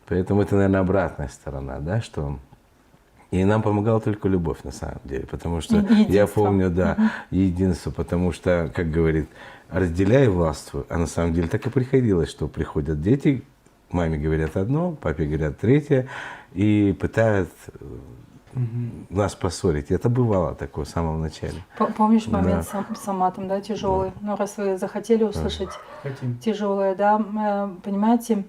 Поэтому это, наверное, обратная сторона, да, что... И нам помогала только любовь, на самом деле, потому что я помню, да, единство, потому что, как говорит, разделяй властвуй, а на самом деле так и приходилось, что приходят дети, маме говорят одно, папе говорят третье, и пытают нас поссорить. Это бывало такое в самом начале. Помнишь момент с Аматом, да, тяжелый? Да. Ну, раз вы захотели услышать тяжелое, да, понимаете,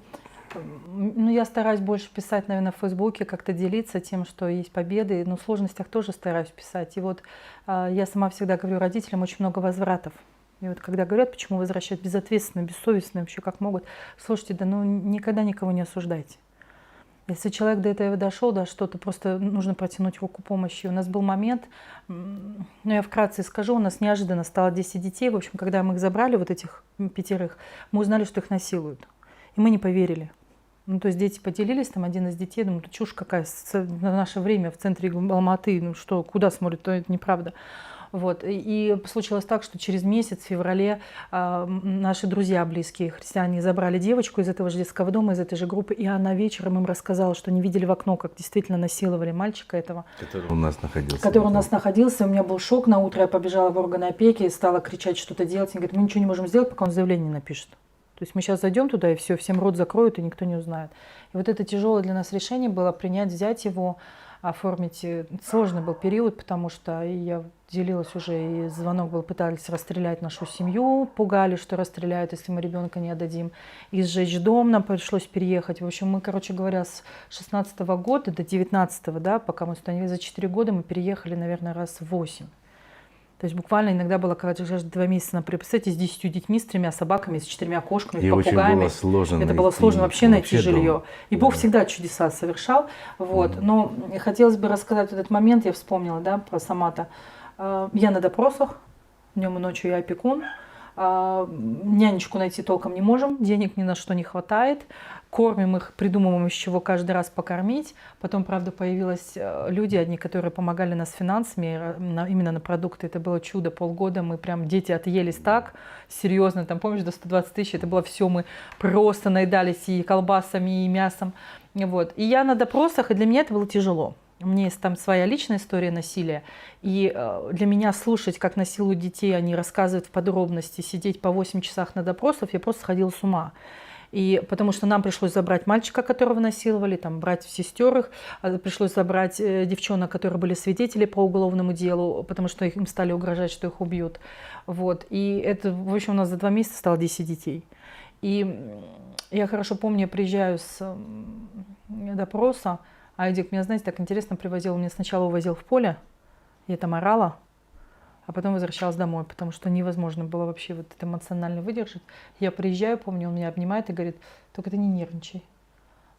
ну, я стараюсь больше писать, наверное, в Фейсбуке, как-то делиться тем, что есть победы, но в сложностях тоже стараюсь писать. И вот я сама всегда говорю родителям, очень много возвратов. И вот когда говорят, почему возвращать безответственно, бессовестно, вообще как могут, слушайте, да ну никогда никого не осуждайте. Если человек до этого дошел, да, что-то просто нужно протянуть руку помощи. У нас был момент, ну я вкратце скажу, у нас неожиданно стало 10 детей. В общем, когда мы их забрали, вот этих 5, мы узнали, что их насилуют. И мы не поверили. Ну, то есть дети поделились, там один из детей, думаю, чушь какая, на наше время в центре Алматы, ну что, куда смотрят, то это неправда. Вот. И случилось так, что через месяц, в феврале, наши друзья близкие, христиане, забрали девочку из этого же детского дома, из этой же группы, и она вечером им рассказала, что они видели в окно, как действительно насиловали мальчика этого. Который у нас находился. Который у нас находился. У меня был шок на утро, я побежала в органы опеки, стала кричать, что-то делать. Они говорят, мы ничего не можем сделать, пока он заявление не напишет. То есть мы сейчас зайдем туда, и все, всем рот закроют, и никто не узнает. И вот это тяжелое для нас решение было принять, взять его, оформить. Сложный был период, потому что я делилась уже, и звонок был, пытались расстрелять нашу семью, пугали, что расстреляют, если мы ребенка не отдадим, и сжечь дом, нам пришлось переехать. В общем, мы, короче говоря, с 16 года до 19, да, пока мы установили, за 4 года мы переехали, наверное, раз 8. То есть буквально иногда было, когда 2 месяца, например, представьте, с 10 детьми, с 3 собаками, с 4 кошками, с попугаями. Было сложно это было сложно вообще найти жилье. И Бог всегда чудеса совершал. Вот. Но хотелось бы рассказать этот момент, я вспомнила, да, про Самата. Я на допросах, днем и ночью я опекун. Нянечку найти толком не можем, денег ни на что не хватает. Кормим их, придумываем, из чего каждый раз покормить. Потом, правда, появились люди, одни, которые помогали нас финансами, именно на продукты. Это было чудо, полгода мы прям, дети отъелись так, серьезно, там, помнишь, до 120 тысяч, это было все, мы просто наедались и колбасами, и мясом. Вот. И я на допросах, и для меня это было тяжело. У меня есть там своя личная история насилия. И для меня слушать, как насилуют детей, они рассказывают в подробности, сидеть по 8 часах на допросах, я просто сходила с ума. И потому что нам пришлось забрать мальчика, которого насиловали, там, брать сестер их, пришлось забрать девчонок, которые были свидетели по уголовному делу, потому что им стали угрожать, что их убьют. Вот. И это, в общем, у нас за 2 месяца стало 10 детей. И я хорошо помню, я приезжаю с допроса, а Эдик меня, знаете, так интересно привозил. Он меня сначала увозил в поле, я там орала, а потом возвращалась домой, потому что невозможно было вообще вот это эмоционально выдержать. Я приезжаю, помню, он меня обнимает и говорит: только ты не нервничай.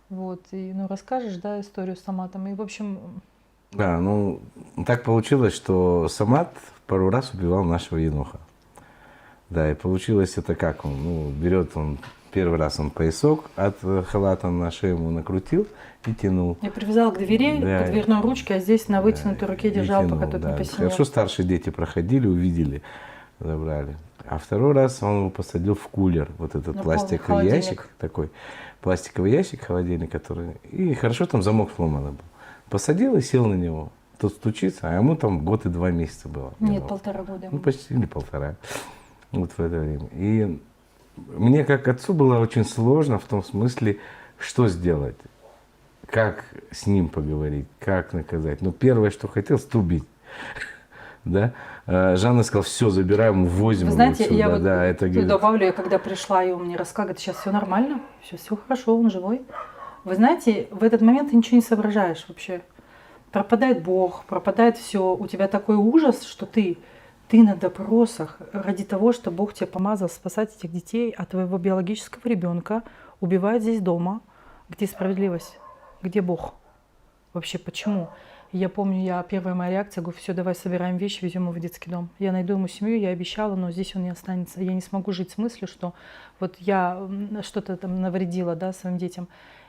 Вот, и, ну, расскажешь, да, историю с Саматом. И, в общем, Да, ну, так получилось, что Самат пару раз убивал нашего Енуха. Да, и получилось это как он, ну, берет он, первый раз он поясок от халата на шею ему накрутил и тянул. я привязала к двери, Да. к дверной ручке, а здесь на вытянутой руке И держал, тянул, пока тот да. не посинел. Хорошо старшие дети проходили, увидели, забрали. А второй раз он его посадил в кулер, вот этот Ну, пластиковый холодильник. ящик такой, пластиковый ящик, холодильник, который, и хорошо там замок сломанный был. Посадил и сел на него. Тот стучится, а ему там год и 2 месяца было. Нет, Ему. 1,5 года. Ну, ему. почти или 1,5. Вот в это время. И мне, как отцу, было очень сложно в том смысле, что сделать. Как с ним поговорить, как наказать. Но первое, что хотел, убить. Да? Жанна сказала: все, забираем, увозим Вы его знаете, отсюда. я вот Да, это, тут говорит, добавлю, я когда пришла, и он мне рассказывает: сейчас все нормально, все хорошо, он живой. Вы знаете, в этот момент ты ничего не соображаешь вообще. Пропадает Бог, пропадает все. У тебя такой ужас, что ты на допросах ради того, что Бог тебя помазал спасать этих детей, а твоего биологического ребенка убивают здесь дома. Где справедливость? Где Бог? Вообще почему? И я помню, первая моя реакция, говорю: все, давай собираем вещи, везем его в детский дом. Я найду ему семью, я обещала, но здесь он не останется. Я не смогу жить с мыслью, что вот я что-то там навредила, да, своим детям.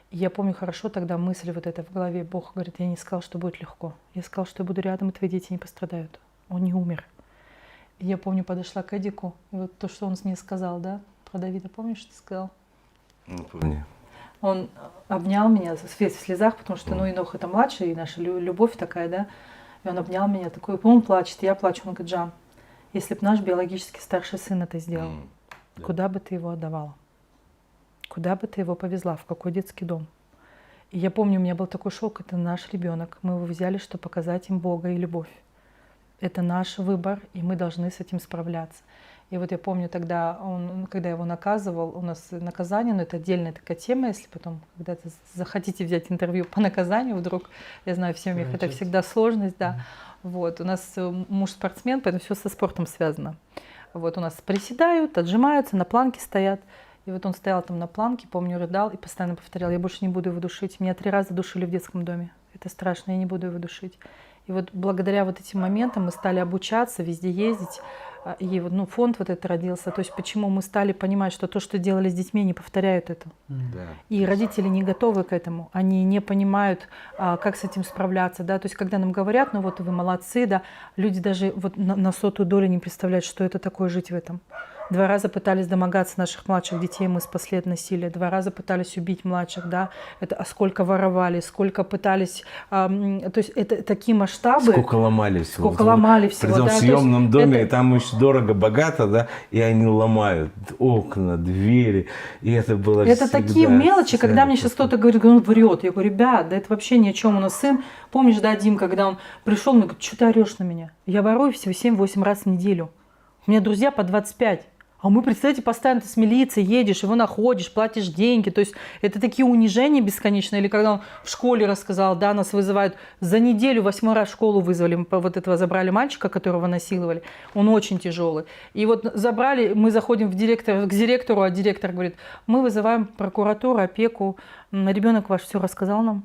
И я помню хорошо тогда мысль вот эта в голове. Бог говорит: я не сказал, что будет легко. Я сказал, что я буду рядом, и твои дети не пострадают. Он не умер. И я помню, подошла к Эдику, и вот то, что он мне сказал, да, про Давида, помнишь, что ты сказал? не помню. Он обнял меня в слезах, потому что, ну, Енох это младший, и наша любовь такая, да. И он обнял меня такой, он плачет, я плачу. Он говорит: Жан, если бы наш биологически старший сын это сделал, куда бы ты его отдавала? Куда бы ты его повезла? В какой детский дом? И я помню, у меня был такой шок: это наш ребенок. Мы его взяли, чтобы показать им Бога и любовь. Это наш выбор, и мы должны с этим справляться. И вот я помню тогда, когда его наказывал, у нас наказание, но это отдельная такая тема, если потом когда-то захотите взять интервью по наказанию вдруг, я знаю, в семьях это всегда сложность, да. Вот, у нас муж спортсмен, поэтому все со спортом связано. Вот у нас приседают, отжимаются, на планке стоят. И вот он стоял там на планке, помню, рыдал и постоянно повторял: я больше не буду его душить. Меня 3 раза душили в детском доме. Это страшно, я не буду его душить. И вот благодаря вот этим моментам мы стали обучаться, везде ездить. И вот, ну, фонд вот этот родился. То есть почему мы стали понимать, что то, что делали с детьми, не повторяют это. Да. И родители не готовы к этому. Они не понимают, как с этим справляться. Да? То есть когда нам говорят: ну вот вы молодцы, да, люди даже вот на 100-ю долю не представляют, что это такое жить в этом. 2 раза пытались домогаться наших младших детей, мы спасли от насилия. 2 раза пытались убить младших, да. Это, сколько воровали, сколько пытались. То есть это такие масштабы. Сколько ломали всего. Сколько ломали всего, Притом да. в съемном доме, это- и там очень дорого-богато, да, и они ломают окна, двери, и это было Это всегда такие мелочи, когда мне ценно. сейчас кто-то говорит: он врет. Я говорю: ребят, да это вообще ни о чем. У нас сын, помнишь, да, Дим, когда он пришел, мне говорит: что ты орешь на меня? Я ворую всего 7-8 раз в неделю. У меня друзья по 25. А мы, представляете, постоянно ты с милицией едешь, его находишь, платишь деньги. То есть это такие унижения бесконечные. Или когда он в школе рассказал, да, нас вызывают за неделю, 8 раз в школу вызвали, мы вот этого забрали мальчика, которого насиловали. Он очень тяжелый. И вот забрали, мы заходим к директору, а директор говорит: мы вызываем прокуратуру, опеку. Ребенок ваш все рассказал нам.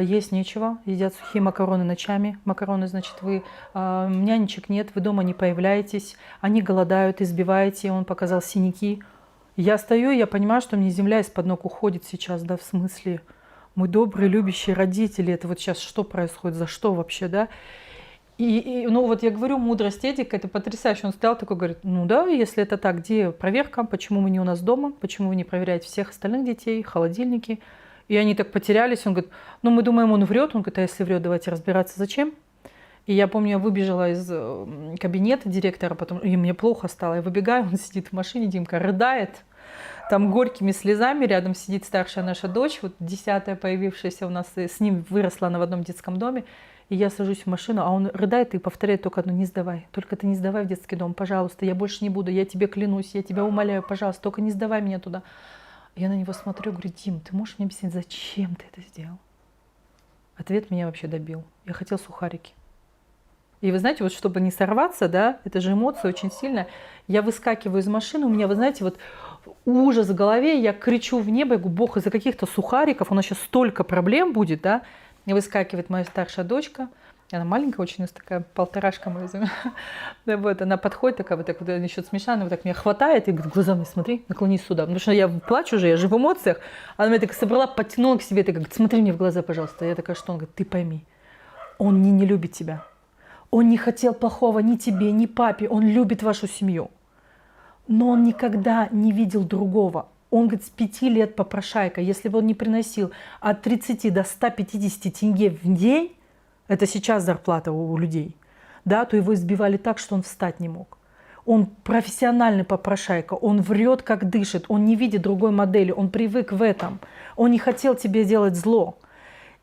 Есть нечего, едят сухие макароны ночами. Макароны, значит, вы нянечек нет, вы дома не появляетесь, они голодают, избиваете. Он показал синяки. Я стою, и я понимаю, что мне земля из-под ног уходит сейчас, да, в смысле. Мы добрые, любящие родители. Это вот сейчас что происходит, за что вообще, да? И ну вот я говорю, мудрость Эдика, это потрясающе. Он стоял такой, говорит: ну да, если это так, где проверка, почему вы не у нас дома, почему вы не проверяете всех остальных детей, холодильники? И они так потерялись. Он говорит: ну мы думаем, он врет. Он говорит: а если врет, давайте разбираться, зачем. И я помню, я выбежала из кабинета директора, и мне плохо стало. Я выбегаю, он сидит в машине, Димка рыдает. Там горькими слезами рядом сидит старшая наша дочь, вот 10-я появившаяся у нас, с ним выросла она в одном детском доме. И я сажусь в машину, а он рыдает и повторяет только одно: не сдавай, только ты не сдавай в детский дом, пожалуйста, я больше не буду, я тебе клянусь, я тебя умоляю, пожалуйста, только не сдавай меня туда. Я на него смотрю, говорю: Дим, ты можешь мне объяснить, зачем ты это сделал? Ответ меня вообще добил. Я хотел сухарики. И вы знаете, вот чтобы не сорваться, да, это же эмоция очень сильная, я выскакиваю из машины, у меня, вы знаете, вот ужас в голове, я кричу в небо, я говорю: Бог, из-за каких-то сухариков у нас сейчас столько проблем будет, да. И выскакивает моя старшая дочка, она маленькая очень, у нас такая полторашка моя, да, вот, она подходит такая, вот так вот, еще смешная, вот так меня хватает и говорит: глазами смотри, наклонись сюда, потому что я плачу уже, я же в эмоциях, она меня так собрала, потянула к себе, так говорит: смотри мне в глаза, пожалуйста. Я такая: что? Он говорит: ты пойми, он не любит тебя, он не хотел плохого ни тебе, ни папе, он любит вашу семью, но он никогда не видел другого. Он, говорит, с 5 лет попрошайка, если бы он не приносил от 30 до 150 тенге в день, это сейчас зарплата у людей, да, то его избивали так, что он встать не мог. Он профессиональный попрошайка, он врет, как дышит, он не видит другой модели, он привык в этом, он не хотел тебе делать зло.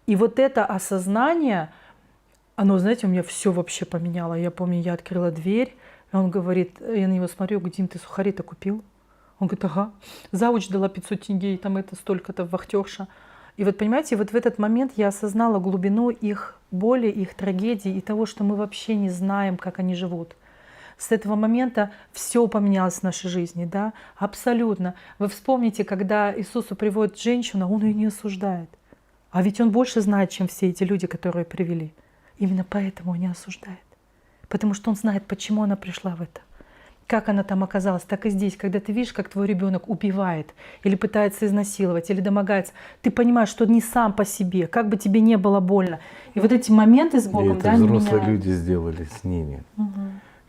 И вот это осознание, оно, знаете, у меня все вообще поменяло. Я помню, я открыла дверь, и он говорит, я на него смотрю, говорю: Дим, ты сухари-то купил? Он говорит: ага. Зауч дала 500 тенге, и там это столько-то вахтерша. И вот понимаете, вот в этот момент я осознала глубину их боли, их трагедии и того, что мы вообще не знаем, как они живут. С этого момента все поменялось в нашей жизни, да, абсолютно. Вы вспомните, когда Иисусу приводит женщину, он ее не осуждает. А ведь он больше знает, чем все эти люди, которые привели. Именно поэтому он не осуждает. Потому что он знает, почему она пришла в это. Как она там оказалась, так и здесь. Когда ты видишь, как твой ребенок убивает, или пытается изнасиловать, или домогается, ты понимаешь, что не сам по себе, как бы тебе не было больно. И вот эти моменты с Богом, и да, это они взрослые меняют. люди сделали с ними.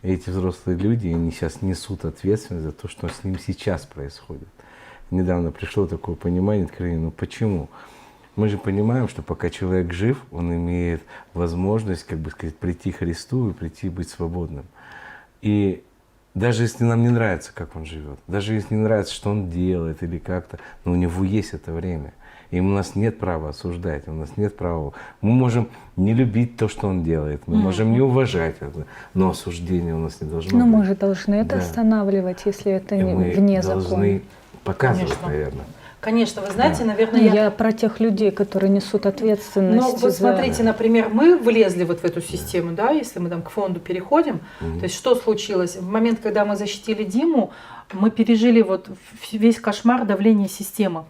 И эти взрослые люди, они сейчас несут ответственность за то, что с ним сейчас происходит. Недавно пришло такое понимание, откровение: ну почему? Мы же понимаем, что пока человек жив, он имеет возможность, как бы сказать, прийти к Христу и прийти быть свободным. И даже если нам не нравится, как он живет, даже если не нравится, что он делает или как-то, но у него есть это время. И у нас нет права осуждать, у нас нет права. Мы можем не любить то, что он делает, мы можем не уважать это, но осуждение у нас не должно Но быть. мы же должны это Да. останавливать, если это И мы вне должны закона. показывать, Конечно. наверное. Конечно, вы знаете, Да. наверное, Я про тех людей, которые несут ответственность. Ну, вот за- смотрите, например, мы влезли вот в эту систему, да, если мы там к фонду переходим, то есть что случилось? В момент, когда мы защитили Диму, мы пережили вот весь кошмар давления системы.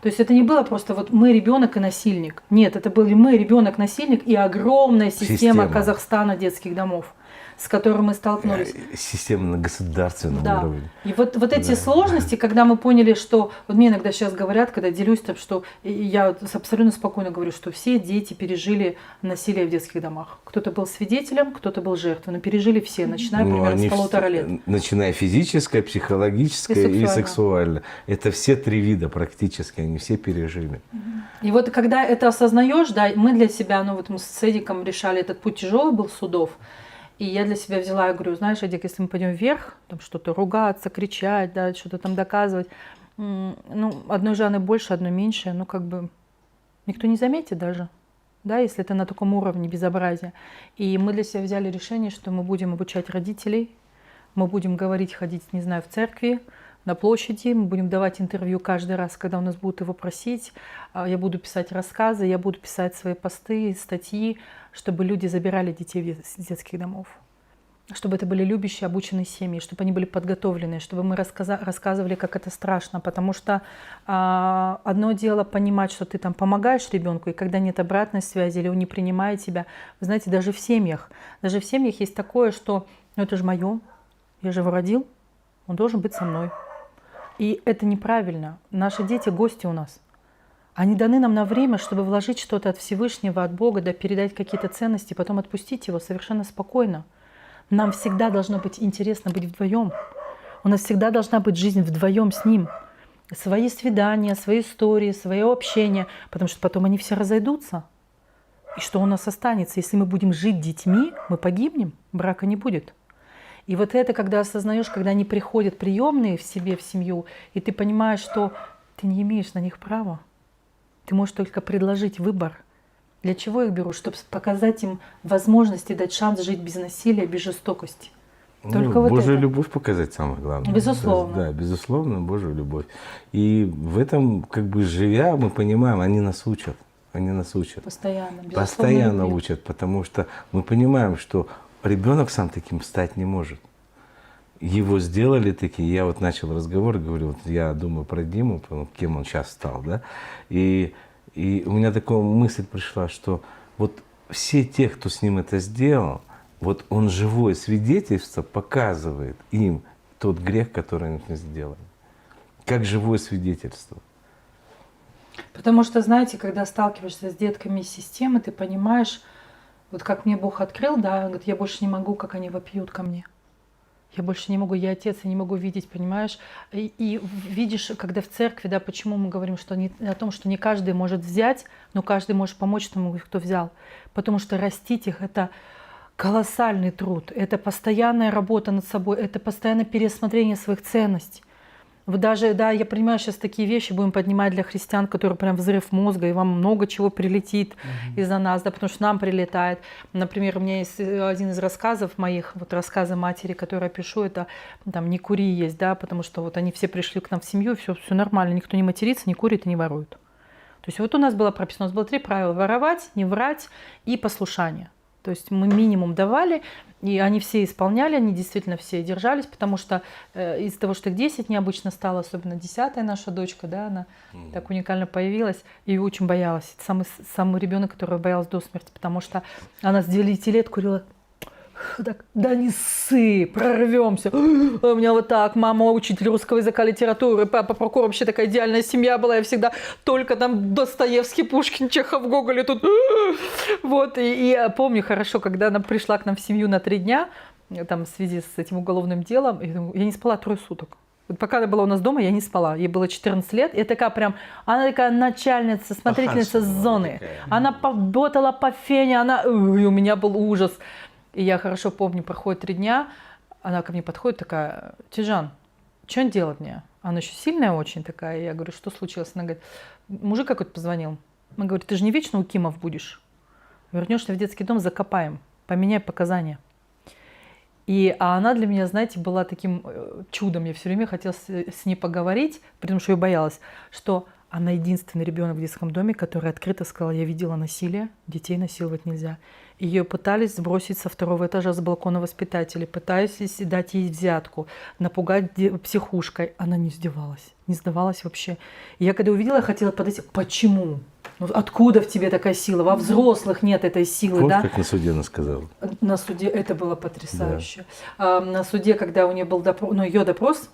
То есть это не было просто вот мы ребенок и насильник. Нет, это были мы ребенок, насильник и огромная система Казахстана детских домов, с которой мы столкнулись. Система на государственном Да. уровне. И вот эти Да. сложности, когда мы поняли, что вот мне иногда сейчас говорят, когда делюсь, там, что я абсолютно спокойно говорю, что все дети пережили насилие в детских домах. Кто-то был свидетелем, кто-то был жертвой, но пережили все, начиная Ну, примерно они с 1,5 лет. начиная физическое, психологическое И и сексуально. сексуальное. Это все 3 вида практически, они все пережили. И вот когда это осознаешь, да, мы для себя, ну вот мы с Эдиком решали, этот путь тяжелый был судов. И я для себя взяла, я говорю: знаешь, Эдик, если мы пойдем вверх, там что-то ругаться, кричать, да, что-то там доказывать, ну, одной Жанны больше, одной меньше, ну, как бы никто не заметит даже, да, если это на таком уровне безобразия. И мы для себя взяли решение, что мы будем обучать родителей, мы будем говорить, ходить, не знаю, в церкви, на площади, мы будем давать интервью каждый раз, когда у нас будут его просить, я буду писать рассказы, я буду писать свои посты, статьи, чтобы люди забирали детей из детских домов, чтобы это были любящие, обученные семьи, чтобы они были подготовлены, чтобы мы рассказывали, как это страшно, потому что одно дело понимать, что ты там помогаешь ребенку, и когда нет обратной связи или он не принимает тебя, вы знаете, даже в семьях есть такое, что ну, это же мое, я же его родил, он должен быть со мной. И это неправильно. Наши дети гости у нас. Они даны нам на время, чтобы вложить что-то от Всевышнего, от Бога, да, передать какие-то ценности, потом отпустить его совершенно спокойно. Нам всегда должно быть интересно быть вдвоем. У нас всегда должна быть жизнь вдвоем с ним. Свои свидания, свои истории, свое общение, потому что потом они все разойдутся. И что у нас останется? Если мы будем жить детьми, мы погибнем, брака не будет. И вот это, когда осознаешь, когда они приходят приемные в себе, в семью, и ты понимаешь, что ты не имеешь на них права. Ты можешь только предложить выбор. Для чего их берут? Чтобы показать им возможность и дать шанс жить без насилия, без жестокости. Только вот Божью это. любовь показать самое главное. Безусловно. То есть, да, безусловно, Божью любовь. И в этом, как бы живя, мы понимаем, они нас учат. Они нас учат. Постоянно. Постоянно любви. учат, потому что мы понимаем, что ребенок сам таким стать не может. Его сделали такие. Я вот начал разговор, говорю, вот я думаю про Диму, кем он сейчас стал, да. И у меня такая мысль пришла, что вот все те, кто с ним это сделал, вот он живое свидетельство показывает им тот грех, который они с ним сделали. Как живое свидетельство. Потому что, знаете, когда сталкиваешься с детками из системы, ты понимаешь, вот как мне Бог открыл, да, говорит, я больше не могу, как они вопиют ко мне. Я больше не могу, я отец, я не могу видеть, понимаешь? И видишь, когда в церкви, да, почему мы говорим, что о том, что не каждый может взять, но каждый может помочь тому, кто взял. Потому что растить их — это колоссальный труд, это постоянная работа над собой, это постоянное переосмысление своих ценностей. Вот даже, да, я понимаю, сейчас такие вещи будем поднимать для христиан, которые прям взрыв мозга, и вам много чего прилетит из-за нас, да, потому что нам прилетает. Например, у меня есть один из рассказов моих, вот рассказы матери, которые я пишу, это там «Не кури» есть, да, потому что вот они все пришли к нам в семью, все нормально, никто не матерится, не курит и не ворует. То есть вот у нас было прописано, у нас было 3 правила: воровать, не врать и послушание. То есть мы минимум давали, и они все исполняли, они действительно все держались, потому что из-за того, что их 10 необычно стало, особенно 10-я наша дочка, да, она так уникально появилась, и очень боялась. Это самый ребенок, который боялась до смерти, потому что она с 9 лет курила. Так, да не ссы, прорвемся. У меня вот так, мама учитель русского языка, литературы, папа прокурор, вообще такая идеальная семья была, я всегда только там Достоевский, Пушкин, Чехов, Гоголь, и тут. Вот, и я помню хорошо, когда она пришла к нам в семью на 3 дня, там в связи с этим уголовным делом, я не спала 3 суток. Вот пока она была у нас дома, я не спала. Ей было 14 лет, и такая прям, она такая начальница, смотрительница зоны. Она работала по фене, и у меня был ужас. И я хорошо помню, проходит 3 дня, она ко мне подходит такая: Тижан, что делать мне? Она еще сильная очень такая. Я говорю: что случилось? Она говорит: мужик какой-то позвонил. Она говорит: ты же не вечно у Кимов будешь. Вернешься в детский дом, закопаем, поменяй показания. А она для меня, знаете, была таким чудом. Я все время хотела с ней поговорить, потому что я боялась, что она единственный ребенок в детском доме, который открыто сказал: я видела насилие, детей насиловать нельзя. Ее пытались сбросить со 2-го этажа с балкона воспитатели, пытались дать ей взятку, напугать психушкой. Она не сдавалась, не сдавалась вообще. И я когда увидела, я хотела подойти: почему? Откуда в тебе такая сила? Во взрослых нет этой силы, Вот да? как на суде она сказала. На суде это было потрясающе. Да. На суде, когда у нее был допрос, ее допрос,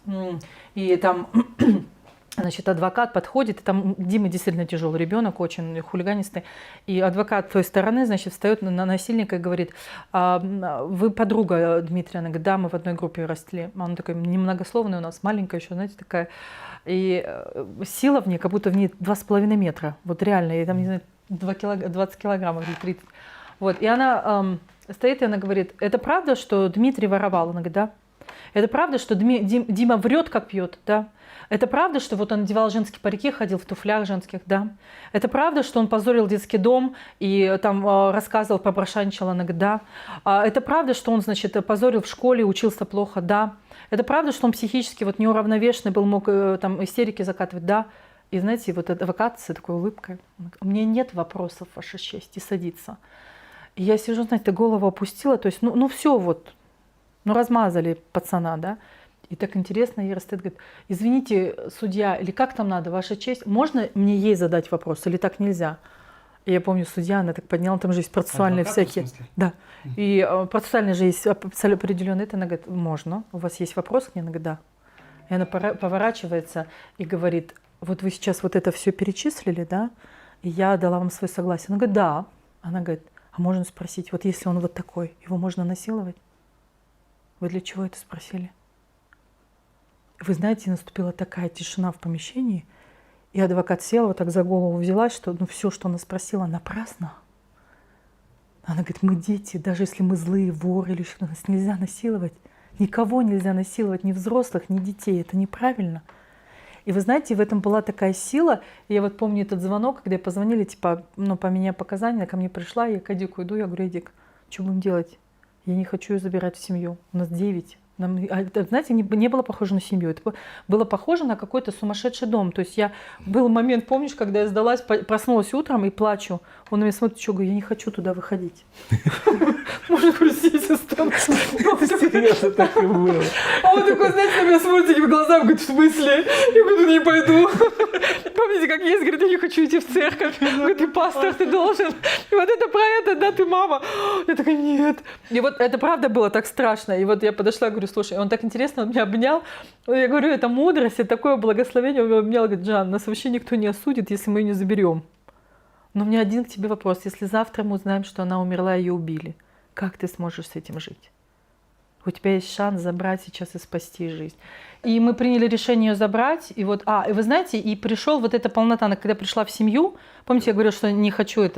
и там, значит, адвокат подходит, и там Дима действительно тяжелый ребенок, очень хулиганистый, и адвокат той стороны, значит, встает на насильника и говорит: вы подруга Дмитрия? Она говорит: да, мы в одной группе росли. Он такой немногословный у нас, маленькая еще, знаете, такая. И сила в ней, как будто в ней 2,5 метра. Вот реально, ей там, не знаю, 20 килограммов или 30. Вот, и она стоит, и она говорит: это правда, что Дмитрий воровал? Она говорит: да. Это правда, что Дима врет, как пьет? Да. Это правда, что вот он надевал женские парики, ходил в туфлях женских? Да. Это правда, что он позорил детский дом и там рассказывал, поброшайничал? Она говорит: да. Это правда, что он, значит, позорил в школе, учился плохо? Да. Это правда, что он психически вот неуравновешенный был, мог там истерики закатывать? Да. И знаете, вот адвокат с такой улыбкой: у меня нет вопросов, ваша честь, и садится. И я сижу, знаете, голову опустила, то есть, ну все вот, размазали пацана, да. И так интересно, ей стоит, говорит: извините, судья, или как там надо, ваша честь, можно мне ей задать вопрос, или так нельзя? И я помню, судья, она так подняла, там же есть процессуальные всякие. Да. И процессуальные же есть определенные. Это она говорит: можно, у вас есть вопрос к ней? Она говорит: да. И она поворачивается и говорит: вот вы сейчас вот это все перечислили, да? И я дала вам свое согласие. Она говорит: да. Она говорит: а можно спросить, вот если он вот такой, его можно насиловать? Вы для чего это спросили? Вы знаете, наступила такая тишина в помещении, и адвокат села, вот так за голову взялась, что все, что она спросила, напрасно. Она говорит: мы дети, даже если мы злые, воры или что, нас нельзя насиловать. Никого нельзя насиловать, ни взрослых, ни детей. Это неправильно. И вы знаете, в этом была такая сила. Я вот помню этот звонок, когда позвонили, типа, по меня показания, ко мне пришла, я к Эдику иду, я говорю: Эдик, что будем делать? Я не хочу ее забирать в семью. У нас 9. Знаете, не было похоже на семью. Это было похоже на какой-то сумасшедший дом. То есть был момент, помнишь, когда я сдалась, проснулась утром и плачу. Он на меня смотрит, что, говорю, я не хочу туда выходить. Может, простите, Серьезно, так и было. А он такой, знаете, на меня смотрит такими глазами, говорит: в смысле? Я говорю: не пойду. Помните, как есть, говорит: я не хочу идти в церковь. Говорит: ты пастор, ты должен. И вот это про это, да, ты мама. Я такая: нет. И вот это правда было так страшно. И вот я подошла, говорю: слушай, он так интересно, он меня обнял. Я говорю: это мудрость, это такое благословение. Он меня обнял, говорит: Жан, нас вообще никто не осудит, если мы ее не заберем. Но у меня один к тебе вопрос. Если завтра мы узнаем, что она умерла, ее убили, как ты сможешь с этим жить? У тебя есть шанс забрать сейчас и спасти жизнь. И мы приняли решение ее забрать. И вот, и вы знаете, и пришел вот эта полнота, когда пришла в семью. Помните, я говорила, что не хочу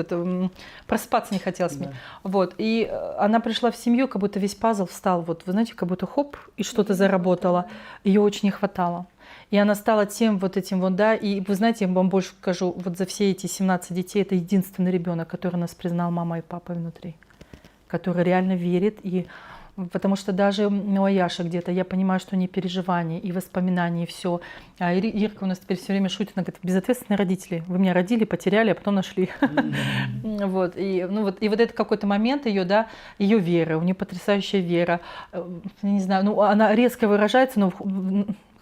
проспаться не хотелось мне. Вот. И она пришла в семью, как будто весь пазл встал. Вот, вы знаете, как будто хоп, и что-то заработало. Ее очень не хватало. И она стала тем вот этим вот, да. И вы знаете, я вам больше скажу, вот за все эти 17 детей, это единственный ребенок, который нас признал мамой и папой внутри. Который реально верит. И потому что даже у Яши где-то, я понимаю, что не переживания и воспоминания, и все. А Ирка у нас теперь все время шутит, она говорит: безответственные родители. Вы меня родили, потеряли, а потом нашли. Вот. И вот это какой-то момент ее, да, ее веры, у нее потрясающая вера. Я не знаю, она резко выражается, но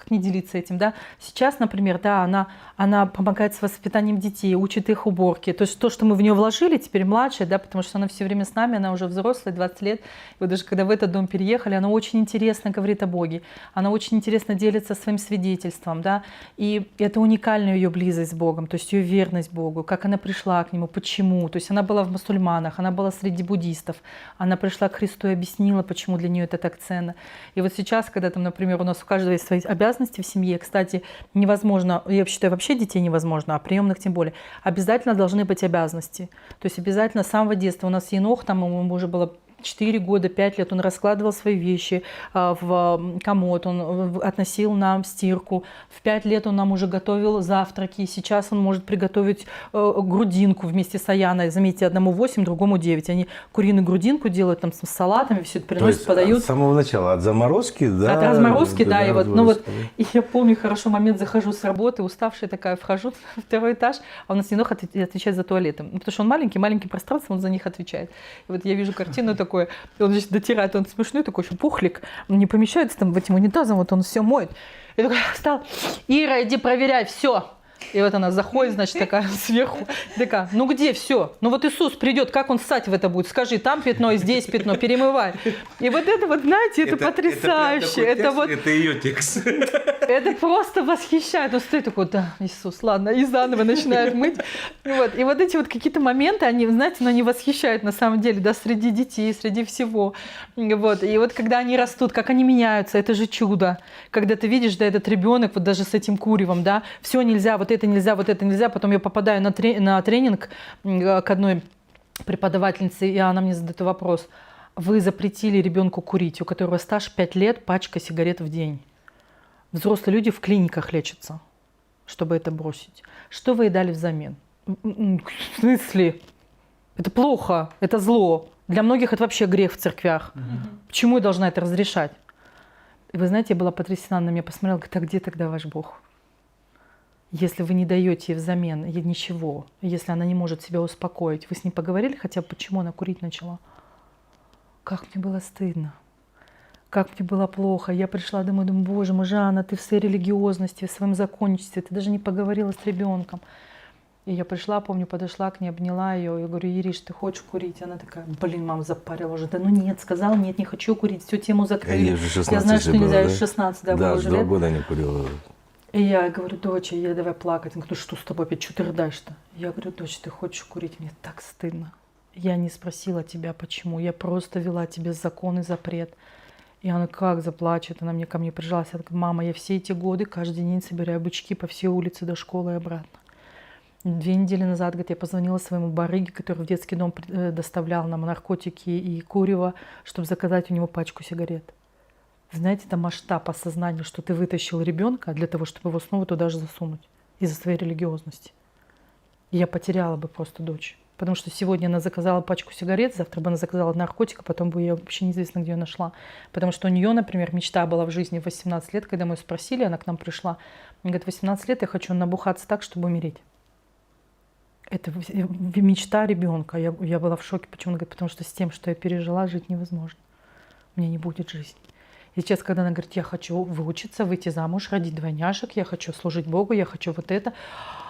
не делиться этим, да. Сейчас, например, да, она помогает с воспитанием детей, учит их уборке. То есть то, что мы в нее вложили, теперь младшая, да, потому что она все время с нами, она уже взрослая, 20 лет. И вот даже когда в этот дом переехали, она очень интересно говорит о Боге. Она очень интересно делится своим свидетельством, да. И это уникальная ее близость с Богом, то есть ее верность Богу, как она пришла к Нему, почему. То есть она была в мусульманах, она была среди буддистов. Она пришла к Христу и объяснила, почему для нее это так ценно. И вот сейчас, когда там, например, у нас у каждого есть свои обязанности в семье, кстати, невозможно, я считаю, вообще детей невозможно, а приемных тем более, обязательно должны быть обязанности. То есть обязательно с самого детства. У нас Енох, там ему уже было 4 года, 5 лет, он раскладывал свои вещи в комод, он относил нам стирку. В 5 лет он нам уже готовил завтраки. Сейчас он может приготовить грудинку вместе с Аяной. Заметьте, одному 8, другому 9. Они куриную грудинку делают там с салатами, все это приносят, подают. С самого начала, от заморозки, да? От разморозки, да. И вот, и я помню хорошо момент, захожу с работы, уставшая такая, вхожу на 2-й этаж, а у нас Енох отвечает за туалетом. Потому что он маленький пространство, он за них отвечает. И вот я вижу картину такой, он значит, дотирает, он смешной такой, еще пухлик, он не помещается там в этим унитазом, вот он все моет. Я такой встал: Ира, иди проверяй, все. И вот она заходит, значит, такая сверху, такая: ну где все? Ну вот Иисус придет, как он ссать в это будет? Скажи, там пятно, здесь пятно, перемывай. И вот это вот, знаете, это потрясающе. Это ее текст. Это просто восхищает. Он стоит такой: да, Иисус, ладно, и заново начинает мыть. И вот эти вот какие-то моменты, они, знаете, они восхищают на самом деле, да, среди детей, среди всего. Вот. И вот когда они растут, как они меняются, это же чудо. Когда ты видишь, да, этот ребенок, вот даже с этим куревом, да, все нельзя, вот это нельзя. Потом я попадаю на тренинг к одной преподавательнице, и она мне задает вопрос: вы запретили ребенку курить, у которого стаж 5 лет, пачка сигарет в день. Взрослые люди в клиниках лечатся, чтобы это бросить. Что вы ей дали взамен? В смысле? Это плохо, это зло. Для многих это вообще грех в церквях. Почему я должна это разрешать? И вы знаете, я была потрясена, она на меня посмотрела, говорит: а где тогда ваш Бог? Если вы не даете ей взамен ничего, если она не может себя успокоить, вы с ней поговорили хотя бы, почему она курить начала? Как мне было стыдно, как мне было плохо. Я пришла домой, думаю: боже мой, Жанна, ты в своей религиозности, в своем законничестве, ты даже не поговорила с ребенком. И я пришла, помню, подошла к ней, обняла ее, я говорю: Ириш, ты хочешь курить? Она такая: блин, мам, запарила уже. Да ну нет, сказала, нет, не хочу курить, всю тему закрыли. Ей уже 16 я знаю, что нельзя, да? 16, да, Да, было уже 2 лет. года не курила. И я говорю: доча, я давай плакать. Она говорит: ну что с тобой опять, что ты рыдаешь-то? Я говорю: доча, ты хочешь курить? Мне так стыдно. Я не спросила тебя, почему. Я просто вела тебе закон и запрет. И она как заплачет. Она ко мне прижалась. Она говорит: мама, я все эти годы каждый день собираю бычки по всей улице до школы и обратно. 2 недели назад, говорит, я позвонила своему барыге, который в детский дом доставлял нам наркотики и курево, чтобы заказать у него пачку сигарет. Знаете, это масштаб осознания, что ты вытащил ребенка для того, чтобы его снова туда же засунуть из-за своей религиозности. И я потеряла бы просто дочь. Потому что сегодня она заказала пачку сигарет, завтра бы она заказала наркотик, а потом бы я вообще неизвестно, где ее нашла. Потому что у нее, например, мечта была в жизни в 18 лет, когда мы ее спросили, она к нам пришла. Она говорит, 18 лет я хочу набухаться так, чтобы умереть. Это мечта ребенка. Я была в шоке. Почему? Она говорит, потому что с тем, что я пережила, жить невозможно. У меня не будет жизни. И сейчас, когда она говорит, я хочу выучиться, выйти замуж, родить двойняшек, я хочу служить Богу, я хочу вот это.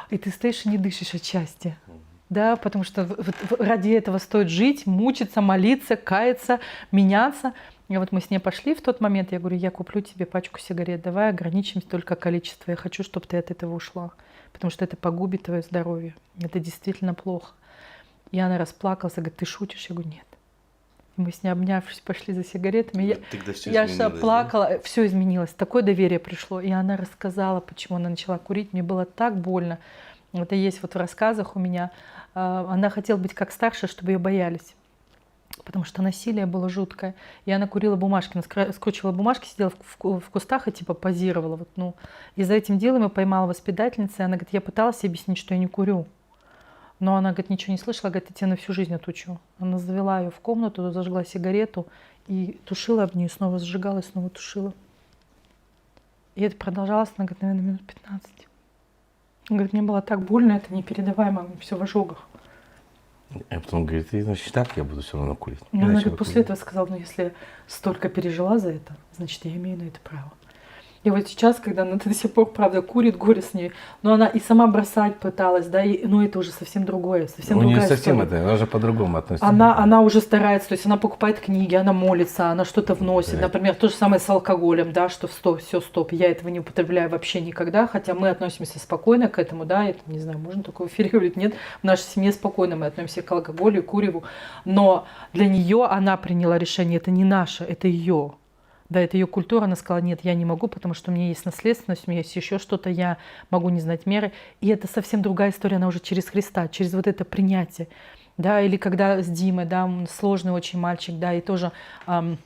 И ты стоишь и не дышишь от счастья. Да, потому что ради этого стоит жить, мучиться, молиться, каяться, меняться. И вот мы с ней пошли в тот момент, я говорю, я куплю тебе пачку сигарет, давай ограничимся только количество. Я хочу, чтобы ты от этого ушла, потому что это погубит твое здоровье. Это действительно плохо. И она расплакалась, говорит, ты шутишь? Я говорю, нет. И мы с ней, обнявшись, пошли за сигаретами. Я же плакала, да? Все изменилось, такое доверие пришло. И она рассказала, почему она начала курить. Мне было так больно. Это есть вот в рассказах у меня. Она хотела быть как старшая, чтобы ее боялись. Потому что насилие было жуткое. И она курила бумажки, она скручивала бумажки, сидела в кустах и типа позировала. Вот, ну. И за этим делом я поймала воспитательница, и она говорит, я пыталась объяснить, что я не курю. Но она, говорит, ничего не слышала, говорит, я тебя на всю жизнь отучу. Она завела ее в комнату, зажгла сигарету и тушила об нее, снова зажигала и снова тушила. И это продолжалось, она говорит, наверное, минут 15. Она говорит, мне было так больно, это непередаваемо, все в ожогах. А потом говорит, значит, так я буду все равно курить. И она говорит, после этого сказала, ну если я пережила за это, значит, я имею на это право. И вот сейчас, когда она до сих пор, правда, курит, горе с ней, но она и сама бросать пыталась, да, но это уже совсем другое, совсем другая история. Совсем это, она же по-другому относится. Она уже старается, то есть она покупает книги, она молится, она что-то вносит. Да. Например, то же самое с алкоголем, да, что все, стоп, я этого не употребляю вообще никогда, хотя мы относимся спокойно к этому, да, это, не знаю, можно такое в эфире говорить, нет, в нашей семье спокойно мы относимся к алкоголю, куреву, но для нее она приняла решение, это не наше, это ее. Да, это ее культура, она сказала, нет, я не могу, потому что у меня есть наследственность, у меня есть еще что-то, я могу не знать меры. И это совсем другая история, она уже через Христа, через вот это принятие. Да, или когда с Димой, да, он сложный очень мальчик, да, и тоже он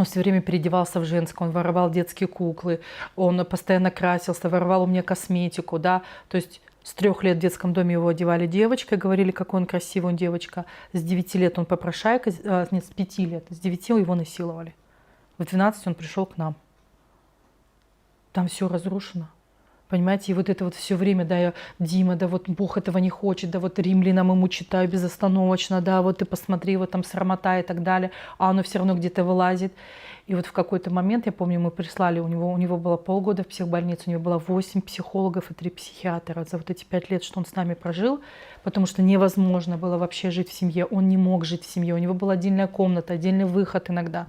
все время переодевался в женское, он воровал детские куклы, он постоянно красился, воровал у меня косметику, да, то есть с 3 лет в детском доме его одевали девочкой, говорили, какой он красивый, он девочка. С 9 лет он попрошайка, нет, с 5 лет, с 9 его насиловали. В 12 он пришел к нам. Там все разрушено. Понимаете, и вот это вот все время, да, Дима, да вот Бог этого не хочет, да вот римлянам ему читаю безостановочно, да, вот ты посмотри, вот там срамота и так далее, а оно все равно где-то вылазит. И вот в какой-то момент, я помню, мы прислали, у него было полгода в психбольнице, у него было 8 психологов и 3 психиатра за вот эти 5 лет, что он с нами прожил, потому что невозможно было вообще жить в семье, он не мог жить в семье, у него была отдельная комната, отдельный выход иногда.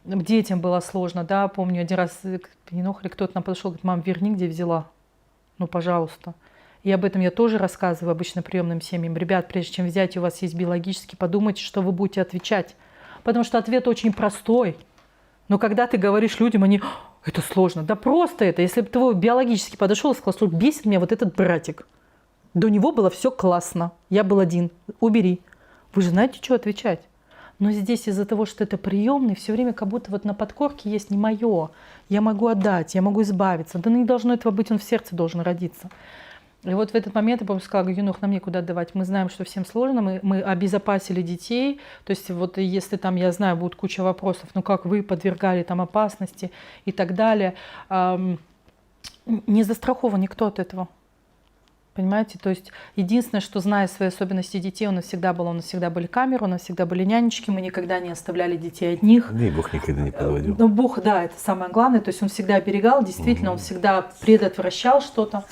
Детям было сложно, да, помню, один раз Енох или кто-то нам подошел, говорит, мам, верни, где взяла, ну, пожалуйста. И об этом я тоже рассказываю обычно приемным семьям. Ребят, прежде чем взять, у вас есть биологически, подумайте, что вы будете отвечать. Потому что ответ очень простой. Но когда ты говоришь людям, они, это сложно. Да просто это. Если бы твой биологически подошел и сказал, что бесит меня вот этот братик. До него было все классно. Я был один. Убери. Вы же знаете, что отвечать. Но здесь из-за того, что это приемный, все время как будто вот на подкорке есть не мое. Я могу отдать, я могу избавиться. Да не должно этого быть, он в сердце должен родиться. И вот в этот момент я, помню, сказала, Юнух, нам некуда отдавать. Мы знаем, что всем сложно, мы обезопасили детей. То есть вот если там, я знаю, будет куча вопросов, ну как вы подвергали там опасности и так далее. Не застрахован никто от этого. Понимаете? То есть единственное, что, зная свои особенности детей, у нас всегда были камеры, у нас всегда были нянечки, мы никогда не оставляли детей одних. Да и Бог никогда не подводил. Но Бог, да, это самое главное. То есть он всегда оберегал, действительно, он всегда предотвращал что-то.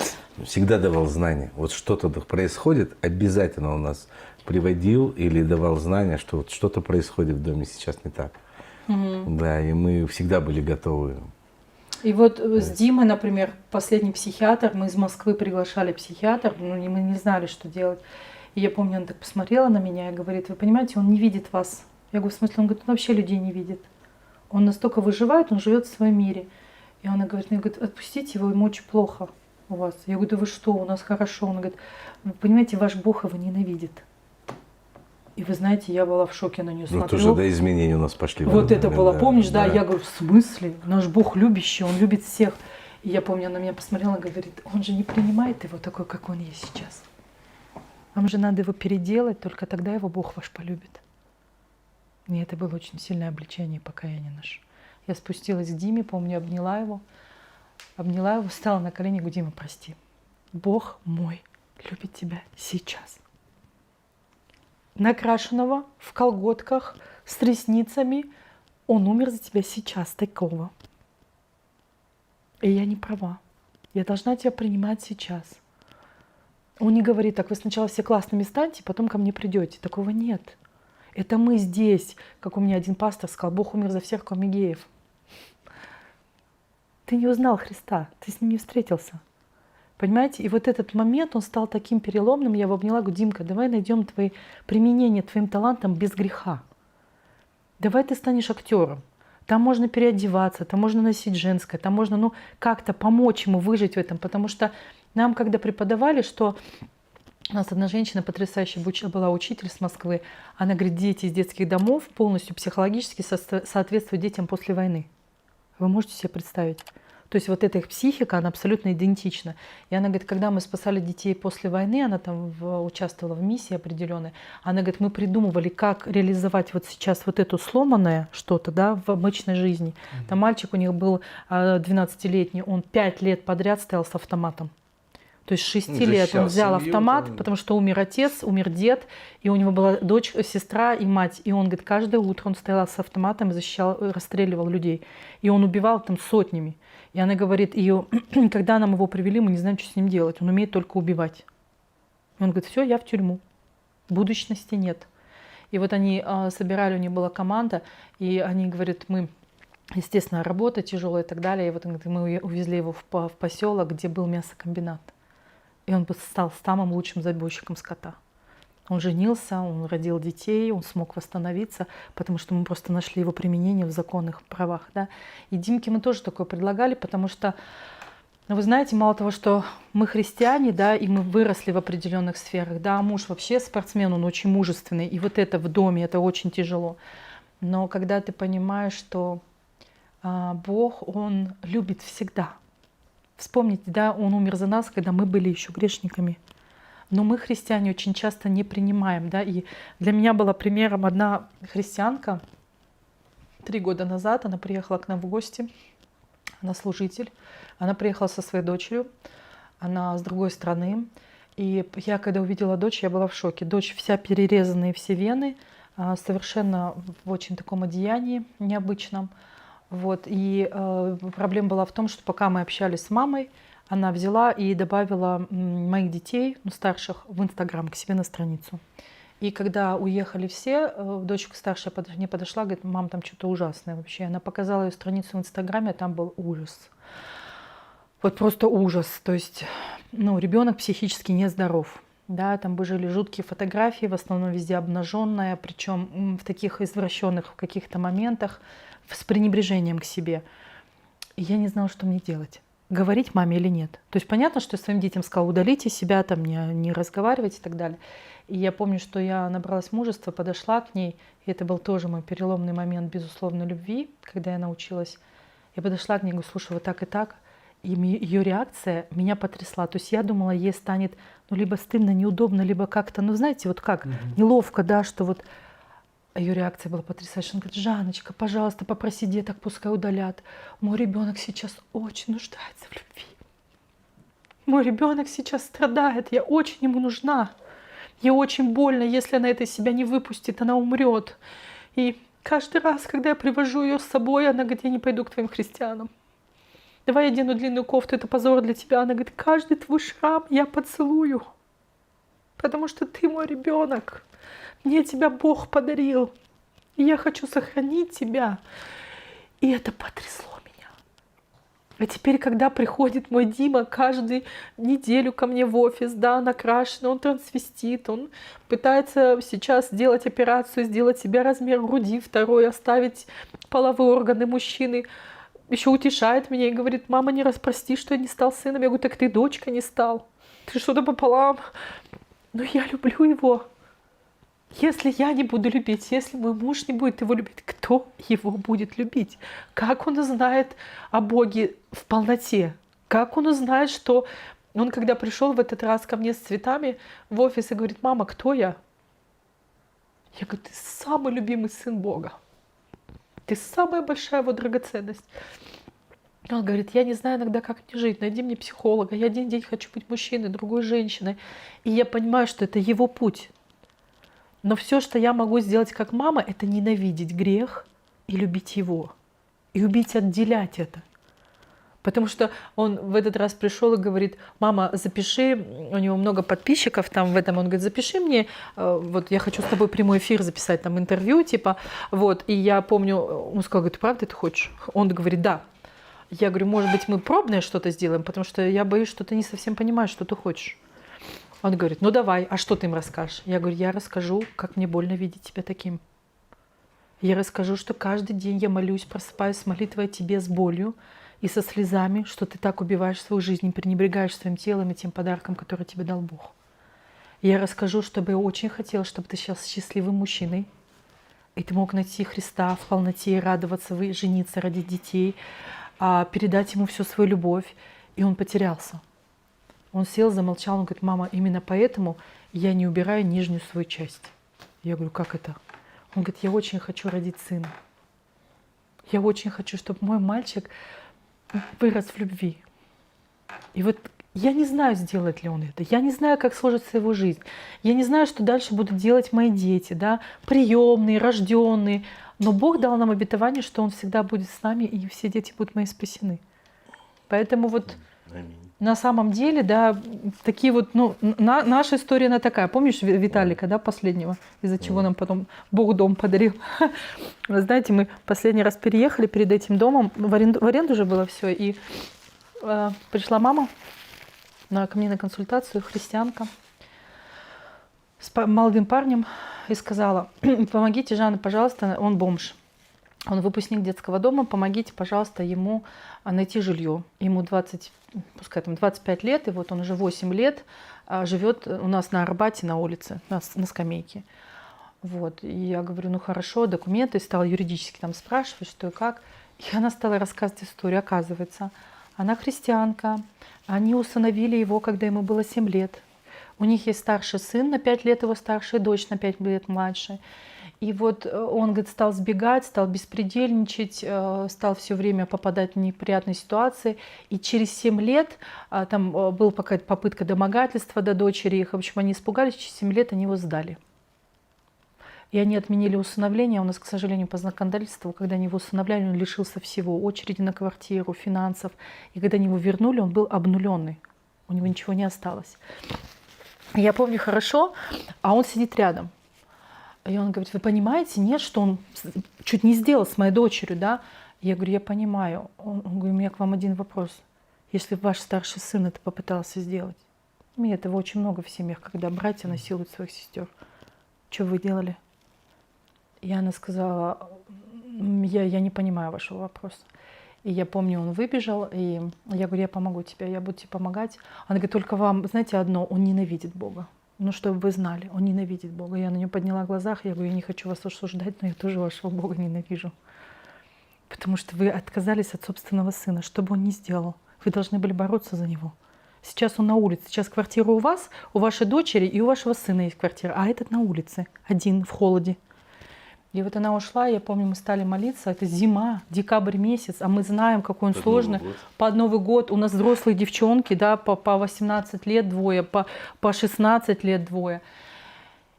Всегда давал знания. Вот что-то происходит, обязательно у нас приводил или давал знания, что вот что-то происходит в доме сейчас не так. Да, и мы всегда были готовы. И вот с Димой, например, последний психиатр, мы из Москвы приглашали психиатра, но мы не знали, что делать. И я помню, она так посмотрела на меня и говорит, вы понимаете, он не видит вас. Я говорю, в смысле? Он говорит, он вообще людей не видит. Он настолько выживает, он живет в своем мире. И она говорит, отпустите его, ему очень плохо у вас. Я говорю, да вы что, у нас хорошо. Он говорит, вы понимаете, ваш Бог его ненавидит. И вы знаете, я была в шоке на нее Ну, смотрю. тоже до изменений у нас пошли. Вот это было, да, помнишь, да? Я говорю, в смысле? Наш Бог любящий, Он любит всех. И я помню, она на меня посмотрела и говорит, Он же не принимает его такой, как он есть сейчас. Вам же надо его переделать, только тогда его Бог ваш полюбит. И это было очень сильное обличение и покаяние наше. Я спустилась к Диме, помню, обняла его, встала на колени и говорю, Дима, прости. Бог мой любит тебя сейчас. Накрашенного, в колготках, с ресницами, Он умер за тебя сейчас, такого. И я не права. Я должна тебя принимать сейчас. Он не говорит, так вы сначала все классными станьте, потом ко мне придете. Такого нет. Это мы здесь, как у меня один пастор сказал, Бог умер за всех, кроме геев. Ты не узнал Христа, ты с Ним не встретился. Понимаете? И вот этот момент, он стал таким переломным. Я его обняла, говорю, Димка, давай найдем твои применения твоим талантам без греха. Давай ты станешь актером. Там можно переодеваться, там можно носить женское, там можно как-то помочь ему выжить в этом. Потому что нам, когда преподавали, что у нас одна женщина потрясающая была учитель с Москвы, она говорит, дети из детских домов полностью психологически соответствуют детям после войны. Вы можете себе представить? То есть вот эта их психика, она абсолютно идентична. И она говорит, когда мы спасали детей после войны, она там участвовала в миссии определенной, она говорит, мы придумывали, как реализовать вот сейчас вот это сломанное что-то, да, в обычной жизни. Там мальчик у них был 12-летний, он 5 лет подряд стоял с автоматом. То есть с 6 лет он взял автомат, потому что умер отец, умер дед, и у него была дочь, сестра и мать. И он говорит, каждое утро он стоял с автоматом и защищал, расстреливал людей. И он убивал там сотнями. И она говорит, когда нам его привели, мы не знаем, что с ним делать. Он умеет только убивать. И он говорит, все, я в тюрьму. Будущности нет. И вот они собирали, у них была команда, и они говорят, мы, естественно, работа тяжелая и так далее. И вот мы увезли его в поселок, где был мясокомбинат. И он стал самым лучшим забойщиком скота. Он женился, он родил детей, он смог восстановиться, потому что мы просто нашли его применение в законных правах. Да? И Димке мы тоже такое предлагали, потому что, вы знаете, мало того, что мы христиане, да, и мы выросли в определенных сферах, да, муж вообще спортсмен, он очень мужественный, и вот это в доме, это очень тяжело. Но когда ты понимаешь, что Бог, Он любит всегда. Вспомните, да, Он умер за нас, когда мы были еще грешниками. Но мы, христиане, очень часто не принимаем. Да? И для меня была примером одна христианка. 3 года назад она приехала к нам в гости. Она служитель. Она приехала со своей дочерью. Она с другой страны. И я, когда увидела дочь, я была в шоке. Дочь вся перерезанные все вены, совершенно в очень таком одеянии необычном. Вот. И проблема была в том, что пока мы общались с мамой, она взяла и добавила моих детей, старших, в Инстаграм к себе на страницу. И когда уехали все, дочка старшая мне подошла, говорит, мам, там что-то ужасное вообще. Она показала ее страницу в Инстаграме, а там был ужас. Вот просто ужас. То есть, ребенок психически нездоров. Да, там были жуткие фотографии, в основном везде обнаженная, причем в таких извращенных в каких-то моментах, с пренебрежением к себе. И я не знала, что мне делать. Говорить маме или нет. То есть понятно, что я своим детям сказала, удалите себя, там, не разговаривать и так далее. И я помню, что я набралась мужества, подошла к ней, и это был тоже мой переломный момент безусловной любви, когда я научилась. Я подошла к ней и говорю, слушай, вот так и так. И ее реакция меня потрясла. То есть я думала, ей станет либо стыдно, неудобно, либо как-то, знаете, вот как, неловко, да, что вот... А ее реакция была потрясающая. Она говорит, Жанночка, пожалуйста, попроси деток, пускай удалят. Мой ребенок сейчас очень нуждается в любви. Мой ребенок сейчас страдает, я очень ему нужна. Ей очень больно, если она это из себя не выпустит, она умрет. И каждый раз, когда я привожу ее с собой, она говорит, я не пойду к твоим христианам. Давай я одену длинную кофту, это позор для тебя. Она говорит, каждый твой шрам я поцелую, потому что ты мой ребенок. Мне тебя Бог подарил, и я хочу сохранить тебя. И это потрясло меня. А теперь, когда приходит мой Дима каждую неделю ко мне в офис, да, накрашенный, он трансвестит, он пытается сейчас сделать операцию, сделать себе размер груди второй, оставить половые органы мужчины, еще утешает меня и говорит, мама, не распрости, что я не стал сыном. Я говорю, так ты дочка не стал, ты что-то пополам. Но я люблю его. Если я не буду любить, если мой муж не будет его любить, кто его будет любить? Как он узнает о Боге в полноте? Как он узнает, что... Он когда пришел в этот раз ко мне с цветами в офис и говорит: мама, кто я? Я говорю: ты самый любимый сын Бога. Ты самая большая его драгоценность. Он говорит: я не знаю иногда, как мне жить. Найди мне психолога. Я один день хочу быть мужчиной, другой женщиной. И я понимаю, что это его путь. Но все, что я могу сделать как мама, это ненавидеть грех и любить его. И убить, отделять это. Потому что он в этот раз пришел и говорит: мама, запиши, у него много подписчиков там в этом, он говорит: запиши мне, вот я хочу с тобой прямой эфир записать, там интервью, типа, вот, и я помню, он сказал: говорит, правда ты хочешь? Он говорит: да. Я говорю: может быть, мы пробное что-то сделаем, потому что я боюсь, что ты не совсем понимаешь, что ты хочешь. Он говорит: ну давай, а что ты им расскажешь? Я говорю: я расскажу, как мне больно видеть тебя таким. Я расскажу, что каждый день я молюсь, просыпаюсь с молитвой о тебе, с болью и со слезами, что ты так убиваешь свою жизнь, пренебрегаешь своим телом и тем подарком, который тебе дал Бог. Я расскажу, чтобы я очень хотела, чтобы ты сейчас счастливым мужчиной, и ты мог найти Христа в полноте и радоваться, жениться, родить детей, передать ему всю свою любовь. И он потерялся. Он сел, замолчал, он говорит: мама, именно поэтому я не убираю нижнюю свою часть. Я говорю: как это? Он говорит: я очень хочу родить сына. Я очень хочу, чтобы мой мальчик вырос в любви. И вот я не знаю, сделает ли он это. Я не знаю, как сложится его жизнь. Я не знаю, что дальше будут делать мои дети, да, приемные, рожденные. Но Бог дал нам обетование, что Он всегда будет с нами, и все дети будут мои спасены. Поэтому вот на самом деле, да, такие вот, ну, наша история, она такая. Помнишь Виталика, да, последнего, из-за чего нам потом Бог дом подарил? Вы знаете, мы последний раз переехали перед этим домом, в аренду уже было все, и пришла мама ко мне на консультацию, христианка, с молодым парнем, и сказала: помогите Жанне, пожалуйста, он бомж. Он выпускник детского дома, помогите, пожалуйста, ему найти жилье. Ему 25 лет, и вот он уже 8 лет живет у нас на Арбате, на улице, на скамейке. Вот. И я говорю: ну хорошо, документы, стала юридически там спрашивать, что и как. И она стала рассказывать историю. Оказывается, она христианка, они усыновили его, когда ему было 7 лет. У них есть старший сын на 5 лет, его старшая дочь на 5 лет младше. И вот он, говорит, стал сбегать, стал беспредельничать, стал все время попадать в неприятные ситуации. И через 7 лет, там была какая-то попытка домогательства до дочери их, в общем, они испугались, через 7 лет они его сдали. И они отменили усыновление. У нас, к сожалению, по законодательству, когда они его усыновляли, он лишился всего: очереди на квартиру, финансов. И когда они его вернули, он был обнуленный. У него ничего не осталось. Я помню хорошо, а он сидит рядом. И он говорит: вы понимаете, нет, что он чуть не сделал с моей дочерью, да? Я говорю: я понимаю. Он говорит: у меня к вам один вопрос. Если ваш старший сын это попытался сделать, у меня этого очень много в семьях, когда братья насилуют своих сестер. Что вы делали? И она сказала: я не понимаю вашего вопроса. И я помню, он выбежал, и я говорю: я помогу тебе, я буду тебе помогать. Она говорит: только вам, знаете, одно, он ненавидит Бога. Ну, чтобы вы знали, он ненавидит Бога. Я на нее подняла глазах, я говорю: я не хочу вас осуждать, но я тоже вашего Бога ненавижу. Потому что вы отказались от собственного сына. Что бы он ни сделал, вы должны были бороться за него. Сейчас он на улице, сейчас квартира у вас, у вашей дочери и у вашего сына есть квартира, а этот на улице, один, в холоде. И вот она ушла, я помню, мы стали молиться, это зима, декабрь месяц, а мы знаем, какой он сложный. Под Новый год у нас взрослые девчонки, да, по 18 лет двое, по 16 лет двое.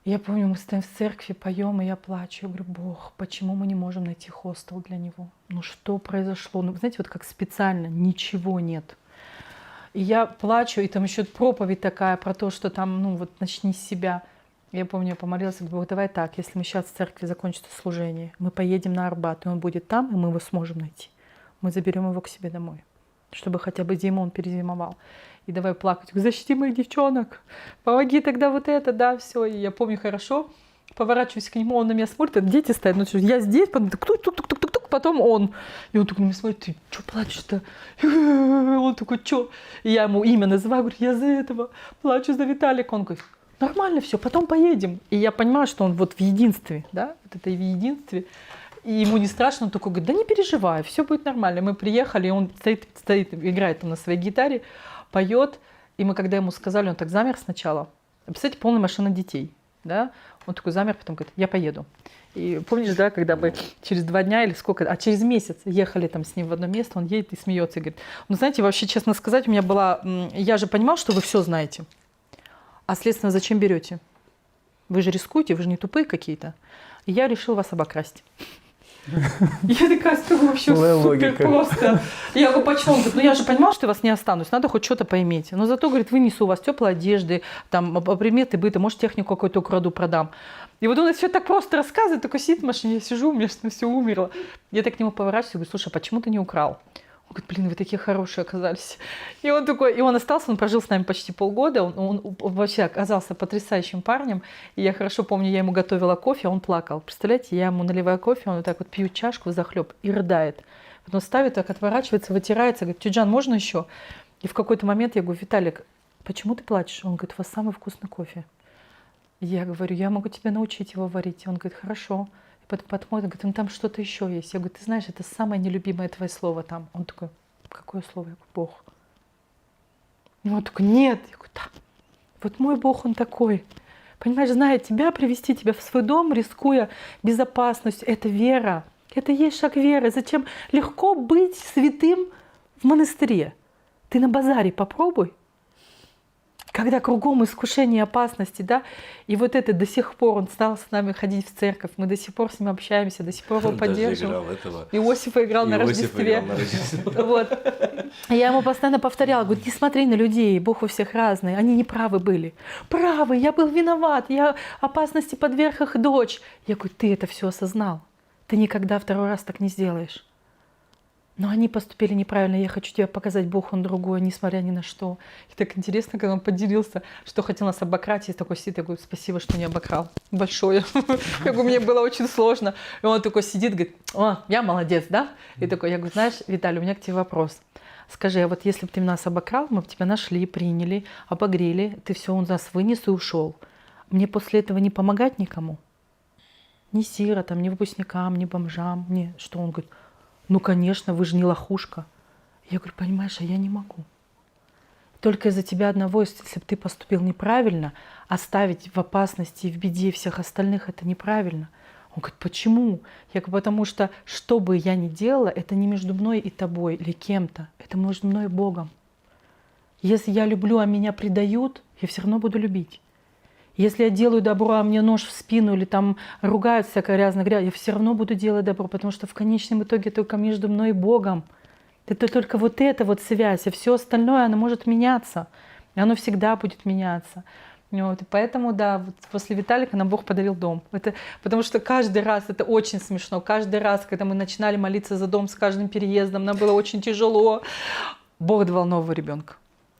Я помню, мы стоим в церкви, поем, и я плачу. Я говорю: Бог, почему мы не можем найти хостел для него? Ну что произошло? Ну, знаете, вот как специально, ничего нет. И я плачу, и там еще проповедь такая про то, что там, ну вот, начни с себя. Я помню, я помолилась, говорю: Бог, давай так, если мы сейчас в церкви закончится служение, мы поедем на Арбат, и он будет там, и мы его сможем найти. Мы заберем его к себе домой, чтобы хотя бы зиму он перезимовал. И давай плакать: защити моих девчонок, помоги тогда вот это, да, все. И я помню хорошо, поворачиваюсь к нему, он на меня смотрит, дети стоят, ну что, я здесь, потом тук-тук-тук-тук-тук, потом он. И он такой на меня смотрит: ты что плачешь-то? Он такой: что? И я ему имя называю, говорю: я за этого плачу, за Виталика. Он говорит: нормально все, потом поедем. И я понимаю, что он вот в единстве, да, вот это в единстве. И ему не страшно, он такой говорит, да не переживай, все будет нормально. Мы приехали, и он стоит, играет там на своей гитаре, поет. И мы, когда ему сказали, он так замер сначала. Представляете, полная машина детей, да? Он такой замер, потом говорит, я поеду. И помнишь, да, когда мы через 2 дня или сколько, через месяц ехали там с ним в одно место, он едет и смеется, и говорит, ну знаете, вообще, честно сказать, у меня была, я же понимал, что вы все знаете, а следственно, зачем берете? Вы же рискуете, вы же не тупые какие-то. И я решил вас обокрасть. Я такая скажу, вообще супер просто. Я говорю, почему? Он говорит, ну я же понимал, что я вас не останусь, надо хоть что-то поиметь. Но зато, говорит, вынесу у вас теплой одежды, там, предметы быта, может, технику какую-то украду, продам. И вот он все так просто рассказывает, такой сидит в машине, я сижу, у меня все умерло. Я так к нему поворачиваюсь, говорю, слушай, а почему ты не украл? Он говорит, блин, вы такие хорошие оказались. И он такой, и он остался, он прожил с нами почти полгода, он вообще оказался потрясающим парнем. И я хорошо помню, я ему готовила кофе, а он плакал. Представляете, я ему наливаю кофе, он вот так вот пьет чашку захлеб и рыдает. Потом ставит, так отворачивается, вытирается, говорит, Тюджан, можно еще? И в какой-то момент я говорю, Виталик, почему ты плачешь? Он говорит, у вас самый вкусный кофе. И я говорю, я могу тебя научить его варить. И он говорит, хорошо. И потом подходит, говорит, ну там что-то еще есть. Я говорю, ты знаешь, это самое нелюбимое твое слово там. Он такой, какое слово? Я говорю, Бог. И он такой, нет. Я говорю, да. Вот мой Бог, он такой. Понимаешь, зная тебя, привести тебя в свой дом, рискуя безопасностью, это вера. Это и есть шаг веры. Зачем легко быть святым в монастыре? Ты на базаре попробуй. Когда кругом искушение и опасности, да, и вот это до сих пор он стал с нами ходить в церковь, мы до сих пор с ним общаемся, до сих пор его поддерживаем. Иосифа играл на Рождестве. Вот. Я ему постоянно повторяла, говорю, не смотри на людей, Бог у всех разный, они не правы были. Правы, я был виноват, я опасности подверг их дочь. Я говорю, ты это все осознал, ты никогда второй раз так не сделаешь. Но они поступили неправильно, я хочу тебе показать, Бог он другой, несмотря ни на что. И так интересно, когда он поделился, что хотел нас обократь, и такой сидит, я говорю, спасибо, что не обокрал, большое. Я говорю, мне было очень сложно. И он такой сидит, говорит, о, я молодец, да? И такой, я говорю, знаешь, Виталий, у меня к тебе вопрос. Скажи, а вот если бы ты нас обокрал, мы бы тебя нашли, приняли, обогрели, ты все у нас вынес и ушел. Мне после этого не помогать никому? Ни сиротам, ни выпускникам, ни бомжам, ни что? Он говорит, ну, конечно, вы же не лохушка. Я говорю, понимаешь, а я не могу. Только из-за тебя одного, если бы ты поступил неправильно, оставить в опасности и в беде всех остальных, это неправильно. Он говорит, почему? Я говорю, потому что, что бы я ни делала, это не между мной и тобой или кем-то, это между мной и Богом. Если я люблю, а меня предают, я все равно буду любить. Если я делаю добро, а мне нож в спину или там ругают всякое грязное, я все равно буду делать добро, потому что в конечном итоге только между мной и Богом. Это только вот эта вот связь, а все остальное, оно может меняться. И оно всегда будет меняться. Вот. И поэтому, да, вот после Виталика нам Бог подарил дом. Это, потому что каждый раз, это очень смешно, каждый раз, когда мы начинали молиться за дом с каждым переездом, нам было очень тяжело. Бог давал нового ребенка.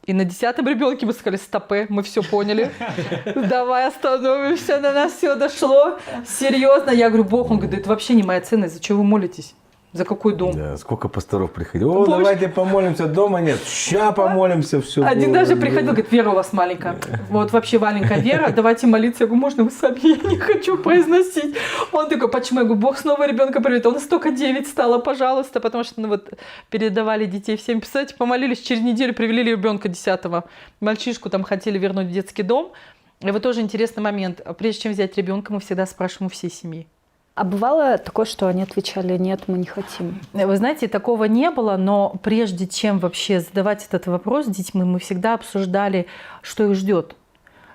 И на 10-м ребенке мы сказали, стопы, мы все поняли. Давай остановимся, на нас все дошло. Серьезно, я говорю, Бог, он говорит, это вообще не моя ценность, зачем вы молитесь? За какой дом? Да, сколько пасторов приходило. О, давайте помолимся, дома нет. Ща помолимся, все. Один даже приходил, говорит, вера у вас маленькая. Вот вообще маленькая вера, давайте молиться. Я говорю, можно вы сами? Я не хочу произносить. Он такой, почему? Я говорю, Бог снова ребенка приведет. Он столько 9 стало, пожалуйста, потому что вот передавали детей всем писать. Помолились, через неделю привели ребенка 10-го. Мальчишку там хотели вернуть в детский дом. И вот тоже интересный момент. Прежде чем взять ребенка, мы всегда спрашиваем у всей семьи. А бывало такое, что они отвечали, нет, мы не хотим? Вы знаете, такого не было, но прежде чем вообще задавать этот вопрос с детьми, мы всегда обсуждали, что их ждет.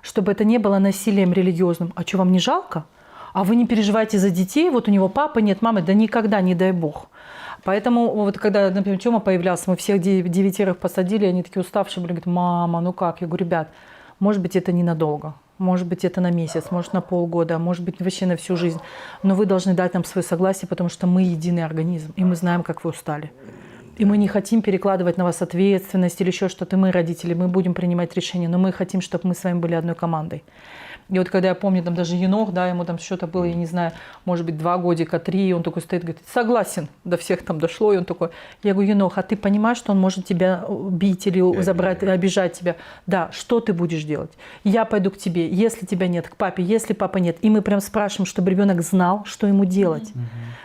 Чтобы это не было насилием религиозным. А что, вам не жалко? А вы не переживаете за детей? Вот у него папы нет, мамы. Да никогда, не дай бог. Поэтому вот когда, например, Тёма появлялся, мы всех 9 посадили, они такие уставшие были, говорят, мама, ну как? Я говорю, ребят, может быть, это ненадолго. Может быть, это на месяц, может, на полгода, может быть, вообще на всю жизнь. Но вы должны дать нам свое согласие, потому что мы единый организм, и мы знаем, как вы устали. И мы не хотим перекладывать на вас ответственность или еще что-то. Мы родители, мы будем принимать решения, но мы хотим, чтобы мы с вами были одной командой. И вот когда я помню, там даже Енох, да, ему там что-то было, я не знаю, может быть, 2 годика, 3, и он такой стоит, говорит, согласен, до всех там дошло, и он такой, я говорю, Енох, а ты понимаешь, что он может тебя бить или забрать, обижать тебя? Да, что ты будешь делать? Я пойду к тебе, если тебя нет, к папе, если папы нет. И мы прям спрашиваем, чтобы ребенок знал, что ему делать.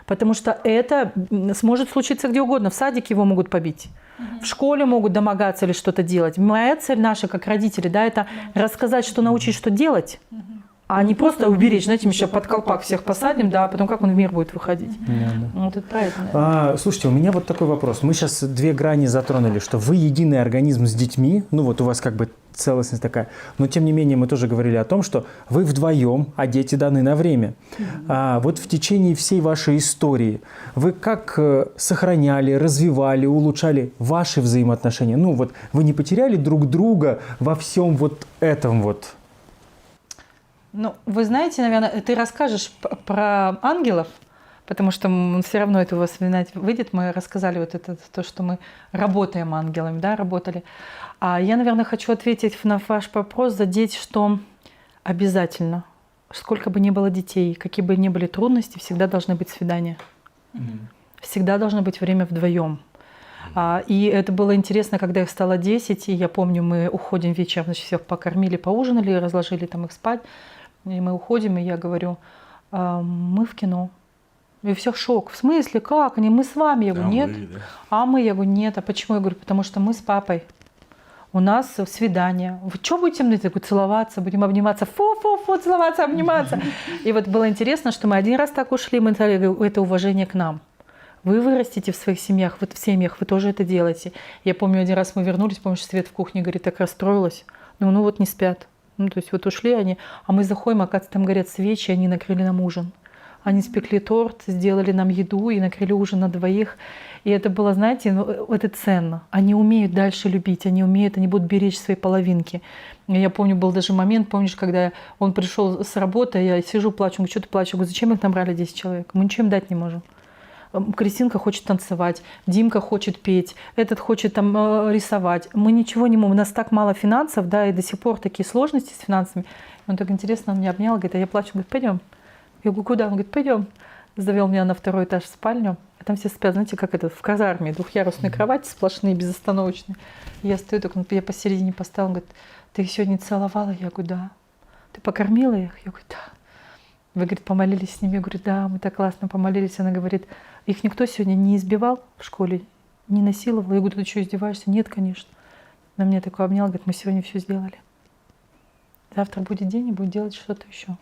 Потому что это сможет случиться где угодно. В садике его могут побить. В школе могут домогаться или что-то делать. Моя цель наша, как родители, да, это рассказать, что научить, что делать, а не просто уберечь. Знаете, мы сейчас под колпак всех посадим, да, а потом как он в мир будет выходить. Вот это правильно. Слушайте, у меня вот такой вопрос. Мы сейчас 2 грани затронули, что вы единый организм с детьми, ну вот у вас как бы целостность такая, но тем не менее мы тоже говорили о том, что вы вдвоем, а дети даны на время. Вот в течение всей вашей истории вы как сохраняли, развивали, улучшали ваши взаимоотношения? Ну вот вы не потеряли друг друга во всем вот этом вот? Ну, вы знаете, наверное, ты расскажешь про ангелов, потому что все равно это у вас выйдет. Мы рассказали вот это, то, что мы работаем ангелами, да, работали. А я, наверное, хочу ответить на ваш вопрос, задеть, что обязательно, сколько бы ни было детей, какие бы ни были трудности, всегда должны быть свидания. Всегда должно быть время вдвоем. И это было интересно, когда их стало 10, и я помню, мы уходим вечером, значит, всех покормили, поужинали, разложили там их спать, и мы уходим, и я говорю, мы в кино. И у всех шок. В смысле, как? Они, мы с вами. Я говорю, нет. А мы, я говорю, нет. А почему? Я говорю, потому что мы с папой. У нас свидание. Вы что будете мне целоваться? Будем обниматься? Фу-фу-фу, целоваться, обниматься. И вот было интересно, что мы один раз так ушли, мы сказали, это уважение к нам. Вы вырастите в своих семьях, вот в семьях, вы тоже это делаете. Я помню, один раз мы вернулись, помню, Свет в кухне, говорит, так расстроилась. Ну вот не спят. Ну, то есть вот ушли они, а мы заходим, оказывается, там горят свечи, они накрыли нам ужин. Они спекли торт, сделали нам еду и накрыли ужин на 2. И это было, знаете, ну, это ценно. Они умеют дальше любить, они будут беречь свои половинки. И я помню, был даже момент, помнишь, когда он пришел с работы, я сижу, плачу, он говорит, что ты плачешь? Я говорю, зачем их набрали 10 человек? Мы ничем дать не можем. Кристинка хочет танцевать, Димка хочет петь, этот хочет там рисовать. Мы ничего не можем, у нас так мало финансов, да, и до сих пор такие сложности с финансами. Он так интересно, он меня обнял, говорит, а я плачу, говорит, пойдем. Я говорю, куда? Он говорит, пойдем. Завел меня на 2-й этаж в спальню, а там все спят, знаете, как это, в казарме, 2-ярусные кровати сплошные, безостановочные. И я стою, так, я посередине поставила, он говорит, ты их сегодня целовала? Я говорю, да. Ты покормила их? Я говорю, да. Вы, говорит, помолились с ними? Я говорю, да, мы так классно помолились. Она говорит, их никто сегодня не избивал в школе, не насиловал? Я говорю, ты что, издеваешься? Нет, конечно. Она меня такой обняла, говорит, мы сегодня все сделали. Завтра будет день и будет делать что-то еще.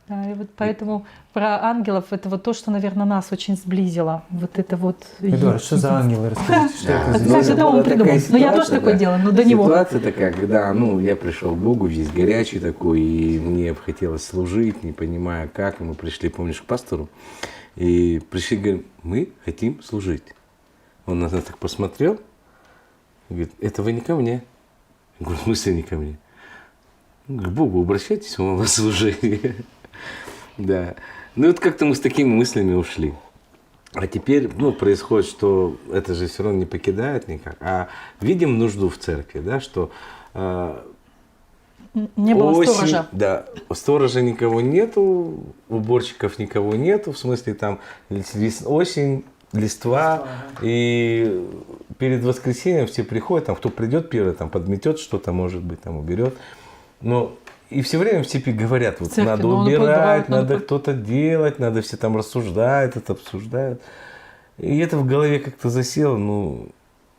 Да, и вот поэтому про ангелов это вот то, что, наверное, нас очень сблизило. Вот это вот. Эдуард, что за ангелы? Расскажите, что это за Как это он придумал? Ну, я тоже такое делаю, но до него. Ситуация такая, когда, я пришел к Богу, весь горячий такой, и мне хотелось служить, не понимая как. И мы пришли, помнишь, к пастору, и пришли, говорим, мы хотим служить. Он на нас так посмотрел, и говорит, это вы не ко мне. Я говорю, в смысле не ко мне? К Богу обращайтесь, он вас служение. Да. Ну вот как-то мы с такими мыслями ушли. А теперь, происходит, что это же все равно не покидает никак. А видим нужду в церкви, да, что не было сторожа. Да, сторожа никого нету, уборщиков никого нету, в смысле там осень, листва, и перед воскресеньем все приходят, там кто придет первый, там подметет что-то, может быть, там уберет. Но и все время все говорят, вот церкви, надо убирать, надо кто-то делать, надо все там рассуждают, это обсуждают. И это в голове как-то засело,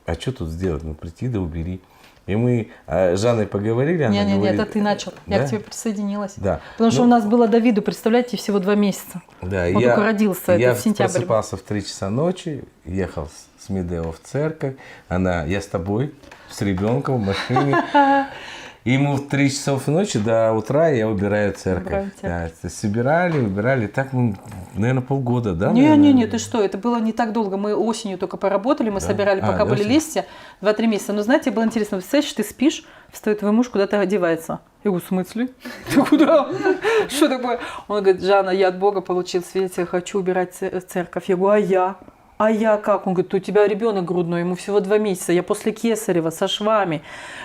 а что тут сделать? Прийти да убери. И мы с Жанной поговорили, она говорит... Нет, это ты начал, да? Я к тебе присоединилась. Да. Потому что у нас было Давиду, представляете, всего 2 месяца. Да, он только родился, это в сентябре. Я просыпался в 3 часа ночи, ехал с Медео в церковь, я с тобой, с ребенком в машине. И мы в 3 часов ночи до утра я убираю церковь. Да, убирали. Так, наверное, полгода, да? Не, ты что, это было не так долго. Мы осенью только поработали, мы собирали, пока были листья, 2-3 месяца. Но знаете, было интересно, представляешь, ты спишь, встает твой муж, куда-то одевается. Я говорю, в смысле? Ты куда? Что такое? Он говорит, Жанна, я от Бога получил свет, я хочу убирать церковь. Я говорю, а я? А я как? Он говорит, у тебя ребенок грудной, ему всего 2 месяца, я после кесарева, со швами,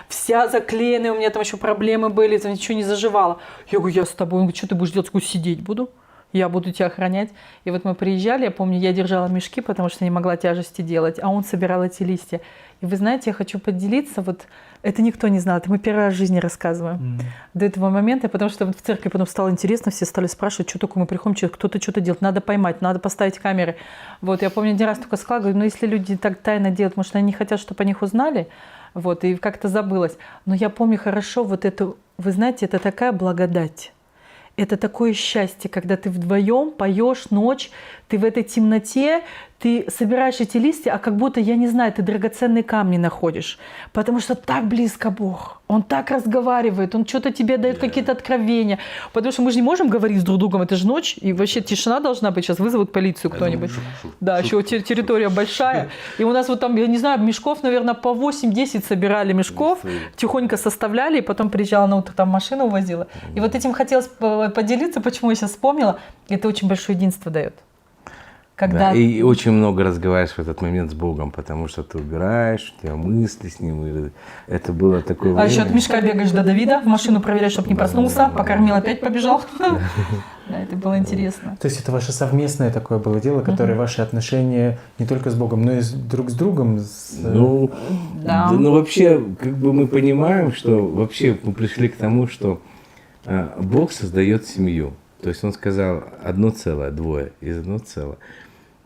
вся заклеенная, у меня там еще проблемы были, там ничего не заживало. Я говорю, я с тобой. Он говорит, что ты будешь делать? Я говорю, сидеть буду. Я буду тебя охранять. И вот мы приезжали, я помню, я держала мешки, потому что не могла тяжести делать, а он собирал эти листья. И вы знаете, я хочу поделиться, вот это никто не знал, это мы первый раз в жизни рассказываем. До этого момента, потому что в церкви потом стало интересно, все стали спрашивать, что такое, мы приходим, кто-то что-то делает, надо поймать, надо поставить камеры. Вот, я помню, один раз только сказала, говорю, ну если люди так тайно делают, может, они не хотят, чтобы о них узнали, вот, и как-то забылось. Но я помню хорошо вот это, вы знаете, это такая благодать. Это такое счастье, когда ты вдвоем поешь ночь, ты в этой темноте, ты собираешь эти листья, а как будто, я не знаю, ты драгоценные камни находишь. Потому что так близко Бог. Он так разговаривает, Он что-то тебе дает, какие-то откровения. Потому что мы же не можем говорить с друг другом, это же ночь, и вообще тишина должна быть. Сейчас вызовут полицию кто-нибудь. Да, еще территория большая. И у нас вот там, я не знаю, мешков, наверное, по 8-10 собирали мешков, тихонько составляли, и потом приезжала на утро, там машину увозила. И вот этим хотелось поделиться, почему я сейчас вспомнила. Это очень большое единство дает. Когда... Да, и очень много разговариваешь в этот момент с Богом, потому что ты убираешь, у тебя мысли с Ним. И это было такое А время. еще от мешка бегаешь до Давида, в машину проверяешь, чтобы не проснулся, покормил, опять побежал. Да, это было интересно. То есть это ваше совместное такое было дело, которое ваши отношения не только с Богом, но и друг с другом? Ну, Да. ну, вообще, как бы мы понимаем, что вообще мы пришли к тому, что Бог создает семью. То есть Он сказал одно целое, двое из одно целое.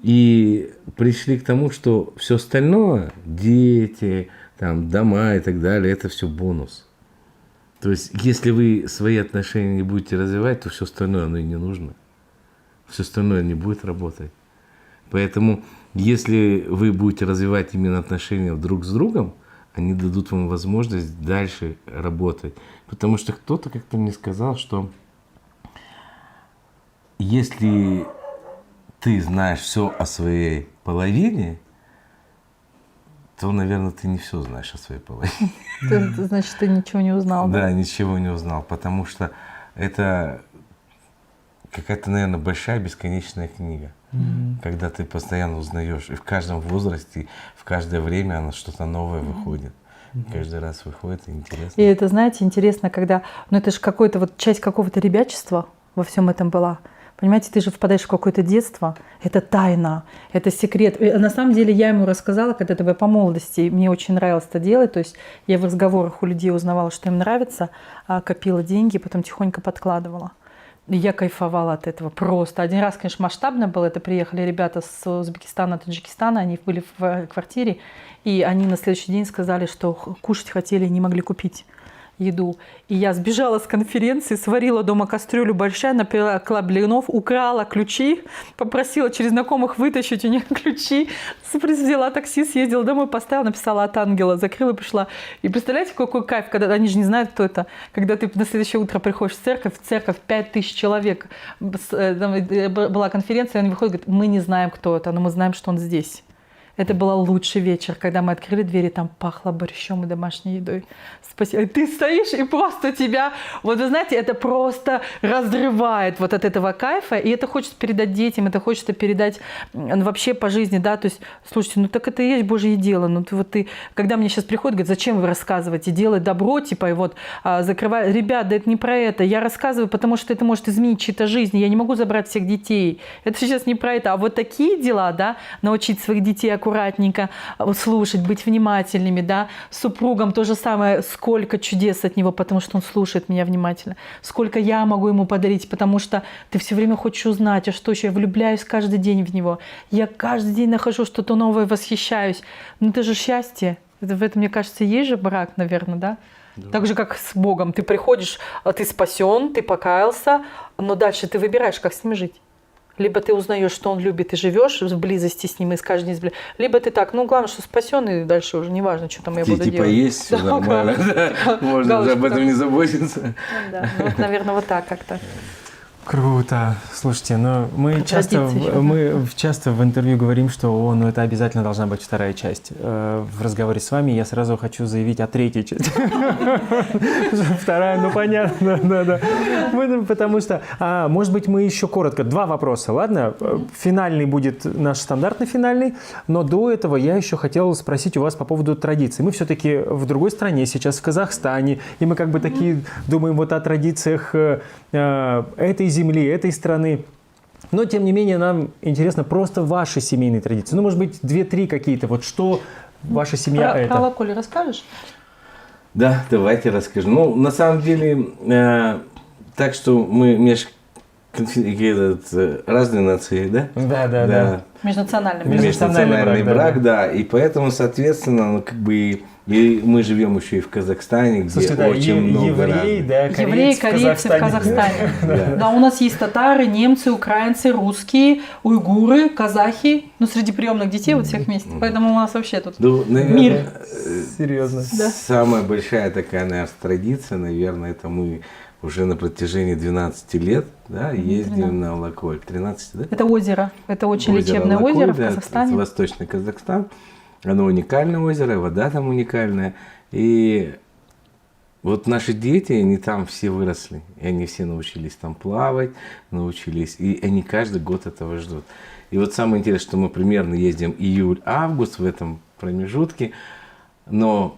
И пришли к тому, что все остальное, дети, там, дома и так далее, это все бонус. То есть, если вы свои отношения не будете развивать, то все остальное оно и не нужно. Все остальное не будет работать. Поэтому, если вы будете развивать именно отношения друг с другом, они дадут вам возможность дальше работать. Потому что кто-то как-то мне сказал, что если ты знаешь все о своей половине, то, наверное, ты не все знаешь о своей половине. Значит, ты ничего не узнал. Да, ничего не узнал, потому что это какая-то, наверное, большая бесконечная книга, когда ты постоянно узнаешь, и в каждом возрасте, в каждое время оно что-то новое выходит. Каждый раз выходит, и интересно. И это, знаете, интересно, когда, ну это же какой-то вот часть какого-то ребячества во всем этом была. Понимаете, ты же впадаешь в какое-то детство, это тайна, это секрет. И на самом деле я ему рассказала, когда это по молодости, мне очень нравилось это делать, то есть я в разговорах у людей узнавала, что им нравится, копила деньги, потом тихонько подкладывала. И я кайфовала от этого просто. Один раз, конечно, масштабно было, это приехали ребята с Узбекистана, Таджикистана, они были в квартире, и они на следующий день сказали, что кушать хотели и не могли купить еду. И я сбежала с конференции, сварила дома кастрюлю большая, напекла блинов, украла ключи, попросила через знакомых вытащить у них ключи, взяла такси, съездила домой, поставила, написала от ангела, закрыла, пришла. И представляете, какой кайф, когда они же не знают, кто это, когда ты на следующее утро приходишь в церковь 5000 человек, была конференция, они выходят, говорят, мы не знаем, кто это, но мы знаем, что он здесь. Это был лучший вечер, когда мы открыли двери, там пахло борщом и домашней едой. Спасибо. Ты стоишь, и просто тебя, вот вы знаете, это просто разрывает вот от этого кайфа, и это хочется передать детям, это хочется передать вообще по жизни, да, то есть, слушайте, ну так это и есть Божье дело, ну вот ты, когда мне сейчас приходят, говорят, зачем вы рассказываете, делать добро, типа, и вот, закрывай, ребят, да это не про это, я рассказываю, потому что это может изменить чьи-то жизни, я не могу забрать всех детей, это сейчас не про это, а вот такие дела, да, научить своих детей аккуратненько слушать, быть внимательными, да, с супругом то же самое, сколько чудес от него, потому что он слушает меня внимательно, сколько я могу ему подарить, потому что ты все время хочешь узнать, а что еще, я влюбляюсь каждый день в него, я каждый день нахожу что-то новое, восхищаюсь, ну это же счастье, в этом, мне кажется, есть же брак, наверное, да? Так же, как с Богом, ты приходишь, ты спасен, ты покаялся, но дальше ты выбираешь, как с ним жить. Либо ты узнаешь, что он любит, и живешь в близости с ним, искать жизнь. Либо ты так, ну, главное, что спасен, и дальше уже не важно, что там я буду типа делать. есть, все нормально. Можно уже об этом не заботиться. Да, вот, наверное, вот так как-то. Круто. Слушайте, ну мы часто в интервью говорим, что ну, это обязательно должна быть вторая часть. В разговоре с вами я сразу хочу заявить о третьей части. Вторая, ну понятно, да. Потому что, может быть, мы еще коротко. 2 вопроса, ладно? Финальный будет наш стандартный финальный, но до этого я еще хотел спросить у вас по поводу традиций. Мы все-таки в другой стране, сейчас в Казахстане, и мы как бы такие думаем вот о традициях этой земли, этой страны. Но, тем не менее, нам интересно просто ваши семейные традиции. Ну, может быть, 2-3 какие-то. Вот что ваша семья это? Про лаколь расскажешь? Да, давайте расскажу. Ну, на самом деле, так что мы разные нации, да? Да. Межнациональный брак, да. И поэтому, соответственно, ну, как бы и мы живем еще и в Казахстане, где очень много евреи, да, корейцы в Казахстане. Да, у нас есть татары, немцы, украинцы, русские, уйгуры, казахи. Ну, среди приемных детей вот всех вместе. Поэтому у нас вообще тут мир. Серьезно. Самая большая такая, наверное, традиция, наверное, это мы уже на протяжении 12 лет, да, ездим на Лаколь. 13, да? Это озеро. Это очень лечебное озеро в Казахстане. Это Восточный Казахстан. Оно уникальное озеро, вода там уникальная. И вот наши дети, они там все выросли. И они все научились там плавать, научились. И они каждый год этого ждут. И вот самое интересное, что мы примерно ездим июль-август в этом промежутке. Но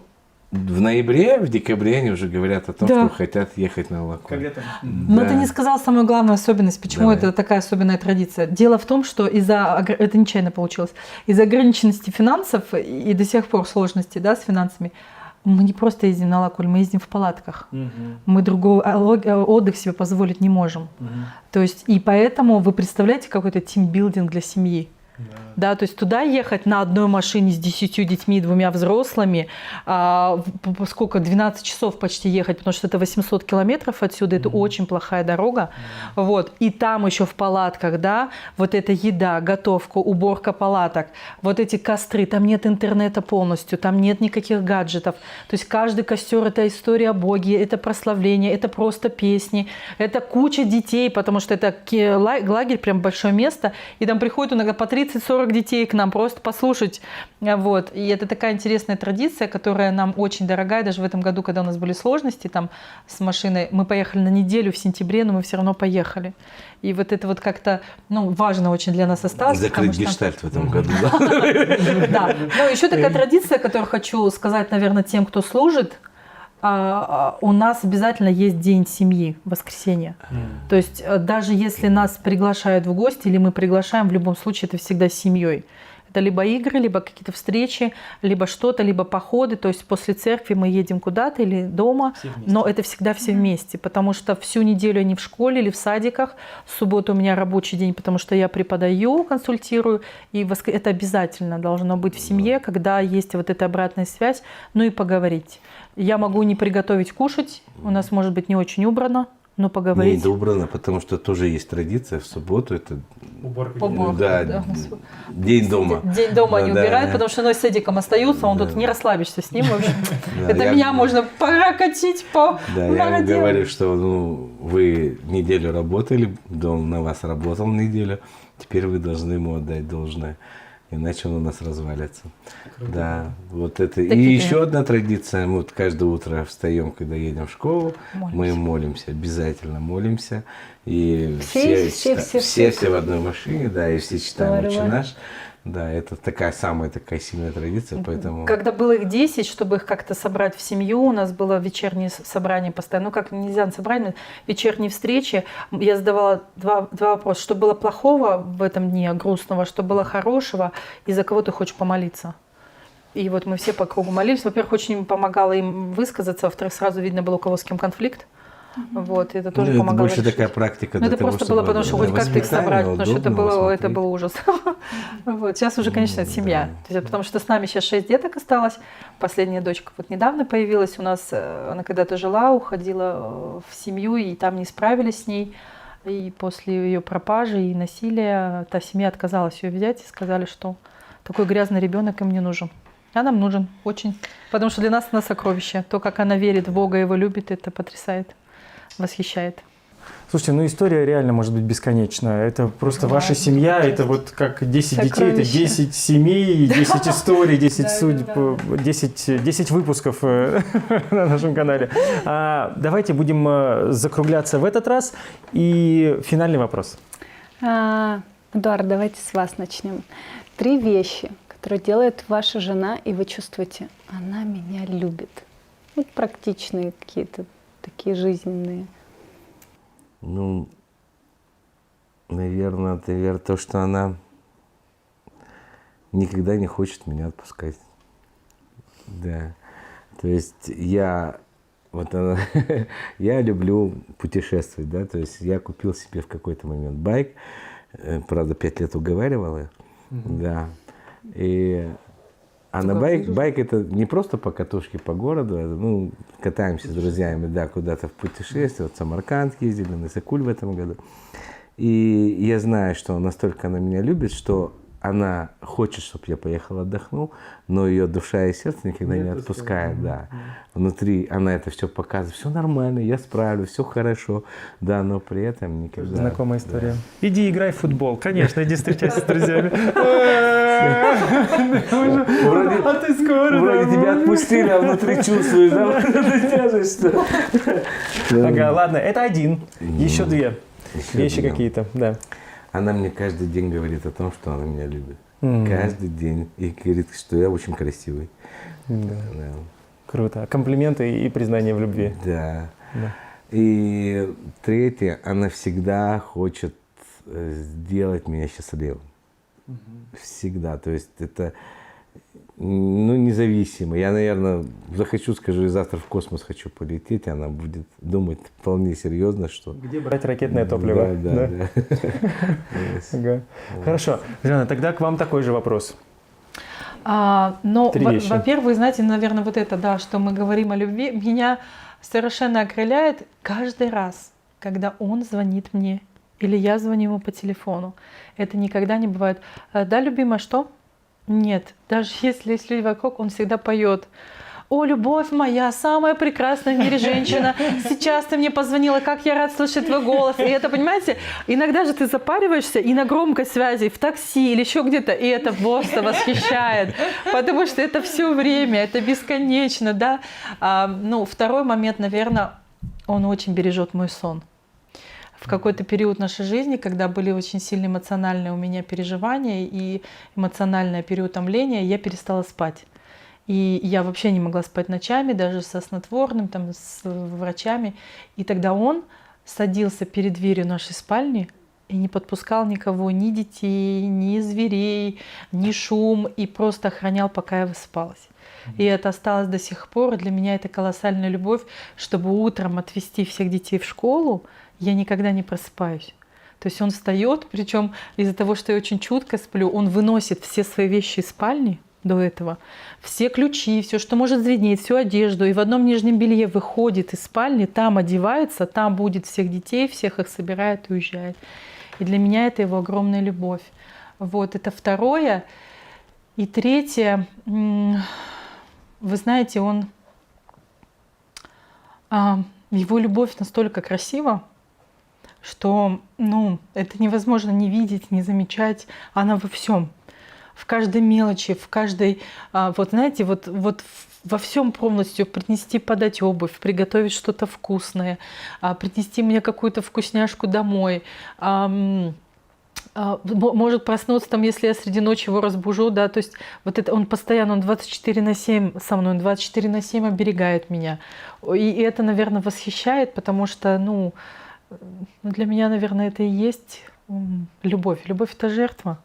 в ноябре, в декабре они уже говорят о том, что хотят ехать на Лаколь. Но ты не сказал самую главную особенность, почему это такая особенная традиция. Дело в том, что это нечаянно получилось, из-за ограниченности финансов и до сих пор сложности, да, с финансами, мы не просто ездим на Лаколь, мы ездим в палатках. Мы другой отдых себе позволить не можем. То есть, и поэтому вы представляете какой-то тимбилдинг для семьи. Да, то есть туда ехать на одной машине с 10 детьми, 2 взрослыми, сколько, 12 часов почти ехать, потому что это 800 километров отсюда, это очень плохая дорога. Вот. И там еще в палатках, да, вот эта еда, готовка, уборка палаток, вот эти костры, там нет интернета полностью, там нет никаких гаджетов. То есть каждый костер – это история о Боге, это прославление, это просто песни, это куча детей, потому что это лагерь, прям большое место, и там приходят иногда по 30-40 детей к нам просто послушать. Вот. И это такая интересная традиция, которая нам очень дорогая. Даже в этом году, когда у нас были сложности там с машиной, мы поехали на неделю в сентябре, но мы все равно поехали. И вот это вот как-то, ну, важно очень для нас осталось. Закрыть гештальт в этом году, да? Да. Но еще такая традиция, которую хочу сказать, наверное, тем, кто служит. У нас обязательно есть день семьи, воскресенье. То есть даже если нас приглашают в гости или мы приглашаем, в любом случае это всегда с семьей. Это либо игры, либо какие-то встречи, либо что-то, либо походы. То есть после церкви мы едем куда-то или дома, но это всегда все вместе, потому что всю неделю они в школе или в садиках. В субботу у меня рабочий день, потому что я преподаю, консультирую, и это обязательно должно быть в семье, когда есть вот эта обратная связь, ну и поговорить. Я могу не приготовить кушать, у нас может быть не очень убрано, но поговорить. Не убрано, потому что тоже есть традиция в субботу, это Уборка, да, день дома. День дома они убирают, потому что с садиком остаются, он тут не расслабишься с ним. В общем, это меня можно прокатить по бороде. Да, я говорю, что вы неделю работали, дом на вас работал неделю, теперь вы должны ему отдать должное. Иначе он у нас развалится. Круто. Да, вот это. И еще одна традиция. Мы вот каждое утро встаем, когда едем в школу, мы молимся, обязательно молимся. И все в одной машине, да, и все читаем «Отче наш». Да, это такая сильная традиция, поэтому... Когда было их 10, чтобы их как-то собрать в семью, у нас было вечернее собрание постоянно. Ну, как нельзя на собрание, вечерние встречи. Я задавала два вопроса. Что было плохого в этом дне, грустного, что было хорошего, и за кого ты хочешь помолиться? И вот мы все по кругу молились. Во-первых, очень помогало им высказаться, во-вторых, сразу видно было, у кого с кем конфликт. Вот, это тоже помогало. Это больше такая практика. Это просто было, потому что хоть как-то их собрать, потому что это было ужас. Вот. Сейчас уже, конечно, это семья. Потому что с нами сейчас 6 деток осталось. Последняя дочка вот недавно появилась у нас. Она когда-то жила, уходила в семью, и там не справились с ней. И после ее пропажи и насилия та семья отказалась ее взять и сказали, что такой грязный ребенок им не нужен. А нам нужен очень. Потому что для нас она сокровище. То, как она верит в Бога и его любит, это потрясает. Восхищает. Слушайте, ну история реально может быть бесконечна. Это просто ваша семья, это вот как 10 детей, это 10 семей, 10 историй, 10 судеб, 10 выпусков на нашем канале. Давайте будем закругляться в этот раз. И финальный вопрос. Эдуард, давайте с вас начнем. 3 вещи, которые делает ваша жена, и вы чувствуете, она меня любит. Вот практичные какие-то такие жизненные. Ну, наверное, то, что она никогда не хочет меня отпускать. Да. То есть я люблю путешествовать, да, то есть я купил себе в какой-то момент байк, правда, 5 лет уговаривала, да, а на байк это не просто по катушке по городу, ну, катаемся с друзьями, да, куда-то в путешествие, вот в Самарканд ездили, на Сакуль в этом году. И я знаю, что настолько она меня любит, что она хочет, чтобы я поехал отдохнул, но ее душа и сердце никогда не отпускает, да. Внутри она это все показывает, все нормально, я справлюсь, все хорошо, да, но при этом никогда. Знакомая история. Да. Иди играй в футбол, конечно, иди встречайся с друзьями. А ты скоро. Вроде тебя отпустили, а внутри чувствуешь, да, вот эту тяжесть. Ага, ладно, это один, еще 2 вещи какие-то, да. Она мне каждый день говорит о том, что она меня любит. Каждый день. И говорит, что я очень красивый. Да. Круто. Комплименты и признание в любви. Да. И 3, она всегда хочет сделать меня счастливым. Всегда. То есть это независимо. Я, наверное, захочу, скажу, и завтра в космос хочу полететь, она будет думать вполне серьезно, что... Где брать ракетное топливо? Да. Ага. Хорошо. Жанна, тогда к вам такой же вопрос. Во-первых, знаете, наверное, вот это, да, что мы говорим о любви, меня совершенно окрыляет каждый раз, когда он звонит мне или я звоню ему по телефону. Это никогда не бывает. Да, любимая, что? Нет, даже если есть люди вокруг, он всегда поет. О, любовь моя, самая прекрасная в мире женщина, сейчас ты мне позвонила, как я рад слышать твой голос. И это, понимаете, иногда же ты запариваешься и на громкой связи, в такси или еще где-то, и это просто восхищает, потому что это все время, это бесконечно, да. Второй момент, наверное, он очень бережет мой сон. В какой-то период нашей жизни, когда были очень сильные эмоциональные у меня переживания и эмоциональное переутомление, я перестала спать. И я вообще не могла спать ночами, даже со снотворным, там, с врачами. И тогда он садился перед дверью нашей спальни и не подпускал никого, ни детей, ни зверей, ни шум, и просто охранял, пока я высыпалась. И это осталось до сих пор. И для меня это колоссальная любовь, чтобы утром отвезти всех детей в школу, я никогда не просыпаюсь. То есть он встает, причем из-за того, что я очень чутко сплю, он выносит все свои вещи из спальни до этого, все ключи, все, что может звенеть, всю одежду, и в одном нижнем белье выходит из спальни, там одевается, там будет всех детей, всех их собирает и уезжает. И для меня это его огромная любовь. Вот, это 2. И 3, вы знаете, его любовь настолько красива, что, это невозможно не видеть, не замечать. Она во всем, в каждой мелочи, в каждой, знаете, во всем полностью принести, подать обувь, приготовить что-то вкусное, принести мне какую-то вкусняшку домой. Может проснуться, там, если я среди ночи его разбужу, да, то есть вот это он постоянно, он 24/7 со мной, он 24/7 оберегает меня. И это, наверное, восхищает, потому что, для меня, наверное, это и есть любовь. Любовь — это жертва.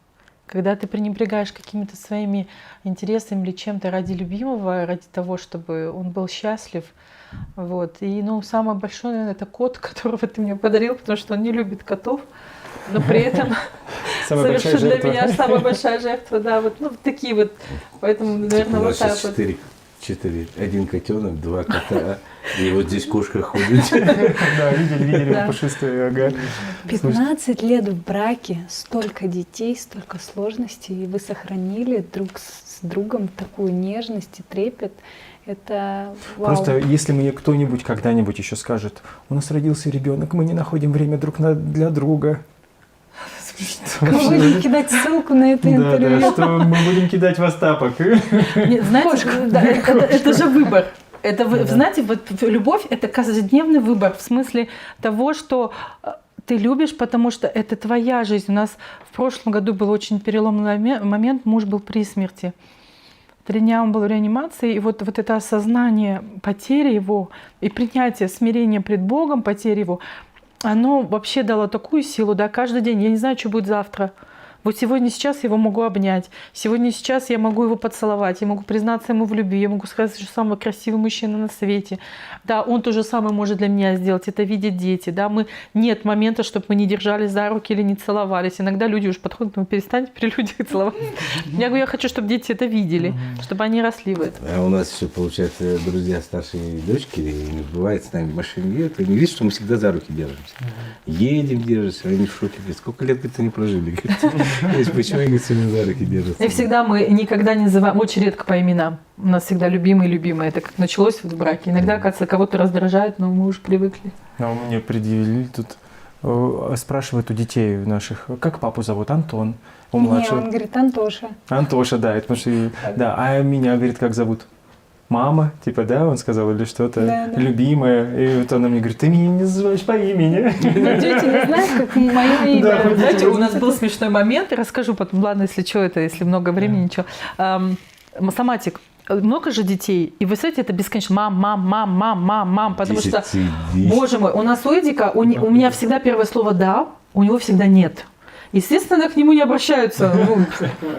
Когда ты пренебрегаешь какими-то своими интересами или чем-то ради любимого, ради того, чтобы он был счастлив. Вот. И самое большое, наверное, это кот, которого ты мне подарил, потому что он не любит котов. Но при этом совершенно для меня самая большая жертва, да, такие вот. Поэтому, наверное, вот так вот. 4. 1 котенок, 2 кота. И вот здесь кошка ходит. Да, видели, пушистые, ага. 15 лет в браке, столько детей, столько сложностей, и вы сохранили друг с другом такую нежность и трепет. Это вау. Просто если мне кто-нибудь когда-нибудь еще скажет, у нас родился ребенок, мы не находим время друг для друга. Мы будем кидать ссылку на это интервью. Да, что мы будем кидать вас тапок. Нет, знаете, это же выбор. Это, вы знаете, вот любовь – это каждодневный выбор в смысле того, что ты любишь, потому что это твоя жизнь. У нас в прошлом году был очень переломный момент, муж был при смерти. 3 дня он был в реанимации, и вот это осознание потери его и принятие, смирение пред Богом, потери его, оно вообще дало такую силу, да, каждый день. Я не знаю, что будет завтра. Вот сегодня, сейчас я его могу обнять. Сегодня, сейчас я могу его поцеловать. Я могу признаться ему в любви. Я могу сказать, что самый красивый мужчина на свете. Да, он то же самое может для меня сделать. Это видят дети. Да, нет момента, чтобы мы не держались за руки или не целовались. Иногда люди уже подходят, ну перестаньте при людях целоваться. Я говорю, я хочу, чтобы дети это видели, чтобы они росли в этом. А у нас еще, получается, друзья старшей дочки, и бывает с нами в машине едут, и они видят, что мы всегда за руки держимся. Едем, держимся, они в шоке. Говорят, сколько лет, говорит, они прожили? То есть почему они сегодня за руки держатся? И всегда мы никогда не называем, очень редко по именам. У нас всегда любимые. Это как началось в браке. Иногда, кажется, кого-то раздражает, но мы уже привыкли. А мне предъявили тут, спрашивают у детей наших, как папу зовут? Антон. У Не, младшего. он говорит, Антоша. Антоша, да, это потому что, да, а меня, говорит, как зовут? Мама, типа, да, он сказал, или что-то, Да. любимая. И вот она мне говорит, ты меня не называешь по имени. Но дети не знают, как мое имя. Да. Знаете, у нас был смешной момент, и расскажу потом, ладно, если что, это, если много времени, ничего. Саматик. Много же детей, и вы знаете, это бесконечно. Мам, потому что, боже мой, у нас у Эдика, у меня всегда первое слово «да», у него всегда «нет». Естественно, к нему не обращаются. Ну,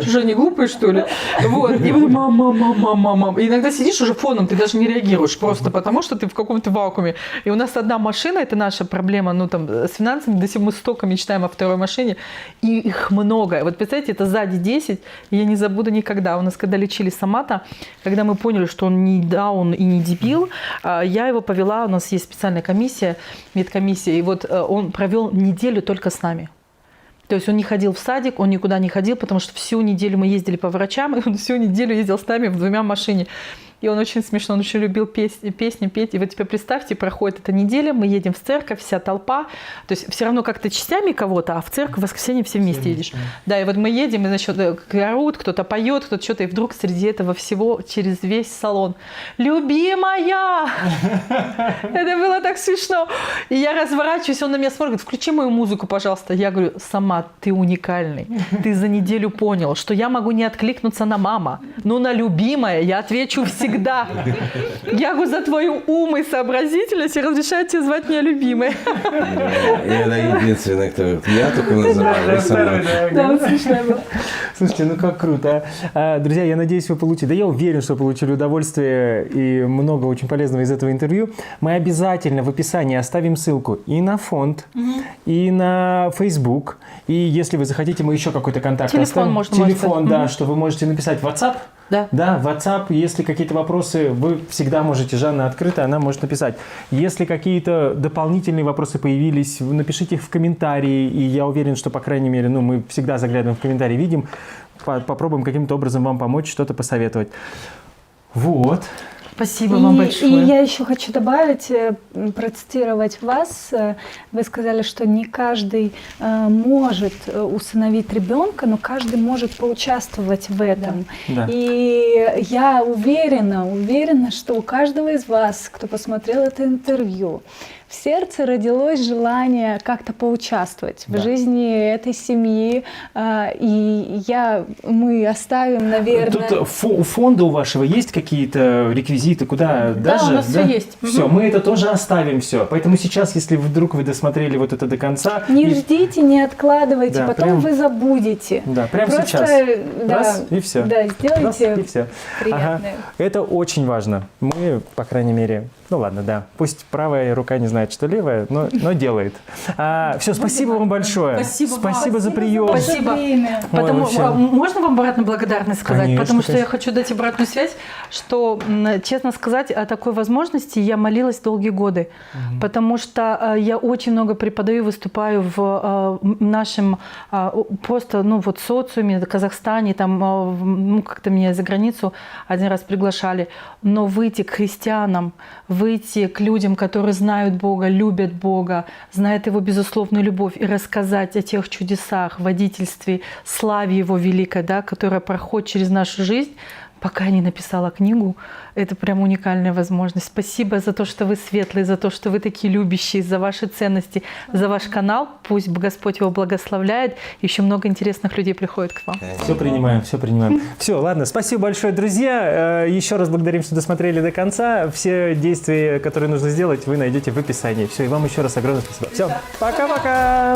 что, не глупые, что ли? Вот. И вот мам. И иногда сидишь уже фоном, ты даже не реагируешь, просто потому что ты в каком-то вакууме. И у нас одна машина, это наша проблема, ну, там, с финансами, до сих пор мы столько мечтаем о второй машине, и их много. Вот представьте, это сзади 10, и я не забуду никогда. У нас, когда лечили Самата, когда мы поняли, что он не даун и не дебил, я его повела, у нас есть специальная комиссия, медкомиссия, и вот он провел неделю только с нами. То есть он не ходил в садик, он никуда не ходил, потому что всю неделю мы ездили по врачам, и он всю неделю ездил с нами в 2 машине. И он очень смешно, он очень любил песни петь. И вот теперь представьте, проходит эта неделя, мы едем в церковь, вся толпа. То есть все равно как-то частями кого-то, а в церковь в воскресенье все вместе едешь. Да, и вот мы едем, и значит, орут, кто-то поет, кто-то что-то, и вдруг среди этого всего через весь салон «Любимая!» Это было так смешно. И я разворачиваюсь, он на меня смотрит, говорит, включи мою музыку, пожалуйста. Я говорю, Сама, ты уникальный. Ты за неделю понял, что я могу не откликнуться на мама, но на любимая я отвечу всегда. Я говорю, за твою ум и сообразительность и разрешаю тебе звать меня любимой. И она единственная, кто я только называю. Да, вот смешно было. Слушайте, ну как круто. Друзья, я надеюсь, вы получили, да я уверен, что получили удовольствие и много очень полезного из этого интервью. Мы обязательно в описании оставим ссылку и на фонд, и на Facebook. И если вы захотите, мы еще какой-то контакт оставим. Телефон, да, что вы можете написать в WhatsApp. Да. Да, в WhatsApp, если какие-то вопросы, вы всегда можете, Жанна открыта, она может написать. Если какие-то дополнительные вопросы появились, напишите их в комментарии, и я уверен, что, по крайней мере, ну, мы всегда заглядываем в комментарии, видим, попробуем каким-то образом вам помочь, что-то посоветовать. Вот. Спасибо вам большое. И я еще хочу добавить, процитировать вас. Вы сказали, что не каждый может усыновить ребенка, но каждый может поучаствовать в этом. Да. И я уверена, что у каждого из вас, кто посмотрел это интервью, в сердце родилось желание как-то поучаствовать в жизни этой семьи. И мы оставим, наверное... Тут у фонда у вашего есть какие-то реквизиты, куда Да, даже? у нас все есть. Все, мы это тоже оставим все. Поэтому сейчас, если вдруг вы досмотрели вот это до конца... Не ждите, не откладывайте, Да, потом прям- вы забудете. Да, прямо Просто, сейчас. да, Раз, и все. Да, сделайте Раз, и все. приятное. Это очень важно. Мы, по крайней мере, ну ладно, да. Пусть правая рука не знает, знает, что левая, но делает. Все, спасибо вам большое. Спасибо за прием. Спасибо. Ой, Потому, вообще. можно вам обратно благодарность сказать? Конечно, Потому что я конечно. хочу дать обратную связь, что, честно сказать, о такой возможности я молилась долгие годы. Потому что я очень много преподаю, выступаю в нашем просто, социуме, в Казахстане, там, как-то меня за границу один раз приглашали. Но выйти к христианам, выйти к людям, которые знают Бога, любят Бога, знают Его безусловную любовь, и рассказать о тех чудесах, водительстве, славе Его великой, да, которая проходит через нашу жизнь, пока я не написала книгу, это прям уникальная возможность. Спасибо за то, что вы светлые, за то, что вы такие любящие, за ваши ценности, за ваш канал. Пусть Господь его благословляет. Еще много интересных людей приходит к вам. Все принимаем, все принимаем. Все, ладно, спасибо большое, друзья. Еще раз благодарим, что досмотрели до конца. Все действия, которые нужно сделать, вы найдете в описании. Все, и вам еще раз огромное спасибо. Все, пока-пока.